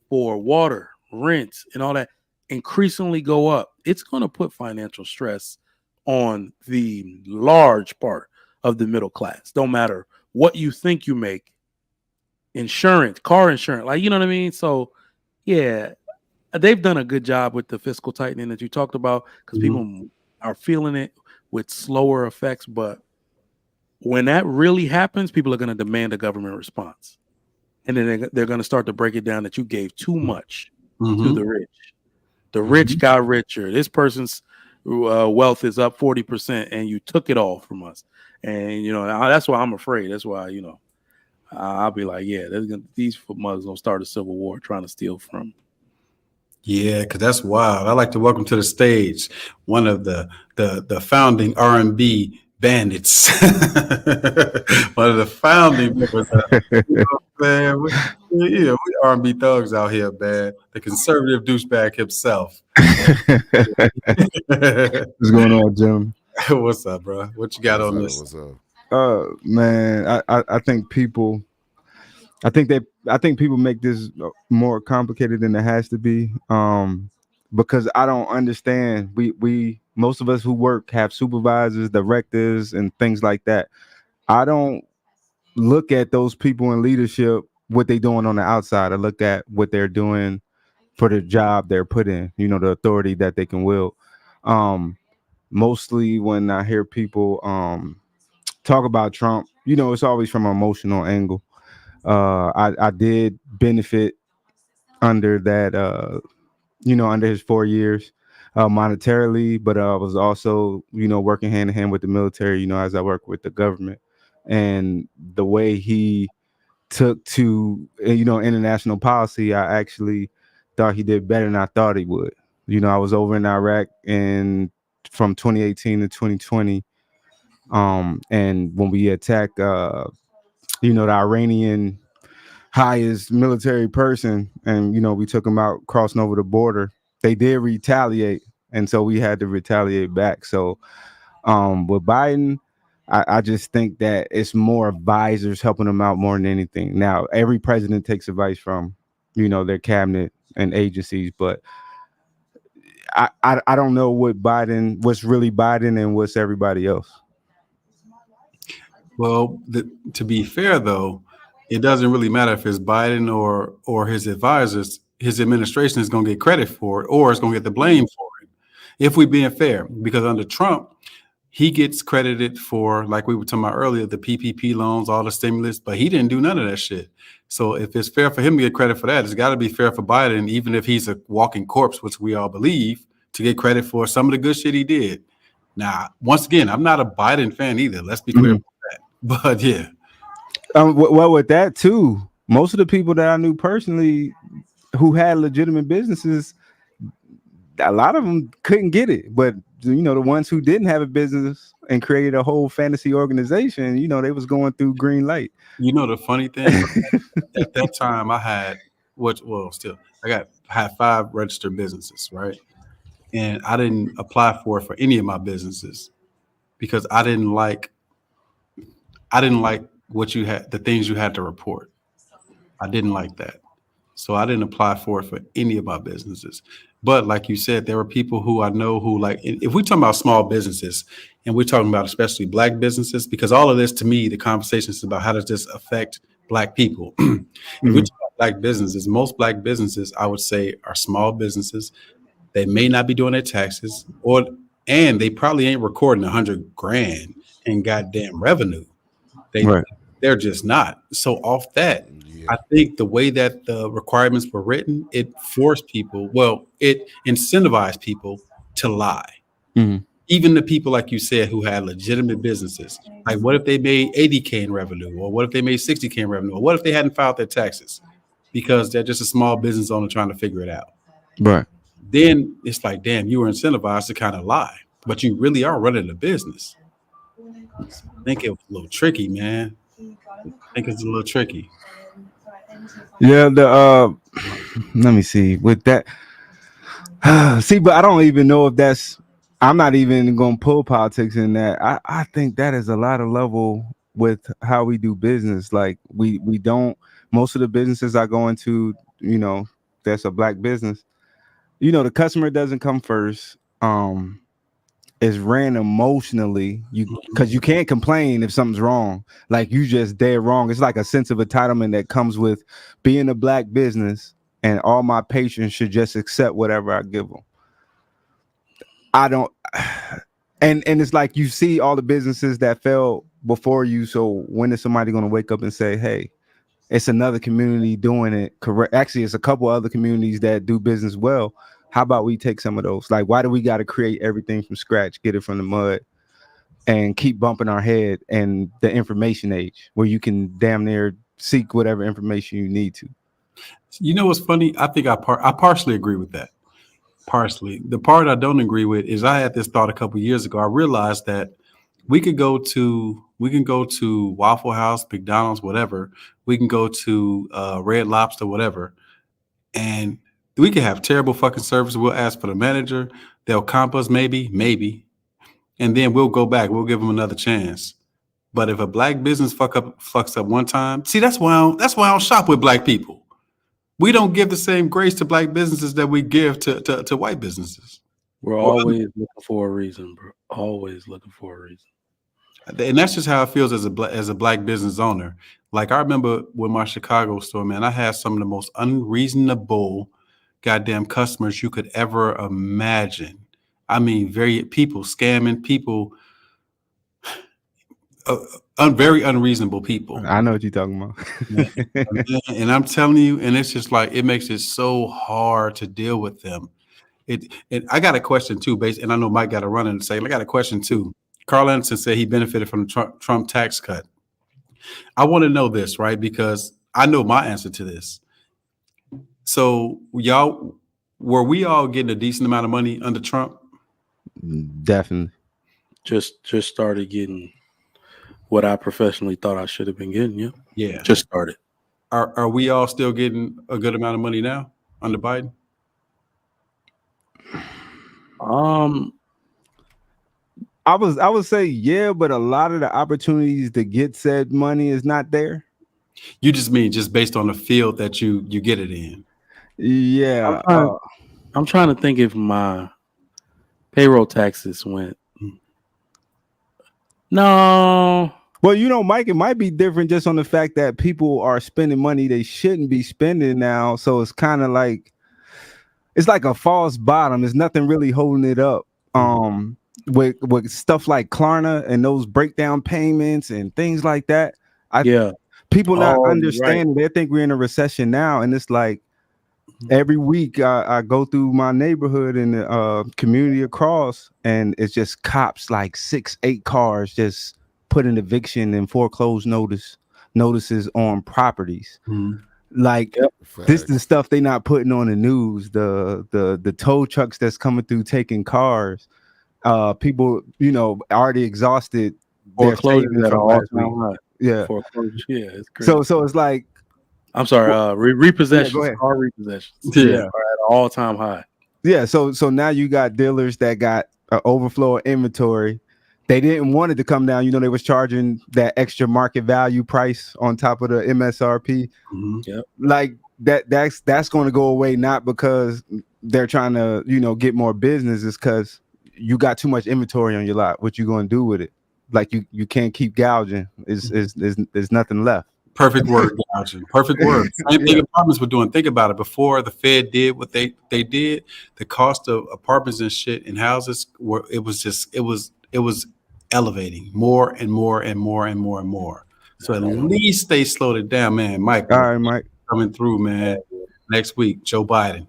S3: for water, rents, and all that increasingly go up, it's going to put financial stress on the large part of the middle class. Don't matter what you think you make. Insurance, car insurance, you know what I mean? So, yeah, they've done a good job with the fiscal tightening that you talked about, because people are feeling it with slower effects. But when that really happens, people are going to demand a government response. And then they're going to start to break it down that you gave too much to the rich. The rich got richer. This person's wealth is up 40%, and you took it all from us. And, that's why I'm afraid. That's why, I'll be like, yeah, these mugs going to start a civil war trying to steal from.
S2: Yeah, because that's wild. I'd like to welcome to the stage one of the founding R&B bandits. One of the founding members. Man, we R&B thugs out here, man. The conservative douchebag himself.
S20: What's going on, Jim?
S2: What's up, bro? What you got on this?
S8: What's up?
S20: Man, I think people make this more complicated than it has to be. Because I don't understand. We most of us who work have supervisors, directors, and things like that. I don't look at those people in leadership, what they're doing on the outside. I look at what they're doing for the job they're put in, the authority that they can wield. Mostly when I hear people talk about Trump, it's always from an emotional angle. I did benefit under that, under his 4 years monetarily, but I was also, working hand in hand with the military, as I work with the government. And the way he took to, international policy, I actually thought he did better than I thought he would. I was over in Iraq from 2018 to 2020. And when we attacked, the Iranian highest military person, and, we took him out crossing over the border, they did retaliate. And so we had to retaliate back. So with Biden, I just think that it's more advisors helping them out more than anything. Now, every president takes advice from, their cabinet and agencies, but I don't know what's really Biden and what's everybody else.
S2: Well, to be fair, though, it doesn't really matter if it's Biden or his advisors. His administration is going to get credit for it, or it's going to get the blame for it, if we're being fair. Because under Trump, he gets credited for, like we were talking about earlier, the PPP loans, all the stimulus, but he didn't do none of that shit. So if it's fair for him to get credit for that, it's got to be fair for Biden, even if he's a walking corpse, which we all believe, to get credit for some of the good shit he did. Now, once again, I'm not a Biden fan either. Let's be clear about that. But yeah.
S20: Well, with that too, most of the people that I knew personally who had legitimate businesses, a lot of them couldn't get it. But the ones who didn't have a business and created a whole fantasy organization, they was going through green light.
S2: The funny thing, at that time I had had 5 registered businesses, right? And I didn't apply for it for any of my businesses because I didn't like what you had, the things you had to report. I didn't like that. So I didn't apply for it for any of my businesses. But like you said, there were people who I know who, like, if we're talking about small businesses and we're talking about especially Black businesses, because all of this, to me, the conversation is about how does this affect Black people? If we're talking about Black businesses, most Black businesses, I would say, are small businesses. They may not be doing their taxes, and they probably ain't recording $100,000 in goddamn revenue. They're just not. So off that, I think the way that the requirements were written, it forced people. Well, it incentivized people to lie. Even the people, like you said, who had legitimate businesses. Like, what if they made $80,000 in revenue, or what if they made $60,000 in revenue, or what if they hadn't filed their taxes because they're just a small business owner trying to figure it out.
S20: Right.
S2: Then it's like, damn, you were incentivized to kind of lie, but you really are running a business. I think it was a little tricky, man. I think it's a little tricky.
S20: Yeah, let me see with that. See, but I don't even know if that's. I'm not even gonna pull politics in that. I think that is a lot of level with how we do business. Like we don't. Most of the businesses I go into, that's a Black business. The customer doesn't come first. Is ran emotionally, because you can't complain if something's wrong. Like, you just dead wrong. It's like a sense of entitlement that comes with being a Black business, and all my patients should just accept whatever I give them. I don't, and it's like you see all the businesses that fell before you. So when is somebody going to wake up and say, hey, it's another community doing it correct? Actually, it's a couple other communities that do business well. How about we take some of those? Like, why do we got to create everything from scratch, get it from the mud, and keep bumping our head in the information age where you can damn near seek whatever information you need to?
S2: You know what's funny? I think I partially agree with that. Partially. The part I don't agree with is I had this thought a couple years ago. I realized that we can go to Waffle House, McDonald's, whatever. We can go to Red Lobster, whatever, and we can have terrible fucking service. We'll ask for the manager. They'll comp us maybe, and then we'll go back. We'll give them another chance. But if a Black business fucks up one time, see, that's why I don't shop with Black people. We don't give the same grace to Black businesses that we give to white businesses.
S3: We're always looking for a reason, bro. Always looking for a reason.
S2: And that's just how it feels as a Black business owner. Like, I remember with my Chicago store, man, I had some of the most unreasonable goddamn customers you could ever imagine. I mean, people scamming, people, very unreasonable people.
S20: I know what you're talking about.
S2: And I'm telling you, and it's just like, it makes it so hard to deal with them. I got a question too, and I know Mike got to run and say, I got a question too. Carl Anderson said he benefited from the Trump tax cut. I want to know this, right? Because I know my answer to this. So were we all getting a decent amount of money under Trump?
S20: Definitely.
S3: Just started getting what I professionally thought I should have been getting.
S2: Yeah.
S3: Just started.
S2: Are we all still getting a good amount of money now under Biden?
S20: I would say yeah, but a lot of the opportunities to get said money is not there.
S2: You just mean just based on the field that you get it in?
S20: Yeah.
S3: I'm trying to think if my payroll taxes went. No.
S20: Well, Mike, it might be different just on the fact that people are spending money they shouldn't be spending now. So it's kind of like, it's like a false bottom. There's nothing really holding it up. With stuff like Klarna and those breakdown payments and things like that. People not understand. Right. They think we're in a recession now, and it's like every week I go through my neighborhood and the community across, and it's just cops, like 6-8 cars just put an eviction and foreclosed notices on properties. Like this is the stuff they not putting on the news. The tow trucks that's coming through taking cars. People, already exhausted. Their
S3: Foreclosures
S20: savings
S3: at an
S20: from last
S3: all-time
S20: week.
S3: high.
S20: Yeah.
S3: Foreclosures, yeah, it's crazy.
S20: So it's like,
S3: I'm sorry, repossessions,
S20: go ahead.
S3: car repossessions,
S20: Yeah.
S3: are at an all-time high.
S20: Yeah, so now you got dealers that got an overflow of inventory. They didn't want it to come down. They was charging that extra market value price on top of the MSRP.
S3: Yep.
S20: Like that's going to go away, not because they're trying to get more business. It's because you got too much inventory on your lot. What you going to do with it? Like you can't keep gouging. There's nothing left.
S2: Perfect word, gouging. Perfect word. Same thing apartments were doing. Think about it. Before the Fed did what they did, the cost of apartments and shit and houses it was elevating more and more and more and more and more. So at least they slowed it down, man. Mike,
S20: all right, Mike,
S2: coming through, man. Next week, Joe Biden.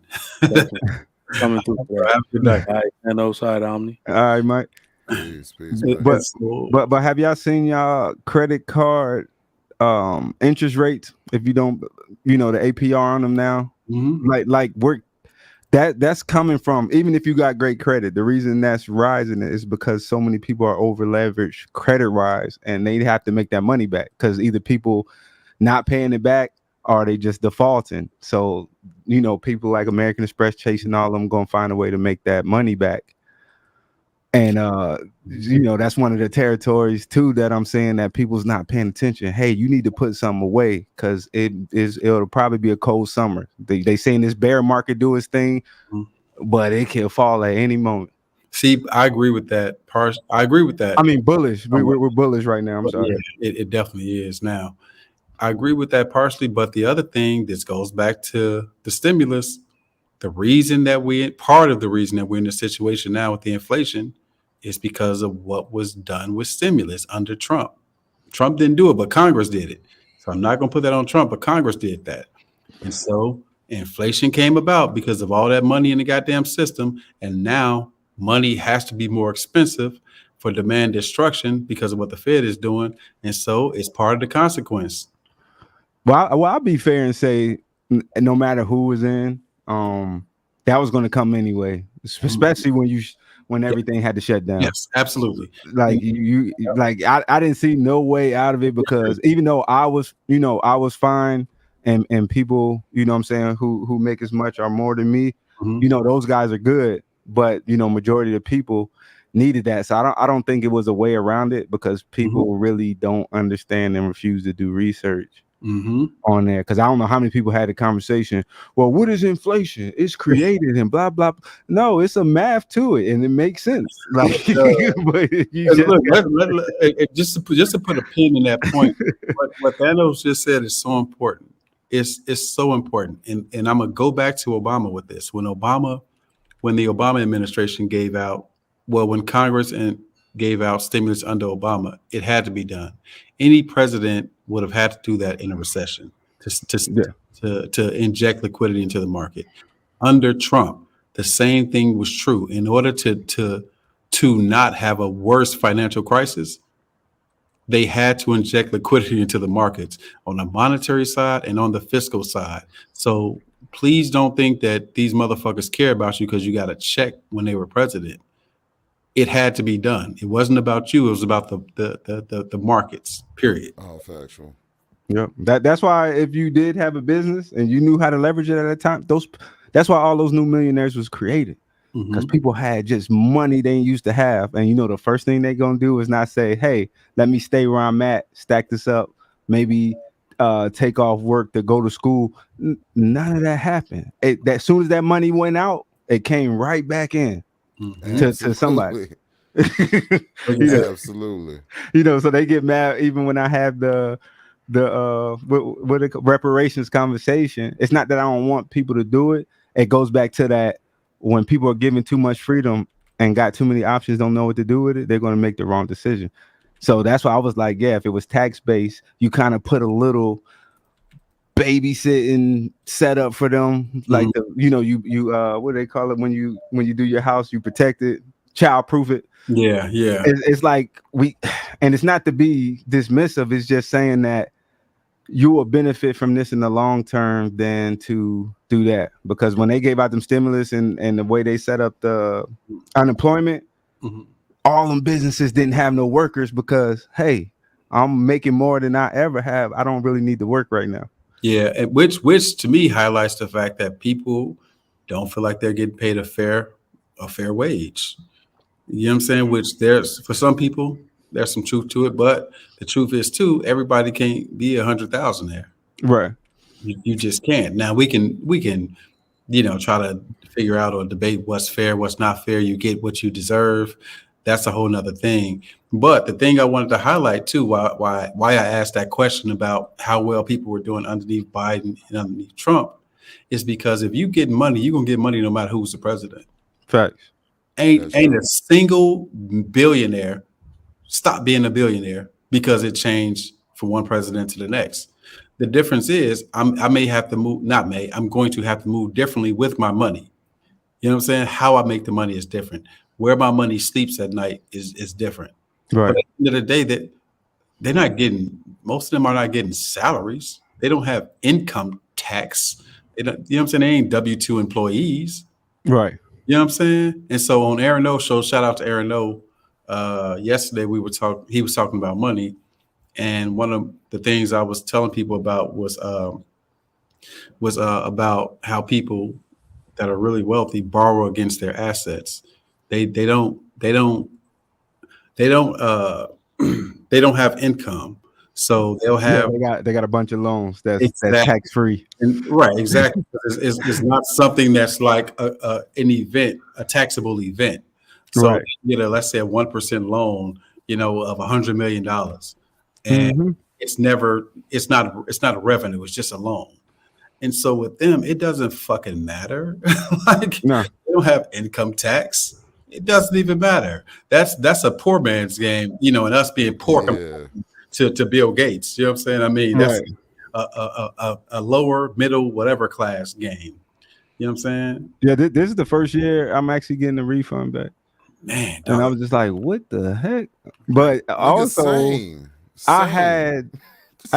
S3: Coming through.
S2: Have a good night.
S3: All right, and outside Omni.
S20: All right, Mike.
S8: Peace,
S20: But have y'all seen y'all credit card interest rates? If you don't, the APR on them now, like we're that's coming from, even if you got great credit, the reason that's rising is because so many people are over leveraged credit wise, and they have to make that money back because either people not paying it back or they just defaulting. So people like American Express, Chase, and all of them gonna find a way to make that money back. And that's one of the territories too that I'm saying that people's not paying attention. Hey, you need to put something away because it'll probably be a cold summer. They saying this bear market do its thing, but it can fall at any moment.
S2: See, I agree with that. I agree with that.
S20: I mean, bullish. We're bullish right now. I'm sorry.
S2: Yeah, it definitely is now. I agree with that partially, but the other thing, this goes back to the stimulus. Part of the reason that we're in this situation now with the inflation is because of what was done with stimulus under Trump. Trump didn't do it, but Congress did it. So I'm not going to put that on Trump, but Congress did that. And so inflation came about because of all that money in the goddamn system. And now money has to be more expensive for demand destruction because of what the Fed is doing. And so it's part of the consequence.
S20: Well, I'll be fair and say no matter who was in, that was going to come anyway, especially when everything had to shut down.
S2: Yes, absolutely.
S20: Like I didn't see no way out of it because even though I was fine and people, what I'm saying, who make as much or more than me, those guys are good, but majority of the people needed that. So I don't think it was a way around it because people really don't understand and refuse to do research on there. Because I don't know how many people had a conversation. Well, what is inflation? It's created and blah blah. No, it's a math to it, and it makes sense. Like, but
S2: just to put a pin in that point, what Thanos just said is so important. It's so important, and I'm gonna go back to Obama with this. When the Obama administration when Congress gave out stimulus under Obama, it had to be done. Any president would have had to do that in a recession to inject liquidity into the market. Under Trump, the same thing was true. In order to not have a worse financial crisis, they had to inject liquidity into the markets on the monetary side and on the fiscal side. So please don't think that these motherfuckers care about you because you got a check when they were president. It had to be done. It wasn't about you. It was about the markets, period.
S8: Oh, factual.
S20: Yeah, that's why if you did have a business and you knew how to leverage it at a time, that's why all those new millionaires was created. Because people had just money they used to have. And the first thing they're going to do is not say, hey, let me stay where I'm at, stack this up, maybe take off work to go to school. None of that happened. As soon as that money went out, it came right back in to somebody.
S8: Absolutely.
S20: So they get mad even when I have the reparations conversation. It's not that I don't want people to do it. It goes back to that when people are given too much freedom and got too many options, don't know what to do with it, they're going to make the wrong decision. So that's why I was like, yeah, if it was tax based, you kind of put a little babysitting setup for them, like you what do they call it when you do your house, you protect it, child proof it.
S2: Yeah.
S20: It's like and it's not to be dismissive. It's just saying that you will benefit from this in the long term than to do that. Because when they gave out them stimulus and the way they set up the unemployment, all them businesses didn't have no workers because, hey, I'm making more than I ever have. I don't really need to work right now.
S2: Yeah, and which to me highlights the fact that people don't feel like they're getting paid a fair wage. You know what I'm saying? Which there's, for some people, there's some truth to it, but the truth is too, everybody can't be 100,000 there.
S20: Right.
S2: You just can't. Now we can, try to figure out or debate what's fair, what's not fair. You get what you deserve. That's a whole nother thing. But the thing I wanted to highlight too, why I asked that question about how well people were doing underneath Biden and underneath Trump, is because if you get money, you're gonna get money no matter who's the president.
S20: Facts.
S2: Ain't a single billionaire stop being a billionaire because it changed from one president to the next. The difference is I may have to move, I'm going to have to move differently with my money. You know what I'm saying? How I make the money is different. Where my money sleeps at night is different.
S20: Right.
S2: But at the end of the day, that they're not getting, most of them are not getting salaries. They don't have income tax. They don't, you know what I'm saying? They ain't W-2 employees.
S20: Right.
S2: You know what I'm saying? And so on Aaron O show, shout out to Aaron O. Yesterday he was talking about money. And one of the things I was telling people about was about how people that are really wealthy borrow against their assets. They don't have income, so they'll have.
S20: They got a bunch of loans that's tax free.
S2: Right, exactly. It's not something that's like an event, a taxable event. So
S20: right.
S2: Let's say a 1% loan, of $100 million, and it's not a revenue. It's just a loan. And so with them, it doesn't fucking matter. Like
S20: no.
S2: They don't have income tax. It doesn't even matter. That's a poor man's game, and us being poor to Bill Gates. You know what I'm saying? I mean, that's a lower, middle, whatever class game. You know what I'm saying?
S20: Yeah, this is the first year I'm actually getting a refund back.
S2: Man,
S20: and I was just like, what the heck? But also, I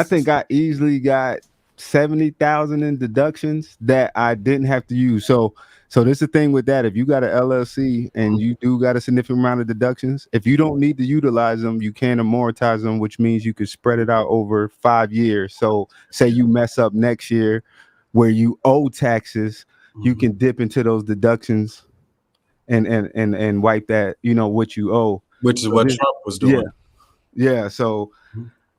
S20: think I easily got 70,000 in deductions that I didn't have to use. So this is the thing with that. If you got an LLC and you do got a significant amount of deductions, if you don't need to utilize them, you can amortize them, which means you could spread it out over 5 years. So say you mess up next year where you owe taxes, you can dip into those deductions and wipe that, what you owe.
S2: Which is what Trump was doing.
S20: Yeah. So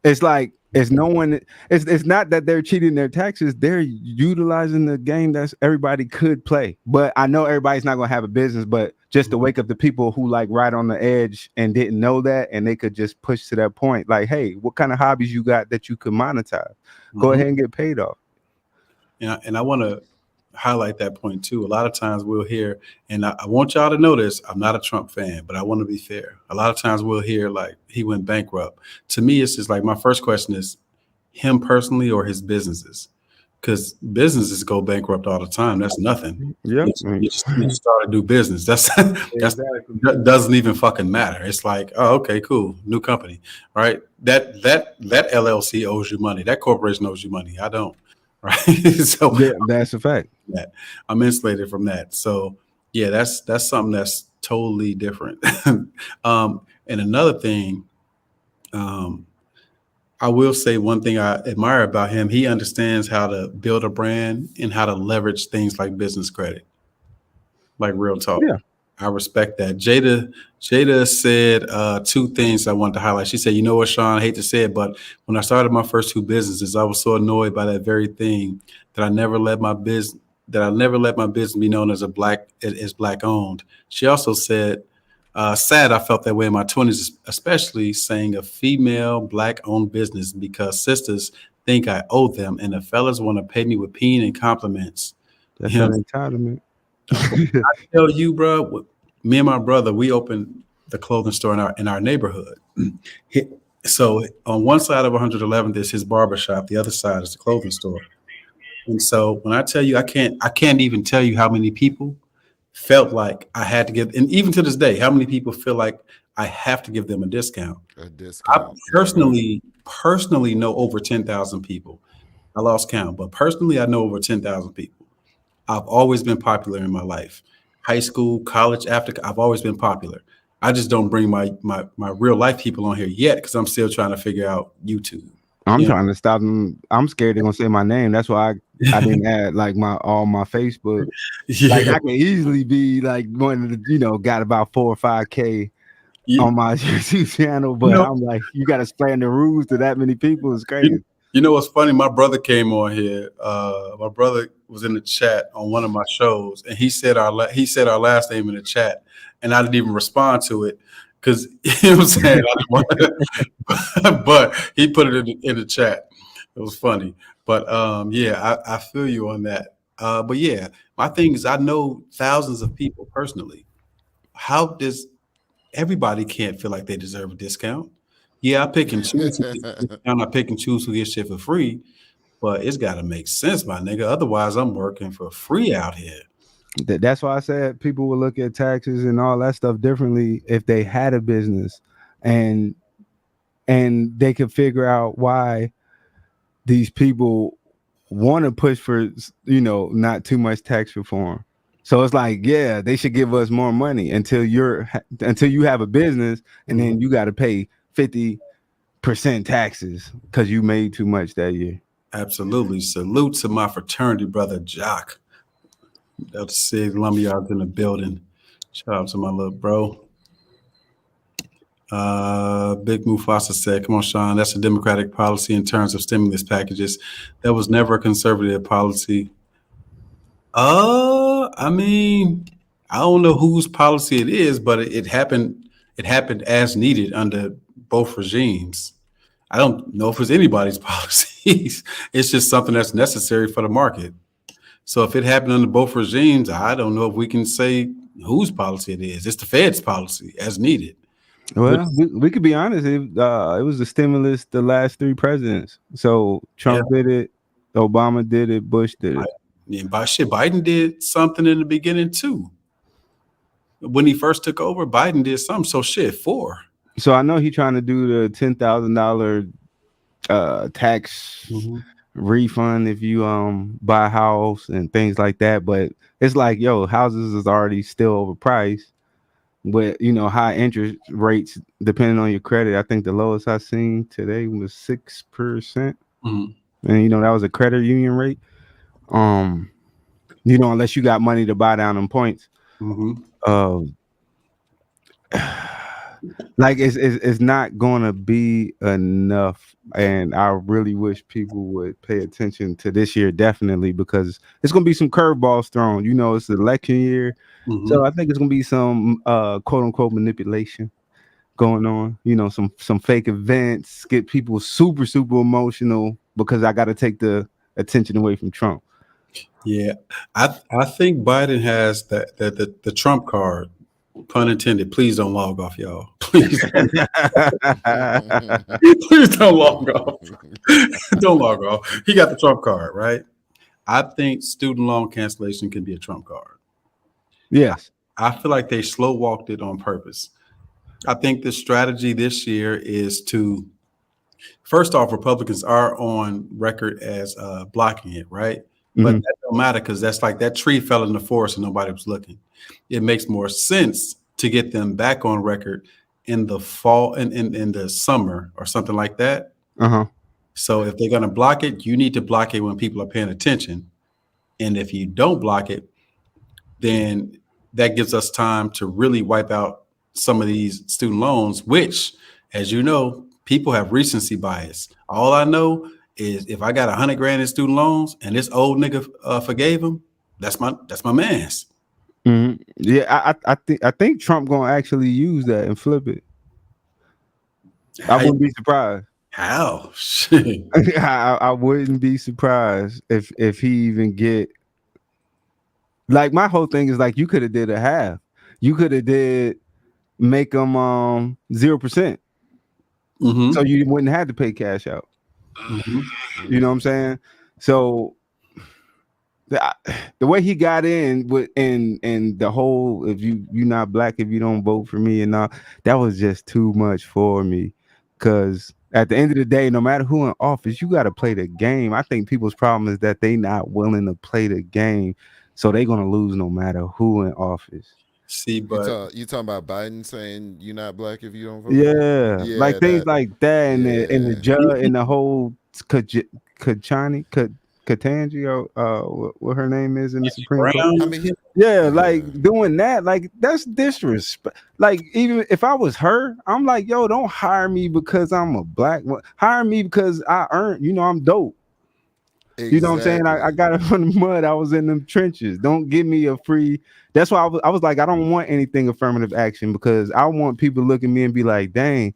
S20: it's like, it's not that they're cheating their taxes. They're utilizing the game that everybody could play. But I know everybody's not going to have a business, but just to wake up the people who like right on the edge and didn't know that, and they could just push to that point. Like, hey, what kind of hobbies you got that you could monetize? Go ahead and get paid off.
S2: And I want to highlight that point too. A lot of times we'll hear, and I want y'all to know this, I'm not a Trump fan, but I want to be fair. A lot of times we'll hear like he went bankrupt. To me, it's just like my first question is him personally or his businesses, because businesses go bankrupt all the time. That's nothing.
S20: Yeah,
S2: you start a new business. That doesn't even fucking matter. It's like, oh, okay, cool, new company, right? That LLC owes you money. That corporation owes you money. I don't. Right. So
S20: yeah, that's a fact.
S2: I'm insulated from that. So yeah, that's something that's totally different. And another thing, I will say one thing I admire about him. He understands how to build a brand and how to leverage things like business credit. Like real talk.
S20: Yeah.
S2: I respect that. Jada said 2 things I wanted to highlight. She said, you know what, Shawn, I hate to say it, but when I started my first 2 businesses, I was so annoyed by that very thing that I never let my business be known as black owned. She also said, sad I felt that way in my 20s, especially saying a female black owned business because sisters think I owe them and the fellas want to pay me with peen and compliments.
S20: That's an entitlement.
S2: I tell you, bro, me and my brother, we opened the clothing store in our neighborhood. So on one side of 111th is his barbershop. The other side is the clothing store. And so when I tell you, I can't even tell you how many people felt like I had to give, and even to this day, how many people feel like I have to give them a discount. I personally know over 10,000 people I lost count, but personally, I know over 10,000 people. I've always been popular in my life. High school, college, after I've always been popular. I just don't bring my real life people on here yet because I'm still trying to figure out YouTube.
S20: I'm
S2: Yeah.
S20: trying to stop them. I'm scared they're gonna say my name. That's why I didn't add like all my Facebook. Like
S2: Yeah.
S20: I can easily be like one of the, got about 4 or 5K on my YouTube channel, but I'm like, you got to explain the rules to that many people. It's crazy.
S2: You know what's funny? My brother came on here. My brother was in the chat on one of my shows, and he said our last name in the chat, and I didn't even respond to it because you know what I'm saying. I didn't want to, but he put it in the chat. It was funny, but yeah, I feel you on that. But yeah, my thing is, I know thousands of people personally. How does everybody can't feel like they deserve a discount? Yeah, I pick and choose. I pick and choose who gets shit for free, but it's got to make sense, my nigga. Otherwise, I'm working for free out here.
S20: That's why I said people will look at taxes and all that stuff differently if they had a business, and they could figure out why these people want to push for not too much tax reform. So it's like, yeah, they should give us more money until you have a business, and then you got to pay 50% taxes because you made too much that year.
S2: Absolutely. Salute to my fraternity brother, Jock. That's Sig Lumberyard's in the building. Shout out to my little bro. Big Mufasa said, come on, Shawn, that's a Democratic policy in terms of stimulus packages. That was never a conservative policy. I mean, I don't know whose policy it is, but it happened as needed under both regimes. I don't know if it's anybody's policies. It's just something that's necessary for the market. So if it happened under both regimes, I don't know if we can say whose policy it is. It's the Fed's policy as needed.
S20: Well, we could be honest. It was the stimulus the last 3 presidents. So Trump did it, Obama did it, Bush did it.
S2: Yeah, Biden did something in the beginning too. When he first took over, Biden did something. So 4.
S20: So I know he's trying to do the $10,000 tax refund if you buy a house and things like that. But it's like, houses is already still overpriced. But high interest rates depending on your credit. I think the lowest I seen today was 6%. And that was a credit union rate. Unless you got money to buy down them points. Like it's not gonna be enough, and I really wish people would pay attention to this year, definitely, because it's gonna be some curveballs thrown. It's the election year, so I think it's gonna be some quote unquote manipulation going on. Some fake events, get people super emotional because I got to take the attention away from Trump.
S2: Yeah, I think Biden has the Trump card. Pun intended. Please don't log off, y'all. Please, please don't log off. Don't log off. He got the Trump card, right? I think student loan cancellation can be a Trump card.
S20: Yes.
S2: I feel like they slow walked it on purpose. I think the strategy this year is to, first off, Republicans are on record as blocking it, right? But that don't matter because that's like that tree fell in the forest and nobody was looking. It makes more sense to get them back on record in the fall and in the summer or something like that. So if they're going to block it, you need to block it when people are paying attention. And if you don't block it, then that gives us time to really wipe out some of these student loans, which, as you know, people have recency bias. All I know is if I got $100,000 in student loans and this old nigga forgave him, that's my man's.
S20: Yeah, I think Trump gonna actually use that and flip it. I wouldn't be surprised.
S2: How?
S20: I wouldn't be surprised if he even get. Like my whole thing is like you could have did a half. You could have did make them 0%. So you wouldn't have to pay cash out. You know what I'm saying? So the way he got in with and the whole if you're not black if you don't vote for me and all that was just too much for me because At the end of the day, no matter who in office, you got to play the game. I think people's problem is that they not willing to play the game, so they're gonna lose no matter who in office.
S2: See,
S8: You
S2: but
S8: talking about Biden saying you're not black if you don't vote?
S20: Yeah,
S8: Yeah,
S20: like things like that, and the judge and the whole Kachani Katanji, or what her name is in the Supreme Court.
S2: Brown.
S8: I mean,
S20: Yeah, like doing that, like that's disrespect. Like even if I was her, I'm like, yo, don't hire me because I'm a black one. Hire me because I earned, I'm dope. You know what I'm saying? I got it from the mud. I was in them trenches. Don't give me a free. That's why I was like, I don't want anything affirmative action, because I want people to look at me and be like, dang,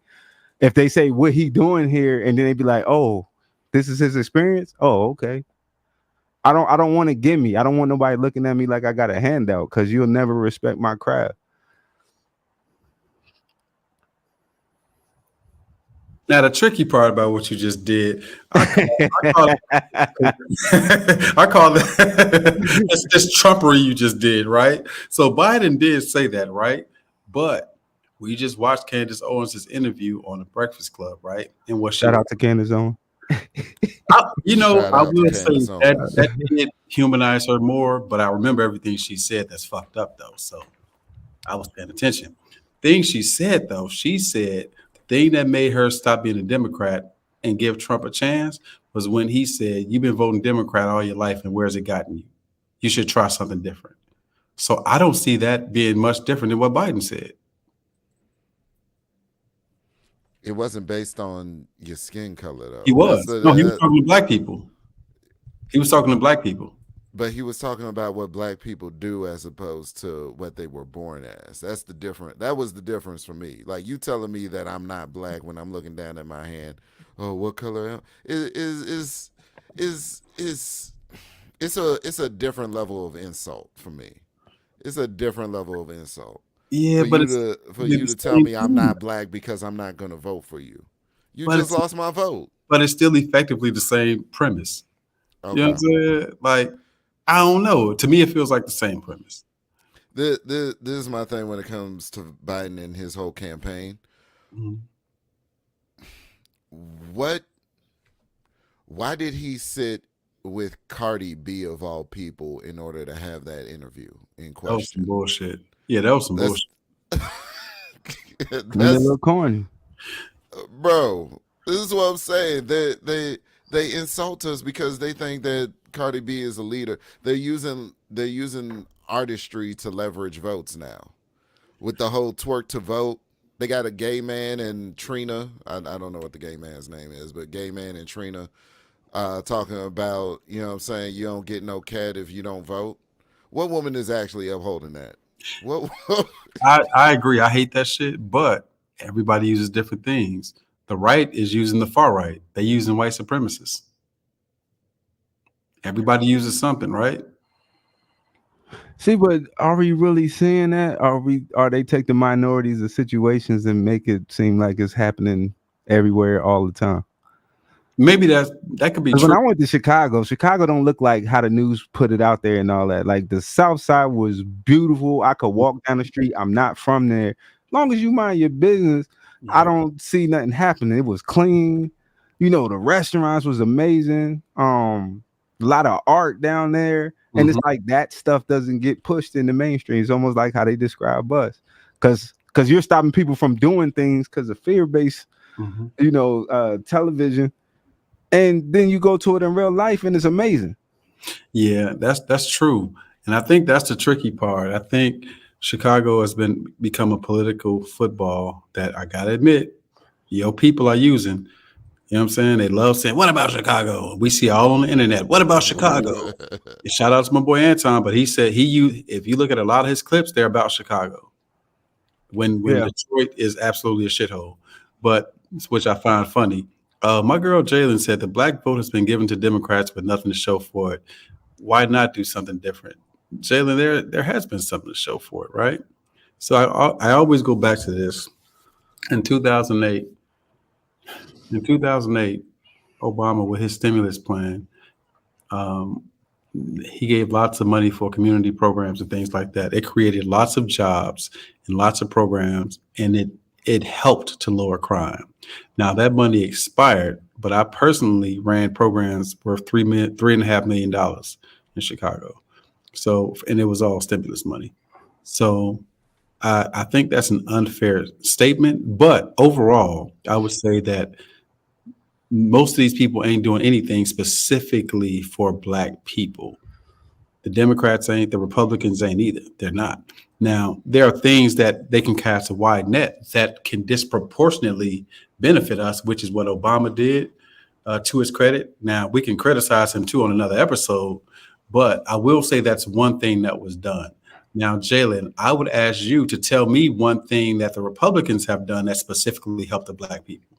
S20: if they say what he doing here, and then they be like, oh, this is his experience. Oh, okay. I don't want to give me. I don't want nobody looking at me like I got a handout, because you'll never respect my craft.
S2: Now, the tricky part about what you just did, I call that it's Trumpery you just did, right? So Biden did say that, right? But we just watched Candace Owens' interview on the Breakfast Club, right? And what
S20: Shout out to Candace Owens.
S2: I will say that did humanize her more, but I remember everything she said that's fucked up, though. So I was paying attention. Thing she said, though, she said the thing that made her stop being a Democrat and give Trump a chance was when he said, you've been voting Democrat all your life, and where's it gotten you? You should try something different. So I don't see that being much different than what Biden said.
S8: It wasn't based on your skin color, though.
S2: He was. He was talking to black people. He was talking to black people.
S8: But he was talking about what black people do as opposed to what they were born as. That's the difference. That was the difference for me. Like, you telling me that I'm not black when I'm looking down at my hand. Oh, what color am is it's a different level of insult for me. It's a different level of insult.
S2: Yeah,
S8: for you to tell me I'm not black because I'm not going to vote for you. You just lost my vote.
S2: But it's still effectively the same premise. Okay. You know what I'm saying? Like, I don't know. To me, it feels like the same premise.
S8: This is my thing when it comes to Biden and his whole campaign.
S2: Mm-hmm.
S8: Why did he sit with Cardi B of all people in order to have that interview in question?
S2: That was some bullshit. Yeah, that was some bullshit.
S20: That's a little corny.
S8: Bro, this is what I'm saying. They insult us because they think that Cardi B is a leader. They're using artistry to leverage votes now. With the whole twerk to vote, they got a gay man and Trina. I don't know what the gay man's name is, but gay man and Trina talking about, you know what I'm saying, you don't get no cat if you don't vote. What woman is actually upholding that?
S2: I agree. I hate that shit, but everybody uses different things. The right is using the far right. They're using white supremacists. Everybody uses something, right?
S20: See, but are we really seeing that? Are they take the minorities of situations and make it seem like it's happening everywhere all the time?
S2: Maybe that could be true.
S20: When I went to Chicago don't look like how the news put it out there and all that. Like, the South Side was beautiful. I could walk down the street. I'm not from there. As long as you mind your business, I don't see nothing happening. It was clean. The restaurants was amazing. A lot of art down there. And it's like that stuff doesn't get pushed in the mainstream. It's almost like how they describe us. Because you're stopping people from doing things because of fear-based, television. And then you go to it in real life and it's amazing.
S2: Yeah, that's true. And I think that's the tricky part. I think Chicago has become a political football that I gotta admit, people are using. You know what I'm saying? They love saying, what about Chicago? We see all on the internet. What about Chicago? Shout out to my boy Anton, but he said if you look at a lot of his clips, they're about Chicago. When Detroit is absolutely a shithole. But which I find funny. My girl Jalen said the black vote has been given to Democrats with nothing to show for it. Why not do something different? Jalen, there has been something to show for it, right? So I always go back to this. In 2008, Obama, with his stimulus plan, he gave lots of money for community programs and things like that. It created lots of jobs and lots of programs, and it helped to lower crime. Now that money expired, but I personally ran programs worth $3.5 million in Chicago. So, and it was all stimulus money. So I think that's an unfair statement, but overall, I would say that most of these people ain't doing anything specifically for Black people. The Democrats ain't, the Republicans ain't either. They're not. Now, there are things that they can cast a wide net that can disproportionately benefit us, which is what Obama did, to his credit. Now, we can criticize him too on another episode, but I will say that's one thing that was done. Now, Jalen, I would ask you to tell me one thing that the Republicans have done that specifically helped the Black people.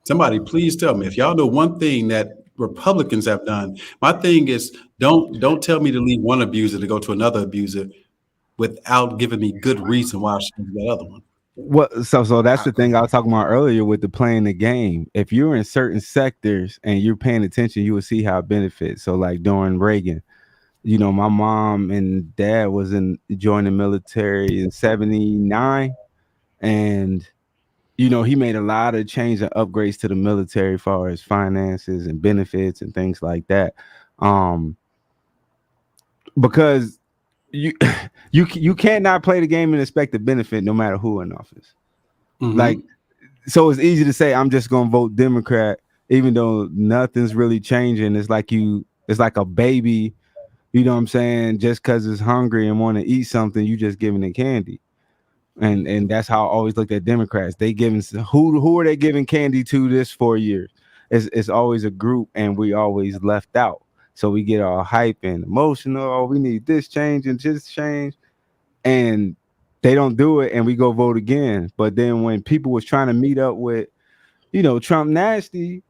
S2: Somebody please tell me if y'all know one thing that Republicans have done. My thing is don't tell me to leave one abuser to go to another abuser without giving me good reason why I should do that other one.
S20: So that's the thing I was talking about earlier with the playing the game. If you're in certain sectors and you're paying attention, you will see how it benefits. So like during Reagan, you know, my mom and dad joined the military in 79, and you know, he made a lot of change and upgrades to the military as far as finances and benefits and things like that. Because you cannot play the game and expect the benefit no matter who in office. Mm-hmm. Like, so it's easy to say I'm just gonna vote Democrat, even though nothing's really changing. It's like a baby, you know what I'm saying? Just because it's hungry and want to eat something, you just giving it candy. And that's how I always looked at Democrats. They giving who are they giving candy to this 4 years? It's always a group, and we always left out. So we get all hype and emotional. Oh, we need this change and this change, and they don't do it, and we go vote again. But then when people was trying to meet up with, you know, Trump nasty,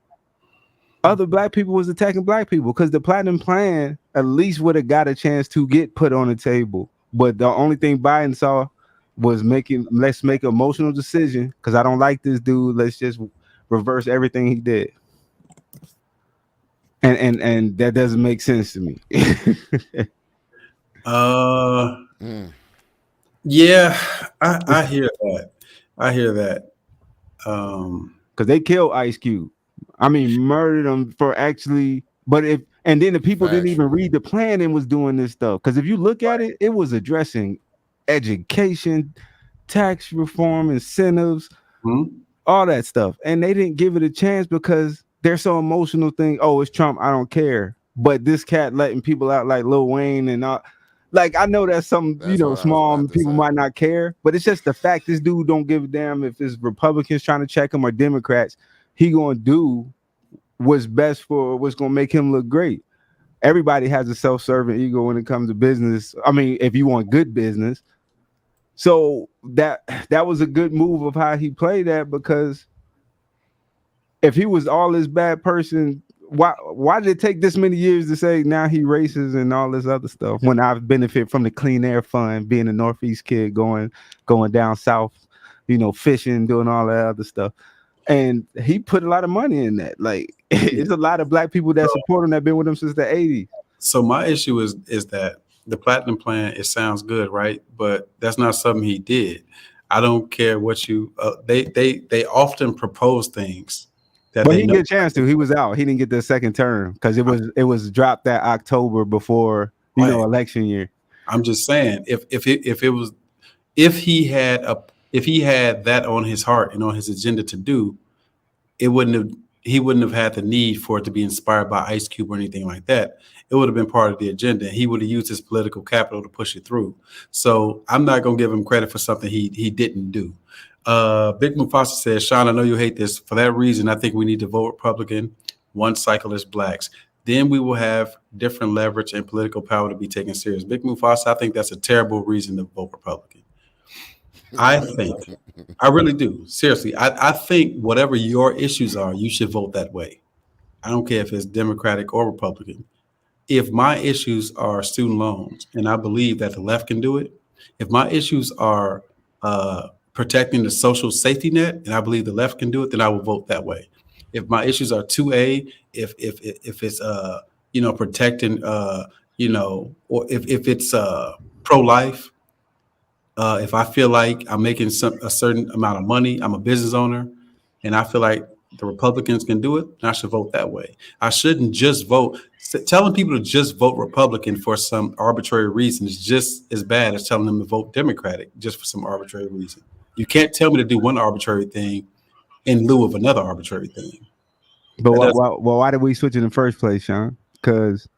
S20: other Black people was attacking Black people because the Platinum Plan at least would have got a chance to get put on the table. But the only thing Biden saw was let's make an emotional decision because I don't like this dude. Let's just reverse everything he did. And that doesn't make sense to me.
S2: Yeah, I hear that. I hear that.
S20: Because they killed Ice Cube. I mean, murdered him for actually. But then the people didn't even read the plan and was doing this stuff. Because if you look at it, it was addressing education, tax reform, incentives, all that stuff. And they didn't give it a chance because they're so emotional thing. Oh, it's Trump. I don't care. But this cat letting people out like Lil Wayne and all. Like, I know that's something, you know, small people might not care, but it's just the fact this dude don't give a damn if it's Republicans trying to check him or Democrats. He gonna do what's best for what's gonna make him look great. Everybody has a self-serving ego when it comes to business. I mean, if you want good business. So that was a good move of how he played that, because if he was all this bad person, why did it take this many years to say now he racist and all this other stuff when I've benefit from the clean air fund, being a Northeast kid, going down south, you know, fishing, doing all that other stuff. And he put a lot of money in that. Like, it's a lot of Black people that support him that been with him since the 80s.
S2: So my issue is that the Platinum Plan, it sounds good, right? But that's not something he did. I don't care what you they often propose things.
S20: But he didn't get a chance to. He was out. He didn't get the second term because it was dropped that October before election year.
S2: I'm just saying if he had that on his heart and on his agenda to do, he wouldn't have had the need for it to be inspired by Ice Cube or anything like that. It would have been part of the agenda. He would have used his political capital to push it through. So I'm not gonna give him credit for something he didn't do. Big Mufasa says, Shawn, I know you hate this. For that reason, I think we need to vote Republican, one cycle as Blacks. Then we will have different leverage and political power to be taken serious. Big Mufasa, I think that's a terrible reason to vote Republican. I really do. Seriously, I think whatever your issues are, you should vote that way. I don't care if it's Democratic or Republican. If my issues are student loans, and I believe that the left can do it, if my issues are protecting the social safety net, and I believe the left can do it, then I will vote that way. If my issues are 2A, if it's protecting or if it's pro-life, If I feel like I'm making a certain amount of money, I'm a business owner, and I feel like the Republicans can do it, then I should vote that way. I shouldn't just vote. Telling people to just vote Republican for some arbitrary reason is just as bad as telling them to vote Democratic just for some arbitrary reason. You can't tell me to do one arbitrary thing in lieu of another arbitrary thing.
S20: But why did we switch in the first place, Shawn? Because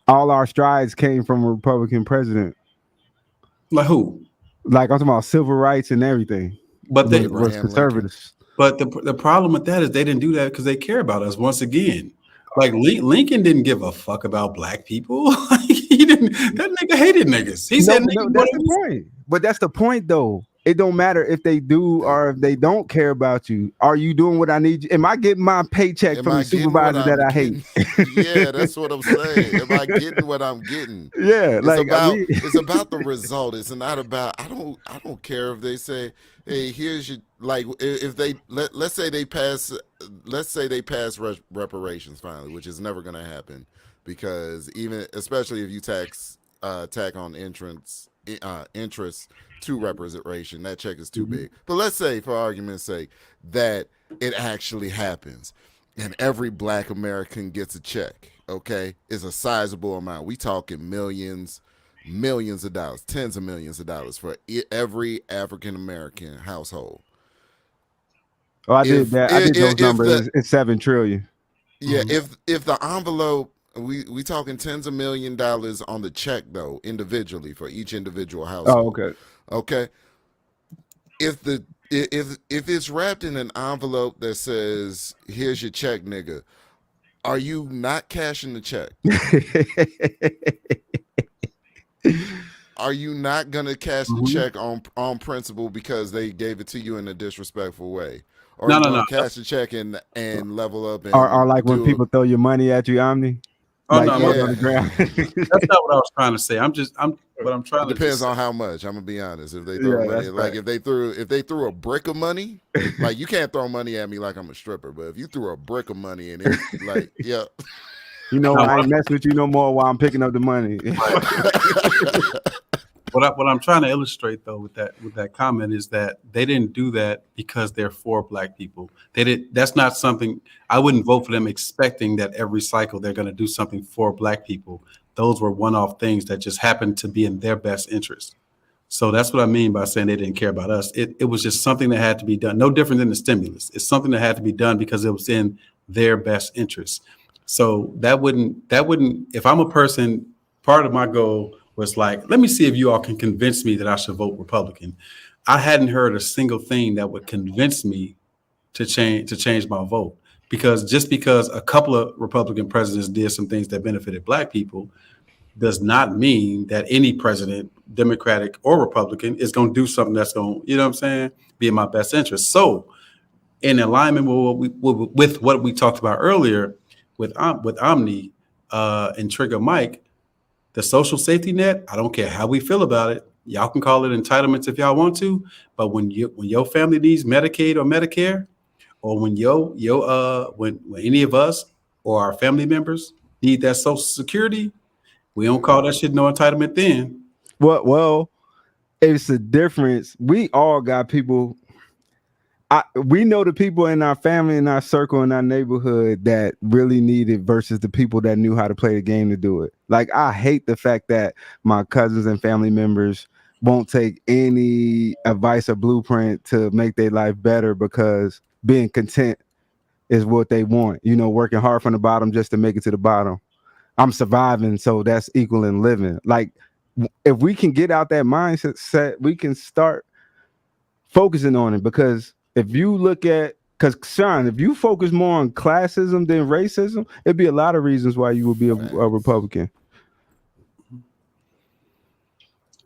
S20: all our strides came from a Republican president.
S2: Like who?
S20: Like I'm talking about civil rights and everything.
S2: But they
S20: was conservatives.
S2: But the problem with that is they didn't do that because they care about us. Once again, like Lincoln didn't give a fuck about black people. He didn't. That nigga hated niggas. He said,
S20: no, that's the point. But that's the point, though. It don't matter if they do or if they don't care about you. Are you doing what I need you? Am I getting my paycheck from the supervisor that I hate?
S8: Yeah, that's what I'm saying. Am I getting what I'm getting?
S20: Yeah,
S8: it's about the result. It's not about. I don't care if they say, hey, here's your, like, if they let's say they pass reparations finally, which is never going to happen, because especially if you tack on interest to representation, that check is too big. But let's say, for argument's sake, that it actually happens and every black American gets a check, okay? It's a sizable amount. We talking millions of dollars, tens of millions of dollars for every African American household.
S20: Oh, I did that. I did those numbers. It's 7 trillion.
S8: Yeah, if the envelope, we talking tens of $millions on the check though, individually for each individual household.
S20: Oh, okay.
S8: Okay. If it's wrapped in an envelope that says, here's your check, nigga, are you not cashing the check? Are you not gonna cash the check on principle because they gave it to you in a disrespectful way? Or are you gonna cash the check and level up?
S20: Or like when people throw your money at you, Omni?
S2: Oh,
S20: like
S2: no,
S20: on the ground.
S2: That's not what I was trying to say. What I'm trying
S8: to. Depends
S2: say.
S8: on how much. I'm gonna be honest. If they throw money, like if they threw a brick of money, like you can't throw money at me like I'm a stripper. But if you threw a brick of money and it's like, yeah,
S20: you know, I ain't mess with you no more while I'm picking up the money.
S2: What I'm trying to illustrate though with that comment is that they didn't do that because they're for black people. That's not something. I wouldn't vote for them expecting that every cycle they're going to do something for black people. Those were one-off things that just happened to be in their best interest. So that's what I mean by saying they didn't care about us. It was just something that had to be done. No different than the stimulus. It's something that had to be done because it was in their best interest. So that wouldn't. If I'm a person, part of my goal was like, let me see if you all can convince me that I should vote Republican. I hadn't heard a single thing that would convince me to change my vote. Because just because a couple of Republican presidents did some things that benefited black people does not mean that any president, Democratic or Republican, is going to do something that's going to, you know what I'm saying, be in my best interest. So in alignment with what we talked about earlier with Omni and Trigger Mike, the social safety net, I don't care how we feel about it. Y'all can call it entitlements if y'all want to, but when your family needs Medicaid or Medicare, or when when any of us or our family members need that Social Security, we don't call that shit no entitlement then.
S20: Well, it's a difference. We all got people. We know the people in our family, in our circle, in our neighborhood that really need it versus the people that knew how to play the game to do it. Like, I hate the fact that my cousins and family members won't take any advice or blueprint to make their life better because being content is what they want. You know, working hard from the bottom just to make it to the bottom. I'm surviving, so that's equal in living. Like, if we can get out that mindset, we can start focusing on it. Because if you look at, because Shawn, if you focus more on classism than racism, it'd be a lot of reasons why you would be a Republican.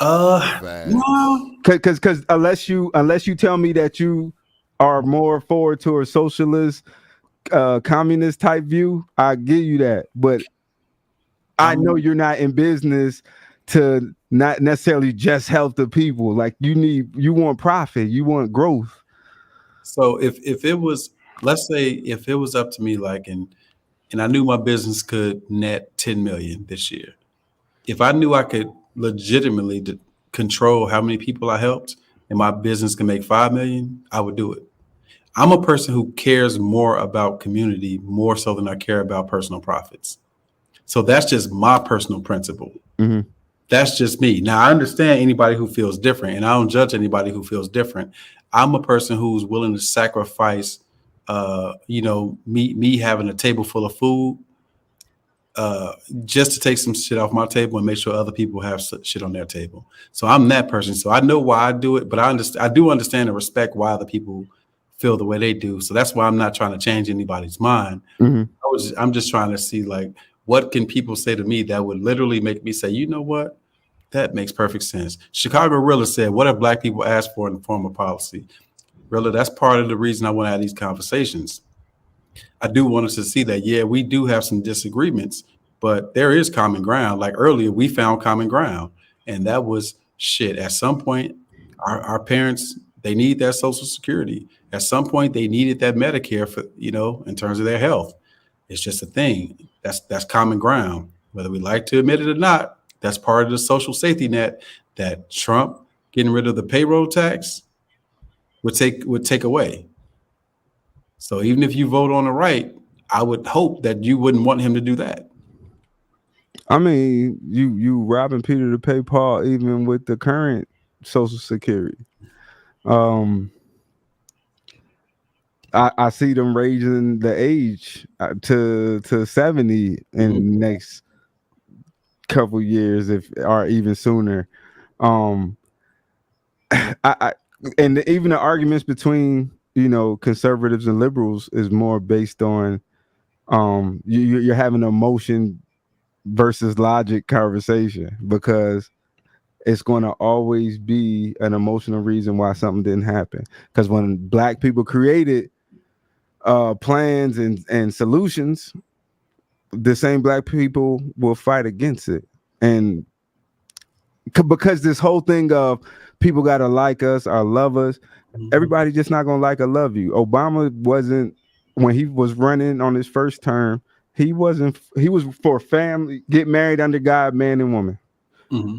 S2: No,
S20: because unless you tell me that you are more forward to a socialist, communist type view, I give you that. But I know you're not in business to not necessarily just help the people. Like, you want profit, you want growth.
S2: So if it was, let's say if it was up to me, like, and I knew my business could net 10 million this year. If I knew I could legitimately control how many people I helped and my business can make 5 million, I would do it. I'm a person who cares more about community more so than I care about personal profits. So that's just my personal principle.
S20: Mm-hmm.
S2: That's just me. Now, I understand anybody who feels different, and I don't judge anybody who feels different. I'm a person who's willing to sacrifice, me having a table full of food just to take some shit off my table and make sure other people have shit on their table. So I'm that person. So I know why I do it, but I do understand and respect why other people feel the way they do. So that's why I'm not trying to change anybody's mind.
S20: Mm-hmm.
S2: I'm just trying to see, like, what can people say to me that would literally make me say, you know what? That makes perfect sense. Chicago Rilla said, what have Black people asked for in the form of policy? Rilla, that's part of the reason I want to have these conversations. I do want us to see that, yeah, we do have some disagreements, but there is common ground. Like earlier, we found common ground, and that was shit. At some point, our parents, they need that Social Security. At some point, they needed that Medicare for, in terms of their health. It's just a thing. That's common ground. Whether we like to admit it or not, that's part of the social safety net that Trump getting rid of the payroll tax would take away. So even if you vote on the right, I would hope that you wouldn't want him to do that.
S20: I mean, you robbing Peter to pay Paul, even with the current Social Security. I see them raising the age to 70 in the next couple years, or even sooner. And even the arguments between conservatives and liberals is more based on you're having an emotion versus logic conversation, because it's going to always be an emotional reason why something didn't happen. Because when Black people created plans and solutions, the same Black people will fight against it. And because this whole thing of people got to like us or love us, everybody just not going to like or love you. Obama wasn't, when he was running on his first term, he was for family, get married under God, man and woman.
S2: Mm-hmm.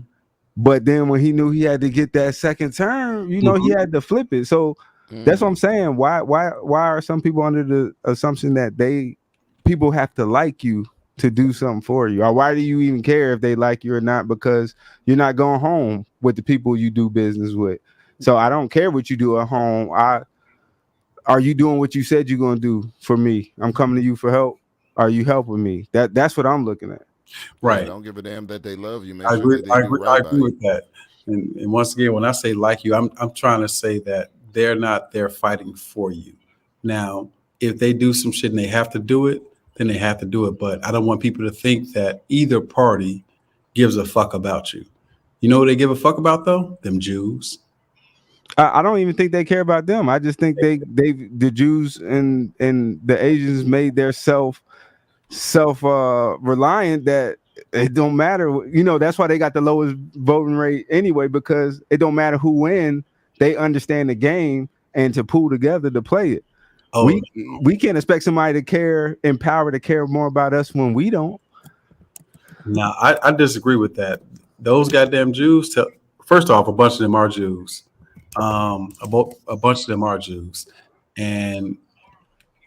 S20: But then when he knew he had to get that second term, he had to flip it. So that's what I'm saying. Why are some people under the assumption that people have to like you to do something for you? Or why do you even care if they like you or not? Because you're not going home with the people you do business with. So I don't care what you do at home. Are you doing what you said you're going to do for me? I'm coming to you for help. Are you helping me? That's what I'm looking at.
S2: Right.
S8: Yeah, don't give a damn that they love you. Make
S2: I
S8: sure
S2: agree.
S8: that they do right
S2: I
S8: by
S2: agree
S8: you.
S2: with that. And once again, when I say like you, I'm trying to say that they're not there fighting for you. Now, if they do some shit and they have to do it, then they have to do it. But I don't want people to think that either party gives a fuck about you. You know what they give a fuck about though? Them Jews.
S20: I don't even think they care about them. I just think the Jews and the Asians made their self reliant, that it don't matter. That's why they got the lowest voting rate anyway, because it don't matter who win. They understand the game and to pull together to play it. We can't expect somebody to care more about us when we don't.
S2: No, I disagree with that. Those goddamn Jews, first off, a bunch of them are Jews. A bunch of them are Jews. And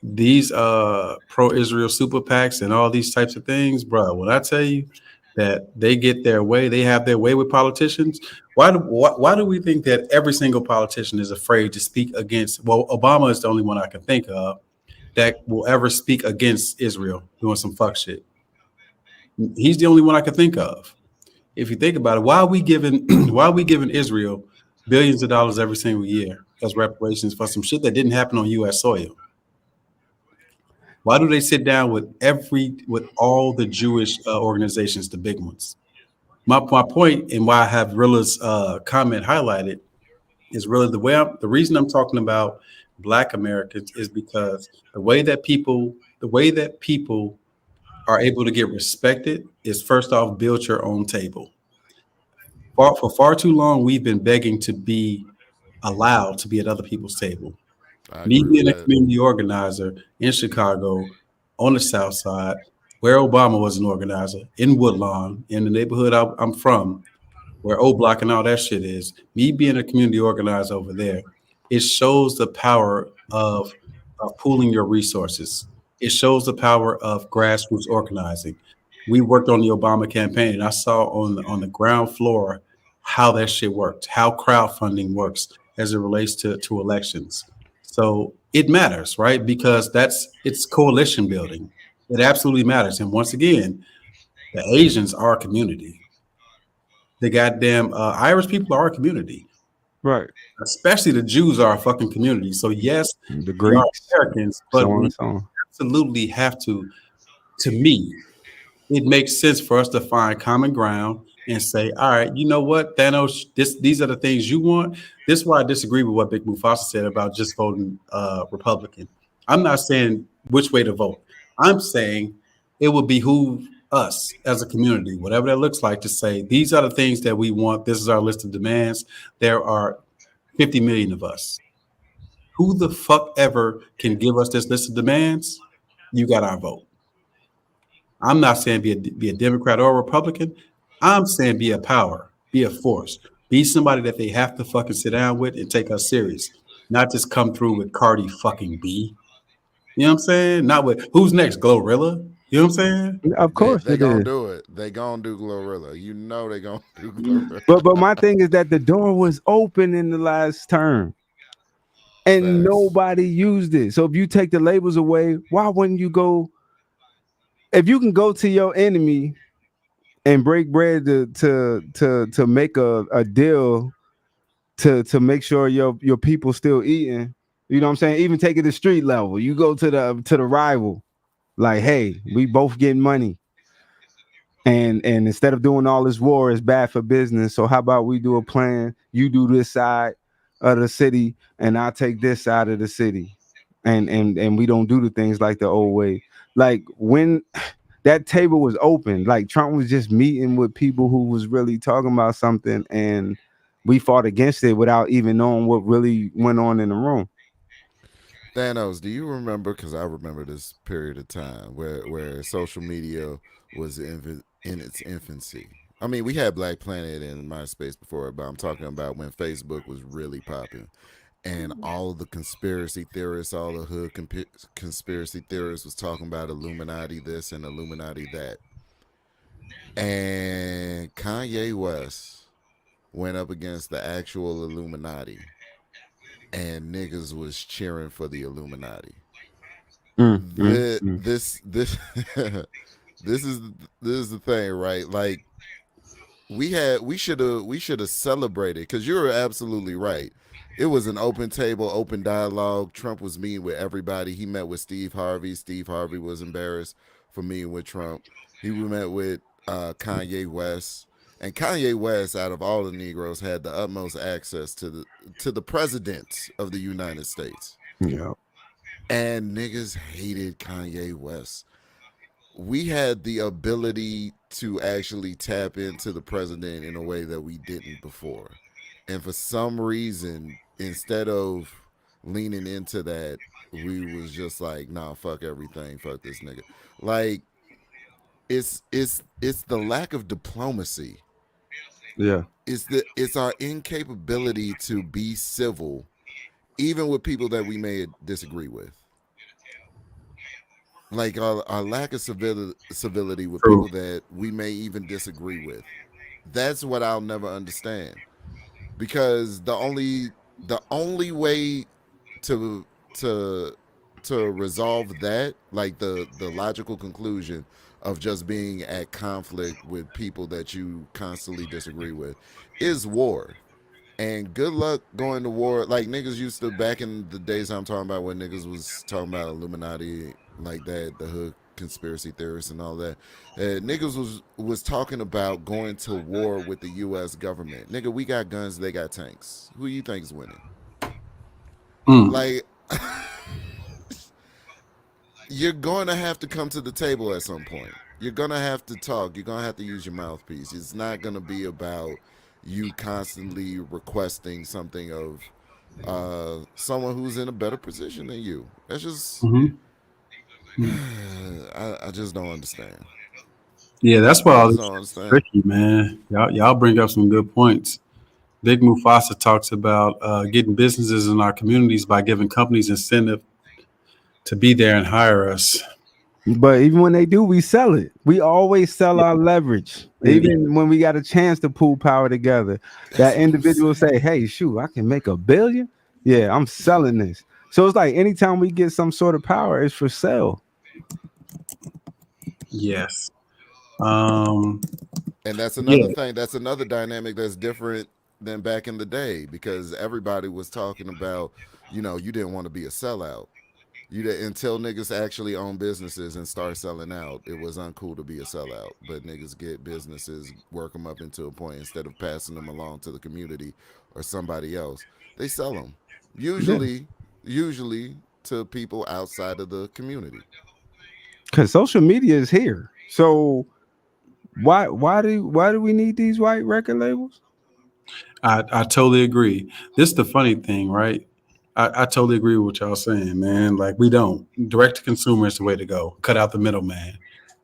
S2: these pro-Israel super PACs and all these types of things, bro, when I tell you that they get their way, they have their way with politicians, why do we think that every single politician is afraid to speak against, well, Obama is the only one I can think of that will ever speak against Israel doing some fuck shit. He's the only one I can think of. If you think about it, why are we giving Israel billions of dollars every single year as reparations for some shit that didn't happen on U.S. soil? Why do they sit down with all the Jewish organizations, the big ones? My point, and why I have Rilla's comment highlighted, is really the reason I'm talking about Black Americans is because the way that people are able to get respected is, first off, build your own table. For far too long, we've been begging to be allowed to be at other people's table. Me being a community organizer in Chicago on the South Side, where Obama was an organizer, in Woodlawn, in the neighborhood I'm from, where O Block and all that shit is, me being a community organizer over there, it shows the power of pooling your resources. It shows the power of grassroots organizing. We worked on the Obama campaign, and I saw on the ground floor how that shit worked, how crowdfunding works as it relates to elections. So it matters, right? Because it's coalition building. It absolutely matters. And once again, the Asians are a community. The goddamn Irish people are a community.
S20: Right.
S2: Especially the Jews are a fucking community. So yes,
S20: The
S2: we are
S20: Greeks,
S2: Americans,
S20: so
S2: but
S20: on
S2: we
S20: and so on.
S2: absolutely have to me, it makes sense for us to find common ground and say, all right, you know what, Thanos, these are the things you want. This is why I disagree with what Big Mufasa said about just voting Republican. I'm not saying which way to vote. I'm saying it would behoove us as a community, whatever that looks like, to say these are the things that we want. This is our list of demands. There are 50 million of us. Who the fuck ever can give us this list of demands? You got our vote. I'm not saying be a Democrat or a Republican. I'm saying be a power, be a force, be somebody that they have to fucking sit down with and take us serious, not just come through with Cardi fucking B. You know what I'm saying? Not with who's next, Glorilla. You know what I'm saying?
S20: Of course
S8: They
S20: it
S8: gonna
S20: is.
S8: do it. They gonna do Glorilla. You know they gonna do Glorilla.
S20: But my thing is that the door was open in the last term. And nobody used it. So if you take the labels away, why wouldn't you go? If you can go to your enemy and break bread to make a deal to make sure your people still eating, you know what I'm saying? Even take it to street level. You go to the rival, like, hey, we both getting money. And instead of doing all this war, it's bad for business. So how about we do a plan? You do this side of the city, and I'll take this side of the city. And we don't do the things like the old way. Like when that table was open, like Trump was just meeting with people who was really talking about something, and we fought against it without even knowing what really went on in the room.
S8: Thanos, do you remember? Because I remember this period of time where social media was in its infancy. I mean, we had Black Planet and MySpace before, but I'm talking about when Facebook was really popping. And all of the conspiracy theorists, all the hood conspiracy theorists was talking about Illuminati this and Illuminati that. And Kanye West went up against the actual Illuminati. And niggas was cheering for the Illuminati. This this is the thing, right? Like we should have celebrated, because you're absolutely right. It was an open table, open dialogue. Trump was meeting with everybody. He met with Steve Harvey. Steve Harvey was embarrassed for meeting with Trump. He met with Kanye West. And Kanye West, out of all the Negroes, had the utmost access to the president of the United States.
S20: Yeah.
S8: And niggas hated Kanye West. We had the ability to actually tap into the president in a way that we didn't before. And for some reason, instead of leaning into that, we was just like, nah, fuck everything, fuck this nigga. Like, it's the lack of diplomacy.
S20: Yeah.
S8: It's our incapability to be civil, even with people that we may disagree with. Like our lack of civility with people that we may even disagree with. That's what I'll never understand. Because the only way to resolve that, like the logical conclusion of just being at conflict with people that you constantly disagree with, is war. And good luck going to war. Like niggas used to, back in the days I'm talking about, when niggas was talking about Illuminati like that, the hood conspiracy theorists and all that. Niggas was talking about going to war with the U.S. government. Nigga, we got guns, they got tanks. Who you think is winning? Like, you're going to have to come to the table at some point. You're going to have to talk. You're going to have to use your mouthpiece. It's not going to be about you constantly requesting something of someone who's in a better position than you. That's just, I just don't understand.
S2: Yeah, that's why
S8: I
S2: all
S8: just
S2: this
S8: don't
S2: shit's
S8: understand.
S2: tricky, man. Y'all bring up some good points. Big Mufasa talks about getting businesses in our communities by giving companies incentive to be there and hire us.
S20: But even when they do, we sell it. We always sell our leverage. Even when we got a chance to pool power together, that individual say, "Hey, shoot, I can make $1 billion. Yeah, I'm selling this." So it's like anytime we get some sort of power, it's for sale.
S2: Yes.
S8: And that's another
S2: Yeah.
S8: thing. That's another dynamic that's different than back in the day because everybody was talking about, you didn't want to be a sellout. Until niggas actually own businesses and start selling out, it was uncool to be a sellout. But niggas get businesses, work them up into a point instead of passing them along to the community or somebody else. They sell them.
S20: Yeah.
S8: Usually to people outside of the community.
S20: Because social media is here. So why do we need these white record labels?
S2: I totally agree. This is the funny thing, right? I totally agree with what y'all saying, man. Like we don't. Direct to consumer is the way to go. Cut out the middleman.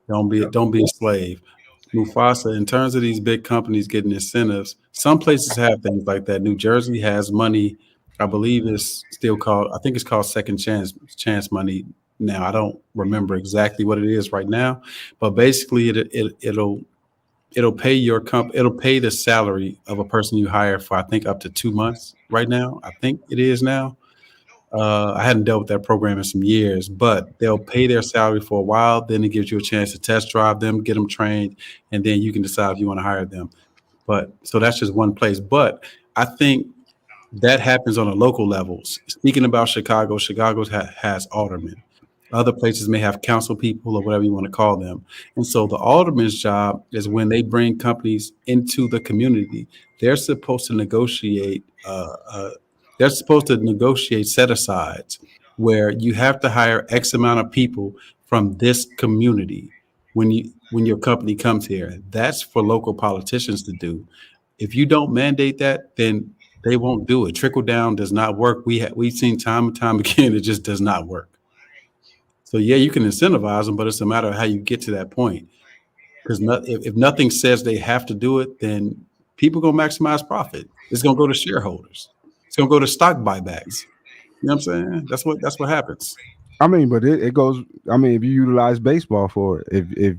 S2: Don't be a slave. Mufasa, in terms of these big companies getting incentives, some places have things like that. New Jersey has money. I believe it's still called, I think it's called second chance money now. I don't remember exactly what it is right now, but basically it'll pay it'll pay the salary of a person you hire for I think up to 2 months right now. I think it is now. I hadn't dealt with that program in some years, but they'll pay their salary for a while. Then it gives you a chance to test drive them, get them trained, and then you can decide if you want to hire them. But so that's just one place. But I think that happens on a local level. Speaking about Chicago, Chicago has aldermen. Other places may have council people or whatever you want to call them. And so the alderman's job is when they bring companies into the community, they're supposed to negotiate. They're supposed to negotiate set asides where you have to hire X amount of people from this community when your company comes here. That's for local politicians to do. If you don't mandate that, then they won't do it. Trickle down does not work. We've seen time and time again it just does not work. So yeah, you can incentivize them, but it's a matter of how you get to that point. Because if nothing says they have to do it, then people gonna maximize profit. It's gonna go to shareholders. It's gonna go to stock buybacks. You know what I'm saying? That's what happens.
S20: I mean, but it goes. I mean, if you utilize baseball for it,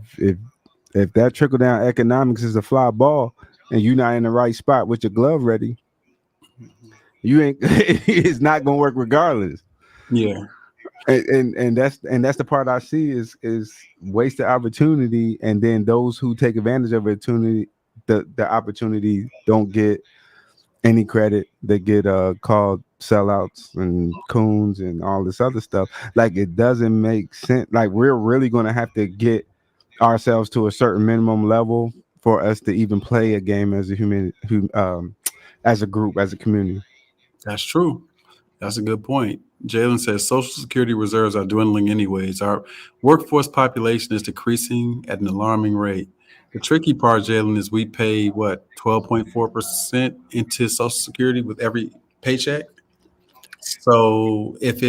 S20: if that trickle down economics is a fly ball, and you're not in the right spot with your glove ready, you ain't. It's not gonna work regardless.
S2: Yeah.
S20: And that's the part I see is wasted opportunity, and then those who take advantage of opportunity, the opportunity don't get any credit. They get called sellouts and coons and all this other stuff. Like it doesn't make sense. Like we're really gonna have to get ourselves to a certain minimum level for us to even play a game as a human, as a group, as a community.
S2: That's true. That's a good point. Jalen says Social Security reserves are dwindling anyways. Our workforce population is decreasing at an alarming rate. The tricky part, Jalen, is we pay what 12.4% into Social Security with every paycheck. So if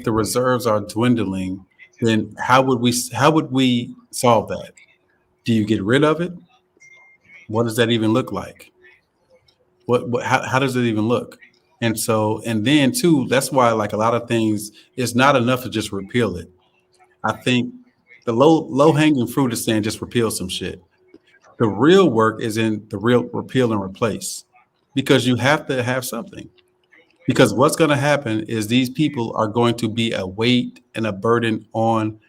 S2: the reserves are dwindling, then how would we solve that? Do you get rid of it? What does that even look like? How does it even look? And then too, that's why like a lot of things, it's not enough to just repeal it. I think the low hanging fruit is saying just repeal some shit. The real work is in the real repeal and replace, because you have to have something. Because what's going to happen is these people are going to be a weight and a burden on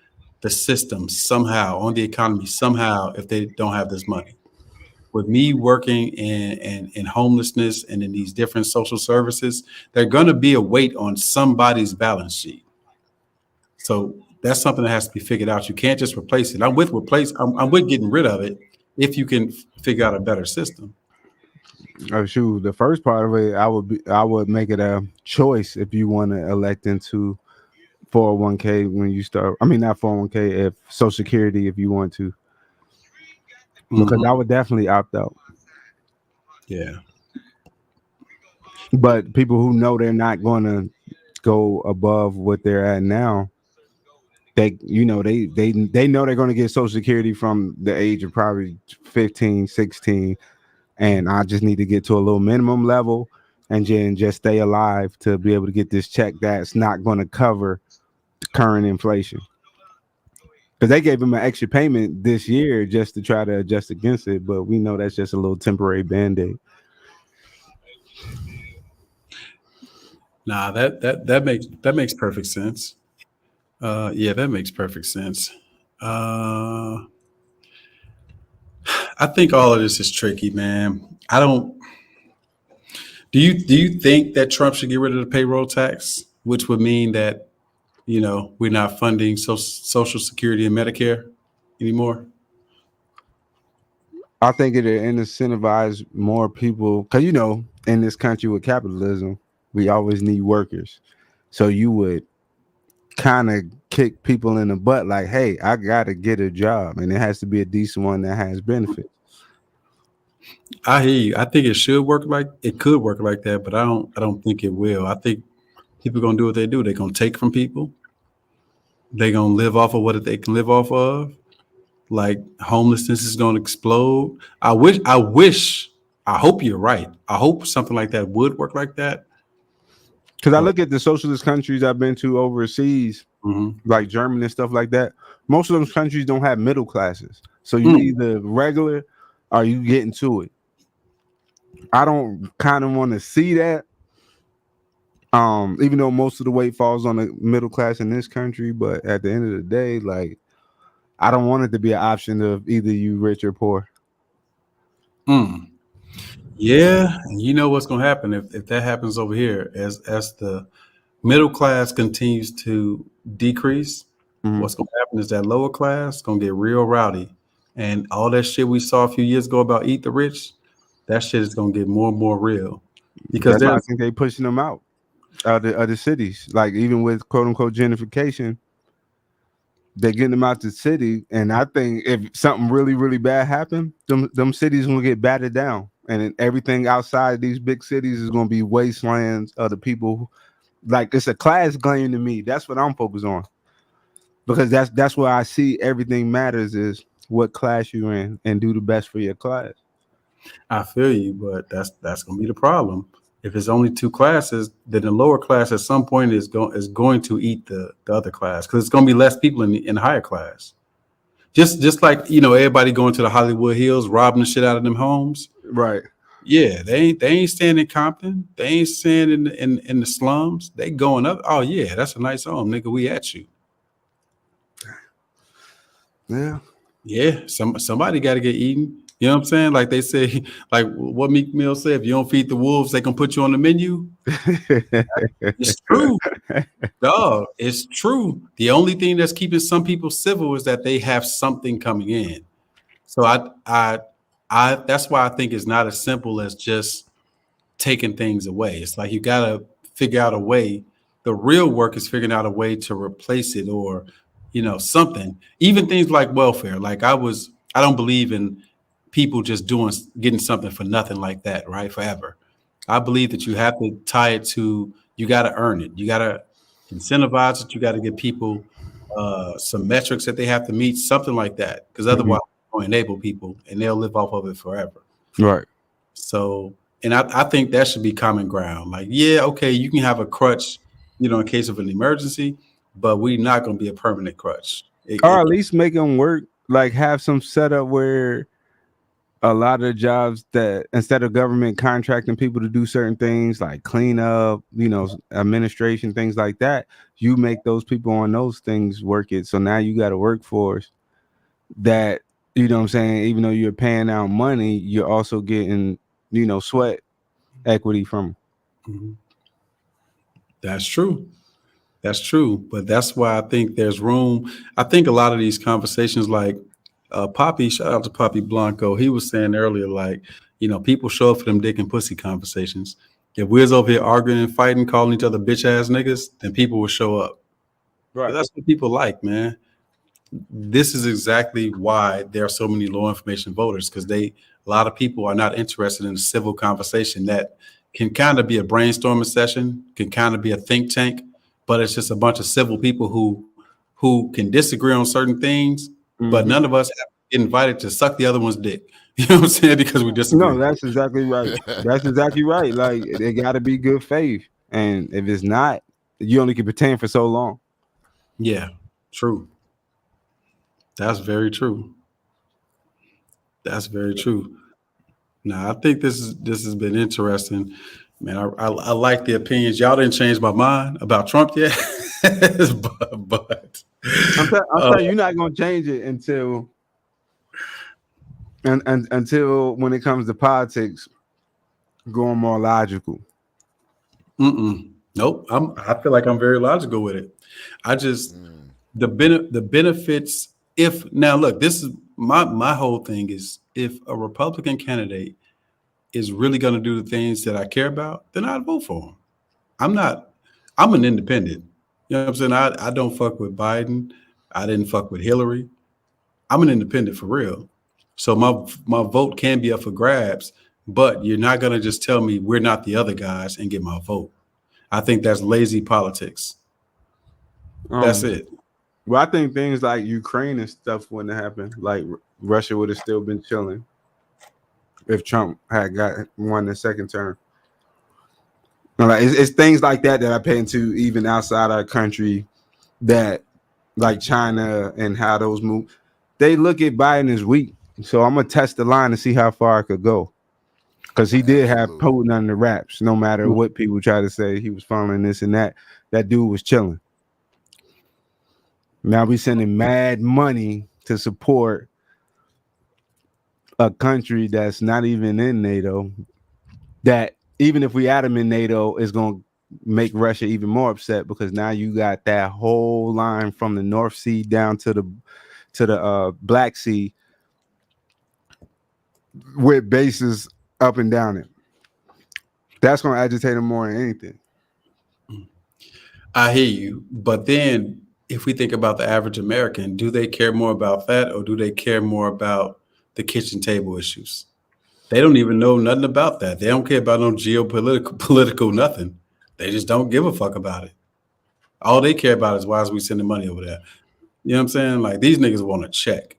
S2: the system somehow, on the economy somehow, if they don't have this money. With me working in homelessness and in these different social services, they're going to be a weight on somebody's balance sheet. So that's something that has to be figured out. You can't just replace it. I'm with getting rid of it if you can figure out a better system.
S20: Oh shoot, the first part of it, I would make it a choice if you want to elect into 401k when you start. I mean, not 401k, if Social Security, if you want to, because I would definitely opt out.
S2: Yeah.
S20: But people who know they're not going to go above what they're at now, they know they're going to get Social Security from the age of probably 15, 16, and I just need to get to a little minimum level and then just stay alive to be able to get this check that's not going to cover the current inflation. Because they gave him an extra payment this year just to try to adjust against it, but we know that's just a little temporary band-aid.
S2: Nah, that makes perfect sense. Yeah, that makes perfect sense. I think all of this is tricky, man. I don't. Do you think that Trump should get rid of the payroll tax, which would mean that we're not funding Social Security and Medicare anymore?
S20: I think it'll incentivize more people because in this country with capitalism, we always need workers. So you would kind of kick people in the butt like, hey, I gotta get a job, and it has to be a decent one that has benefits.
S2: I hear you. I think it could work like that, but I don't think it will. I think people are gonna do what they do. They're gonna take from people. They're gonna live off of what they can live off of. Like homelessness is gonna explode. I hope you're right. I hope something like that would work like that.
S20: Because I look at the socialist countries I've been to overseas, like Germany and stuff like that. Most of those countries don't have middle classes. So you either regular or you get into it. I don't kind of want to see that. Even though most of the weight falls on the middle class in this country, but at the end of the day, like I don't want it to be an option of either you rich or poor.
S2: Yeah, and you know what's going to happen if that happens over here as the middle class continues to decrease. What's going to happen is that lower class is going to get real rowdy, and all that shit we saw a few years ago about eat the rich, that shit is going to get more and more real. Because
S20: I think they pushing them out of the cities, like even with quote unquote gentrification. They're getting them out the city, and I think if something really, really bad happened, them cities will get battered down, and then everything outside these big cities is going to be wastelands of the people. Like it's a class game to me. That's what I'm focused on, because that's where I see everything matters is what class you're in and do the best for your class.
S2: I feel you, but that's going to be the problem. If it's only two classes, then the lower class at some point is going to eat the other class because it's going to be less people in the higher class. Just like everybody going to the Hollywood Hills, robbing the shit out of them homes.
S20: Right.
S2: Yeah, they ain't staying in Compton. They ain't staying in the slums. They going up. Oh yeah, that's a nice home, nigga. We at you.
S20: Yeah.
S2: Yeah. Somebody got to get eaten. You know what I'm saying? Like they say, like what Meek Mill said, if you don't feed the wolves, they can put you on the menu. It's true. Dog, it's true. The only thing that's keeping some people civil is that they have something coming in. So I that's why I think it's not as simple as just taking things away. It's like you gotta figure out a way. The real work is figuring out a way to replace it or something. Even things like welfare. Like I don't believe in people just getting something for nothing like that, right? Forever. I believe that you have to tie it to, you got to earn it. You got to incentivize it. You got to give people some metrics that they have to meet, something like that. Because otherwise, you'll enable people and they'll live off of it forever.
S20: Right.
S2: So, and I think that should be common ground. Like, yeah, okay, you can have a crutch, in case of an emergency, but we're not going to be a permanent crutch.
S20: Or at least make them work, like have some setup where a lot of the jobs that instead of government contracting people to do certain things like clean up, administration, things like that, you make those people on those things work it. So now you got a workforce that, what I'm saying, even though you're paying out money, you're also getting, sweat equity from them.
S2: That's true. That's true. But that's why I think there's room. I think a lot of these conversations like Poppy, shout out to Poppy Blanco. He was saying earlier, like, people show up for them dick and pussy conversations. If we was over here arguing and fighting, calling each other bitch ass niggas, then people would show up. Right. But that's what people like, man. This is exactly why there are so many low information voters, because a lot of people are not interested in a civil conversation that can kind of be a brainstorming session, can kind of be a think tank, but it's just a bunch of civil people who who can disagree on certain things, but none of us have been invited to suck the other one's dick. You know what I'm saying? Because we disagree.
S20: No, that's exactly right. That's exactly right. Like, they got to be good faith, and if it's not, you only can pretend for so long.
S2: Yeah, true. That's very true. That's very true. Now, I think this has been interesting, man. I like the opinions. Y'all didn't change my mind about Trump yet, but
S20: I'm telling you, you're not gonna change it until until when it comes to politics, going more logical.
S2: Nope. I feel like I'm very logical with it. I just the benefits. If now look, this is my whole thing is if a Republican candidate is really going to do the things that I care about, then I'd vote for him. I'm an independent. You know what I'm saying? I don't fuck with Biden. I didn't fuck with Hillary. I'm an independent for real. So my vote can be up for grabs, but you're not going to just tell me we're not the other guys and get my vote. I think that's lazy politics. That's it.
S20: Well, I think things like Ukraine and stuff wouldn't have happened. Like, Russia would have still been chilling if Trump had won the second term. Like, it's things like that I pay into even outside our country, that like China and how those move. They look at Biden as weak. So I'm gonna test the line to see how far I could go. Because he did have Putin under wraps, no matter what people try to say. He was following this and that. That dude was chilling. Now we sending mad money to support a country that's not even in NATO, that even if we add them in NATO, is going to make Russia even more upset, because now you got that whole line from the North Sea down to the Black Sea with bases up and down it. That's going to agitate them more than anything.
S2: I hear you, but then if we think about the average American, do they care more about that, or do they care more about the kitchen table issues? They don't even know nothing about that. They don't care about no political nothing. They just don't give a fuck about it. All they care about is why is we sending money over there. You know what I'm saying? Like, these niggas want a check.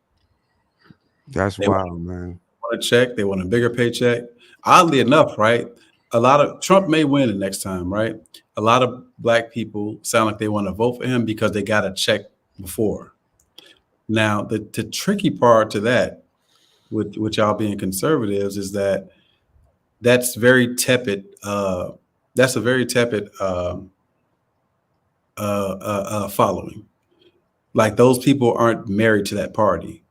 S20: That's wild, man.
S2: Want a check. They want a bigger paycheck. Oddly enough, right? A lot of Trump may win the next time, right? A lot of black people sound like they want to vote for him because they got a check before. Now, the tricky part to that, with y'all being conservatives, is that that's very tepid. That's a very tepid following. Like, those people aren't married to that party.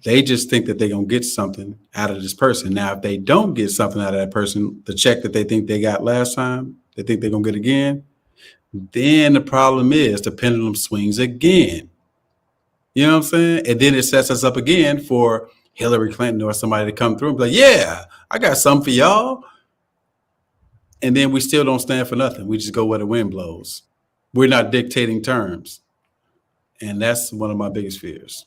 S2: They just think that they're going to get something out of this person. Now, if they don't get something out of that person, the check that they think they got last time, they think they're going to get again, then the problem is the pendulum swings again. You know what I'm saying? And then it sets us up again for Hillary Clinton or somebody to come through and be like, yeah, I got something for y'all. And then we still don't stand for nothing. We just go where the wind blows. We're not dictating terms. And that's one of my biggest fears.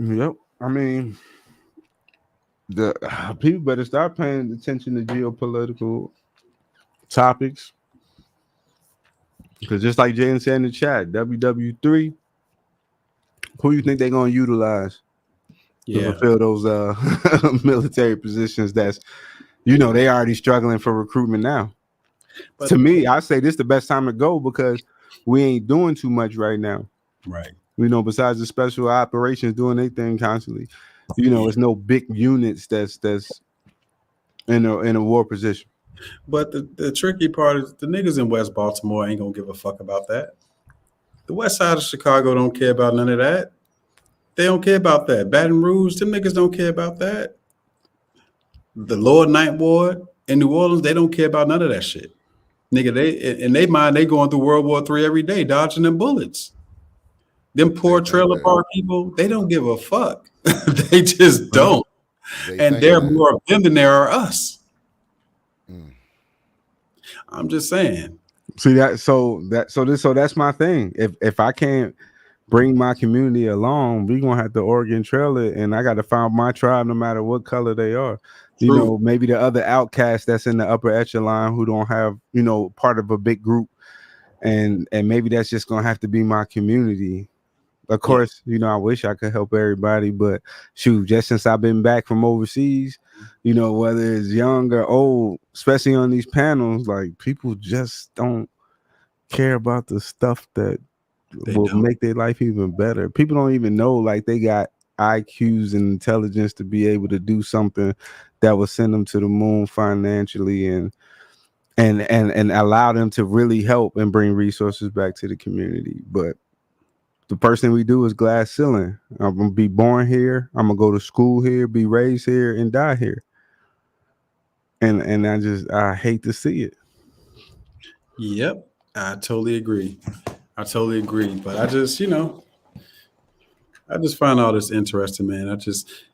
S20: Yep. I mean, the people better start paying attention to geopolitical topics, because just like Jaden said in the chat, WW3, who you think they're going to utilize to fulfill those military positions that's, they already struggling for recruitment now. But to me, I say this is the best time to go, because we ain't doing too much right now.
S2: Right.
S20: Besides the special operations doing their thing constantly, it's no big units that's in a war position.
S2: But the tricky part is the niggas in West Baltimore ain't gonna give a fuck about that. The west side of Chicago don't care about none of that. They don't care about that. Baton Rouge, them niggas don't care about that. The Lower Ninth Ward in New Orleans, they don't care about none of that shit. Nigga, in their mind, they going through World War III every day, dodging them bullets. Them poor trailer park people, they don't give a fuck. They just don't. And there are more of them than there are us. I'm just saying.
S20: See that? So that's my thing. If I can't bring my community along, we're gonna have to Oregon Trail it, and I got to find my tribe no matter what color they are.
S2: True.
S20: Maybe the other outcasts that's in the upper echelon who don't have, part of a big group, and maybe that's just gonna have to be my community. Of course, I wish I could help everybody, but shoot, just since I've been back from overseas, whether it's young or old, especially on these panels, like people just don't care about the stuff that will make their life even better. People don't even know like they got IQs and intelligence to be able to do something that will send them to the moon financially and allow them to really help and bring resources back to the community. But the first thing we do is glass ceiling. I'm gonna be born here. I'm gonna go to school here, be raised here, and die here. And I hate to see it.
S2: Yep, I totally agree. But I just, I just find all this interesting, man.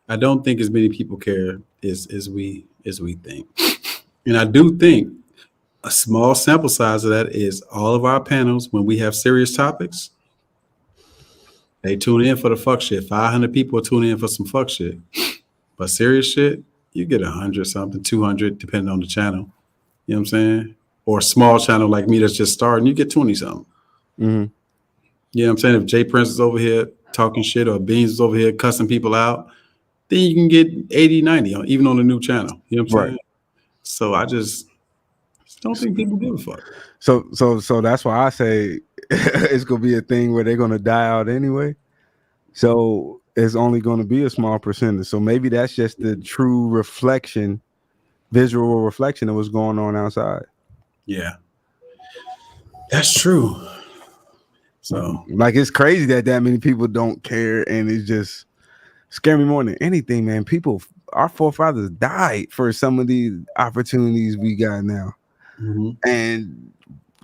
S2: I don't think as many people care as we think. And I do think a small sample size of that is all of our panels when we have serious topics. They tune in for the fuck shit. 500 people tune in for some fuck shit. But serious shit, you get 100 something, 200, depending on the channel. You know what I'm saying? Or a small channel like me that's just starting, you get 20 something.
S20: Mm-hmm.
S2: You know what I'm saying? If Jay Prince is over here talking shit or Beans is over here cussing people out, then you can get 80, 90, even on the new channel. You know what I'm saying? So I just don't think people give a fuck.
S20: So that's why I say it's gonna be a thing where they're gonna die out anyway. So it's only gonna be a small percentage. So maybe that's just the true reflection, visual reflection of what's going on outside.
S2: Yeah, that's true. So
S20: like it's crazy that many people don't care, and it's just scare me more than anything, man. Our forefathers died for some of these opportunities we got now.
S2: Mm-hmm.
S20: And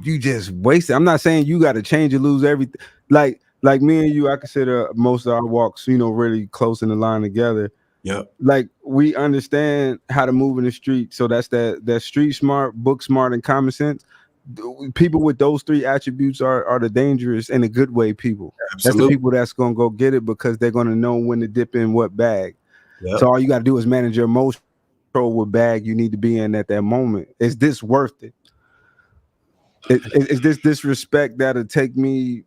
S20: you just waste it. I'm not saying you got to change or lose everything. Like me and you, I consider most of our walks, really close in the line together.
S2: Yep.
S20: Like we understand how to move in the street. So that's that street smart, book smart, and common sense. People with those three attributes are the dangerous in a good way people.
S2: Absolutely.
S20: That's the people that's going to go get it because they're going to know when to dip in what bag.
S2: Yep.
S20: So all you got to do is manage your emotion, control what bag you need to be in at that moment. Is this worth it? Is this disrespect that'll take me,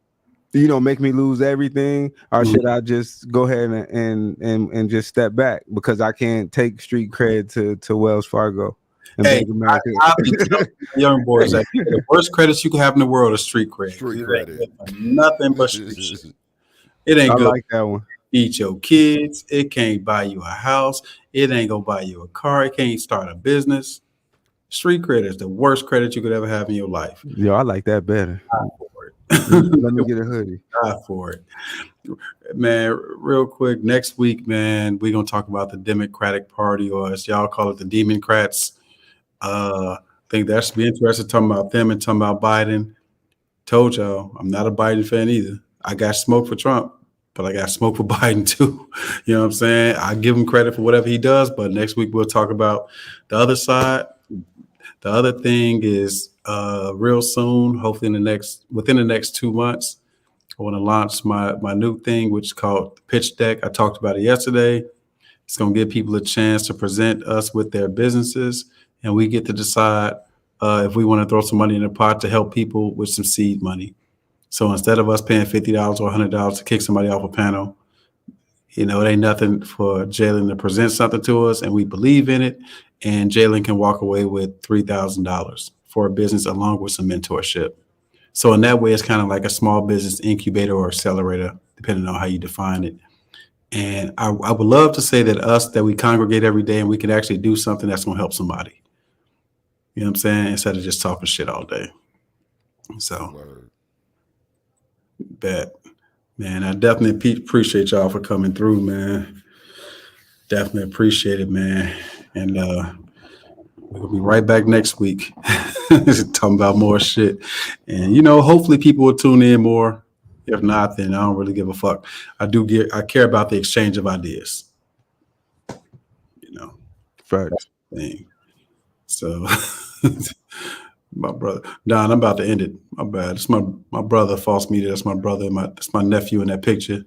S20: make me lose everything, or should I just go ahead and just step back because I can't take street cred to Wells Fargo and Bank of America?
S2: I be telling young boys that the worst credits you can have in the world is street cred.
S8: Street credit.
S2: Nothing but street shit. It ain't good.
S20: I like that one.
S2: Eat your kids. It can't buy you a house. It ain't gonna buy you a car. It can't start a business. Street credit is the worst credit you could ever have in your life.
S20: Yo, I like that better. Let me get a hoodie.
S2: For it. Man, real quick, next week, man, we're going to talk about the Democratic Party, or as y'all call it, the Democrats. I think that should be interesting, talking about them and talking about Biden. Told y'all, I'm not a Biden fan either. I got smoke for Trump, but I got smoke for Biden too. You know what I'm saying? I give him credit for whatever he does, but next week we'll talk about the other side. The other thing is real soon, hopefully within the next 2 months, I want to launch my new thing, which is called Pitch Deck. I talked about it yesterday. It's going to give people a chance to present us with their businesses, and we get to decide if we want to throw some money in the pot to help people with some seed money. So instead of us paying $50 or $100 to kick somebody off a panel, it ain't nothing for Jalen to present something to us, and we believe in it. And Jalen can walk away with $3,000 for a business along with some mentorship. So in that way, it's kind of like a small business incubator or accelerator, depending on how you define it. And I would love to say that we congregate every day and we can actually do something that's going to help somebody. You know what I'm saying? Instead of just talking shit all day. So, man, I definitely appreciate y'all for coming through, man. Definitely appreciate it, man. And we'll be right back next week talking about more shit. And, hopefully people will tune in more. If not, then I don't really give a fuck. I care about the exchange of ideas.
S20: Facts.
S2: Thing. So, my brother, Don, I'm about to end it. My bad. It's my brother, false media. That's my brother. That's my nephew in that picture.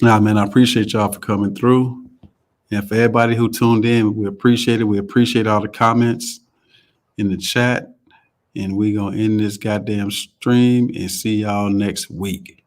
S2: Nah, man, I appreciate y'all for coming through. And for everybody who tuned in, we appreciate it. We appreciate all the comments. in the chat. And we're going to end this goddamn stream and see y'all next week.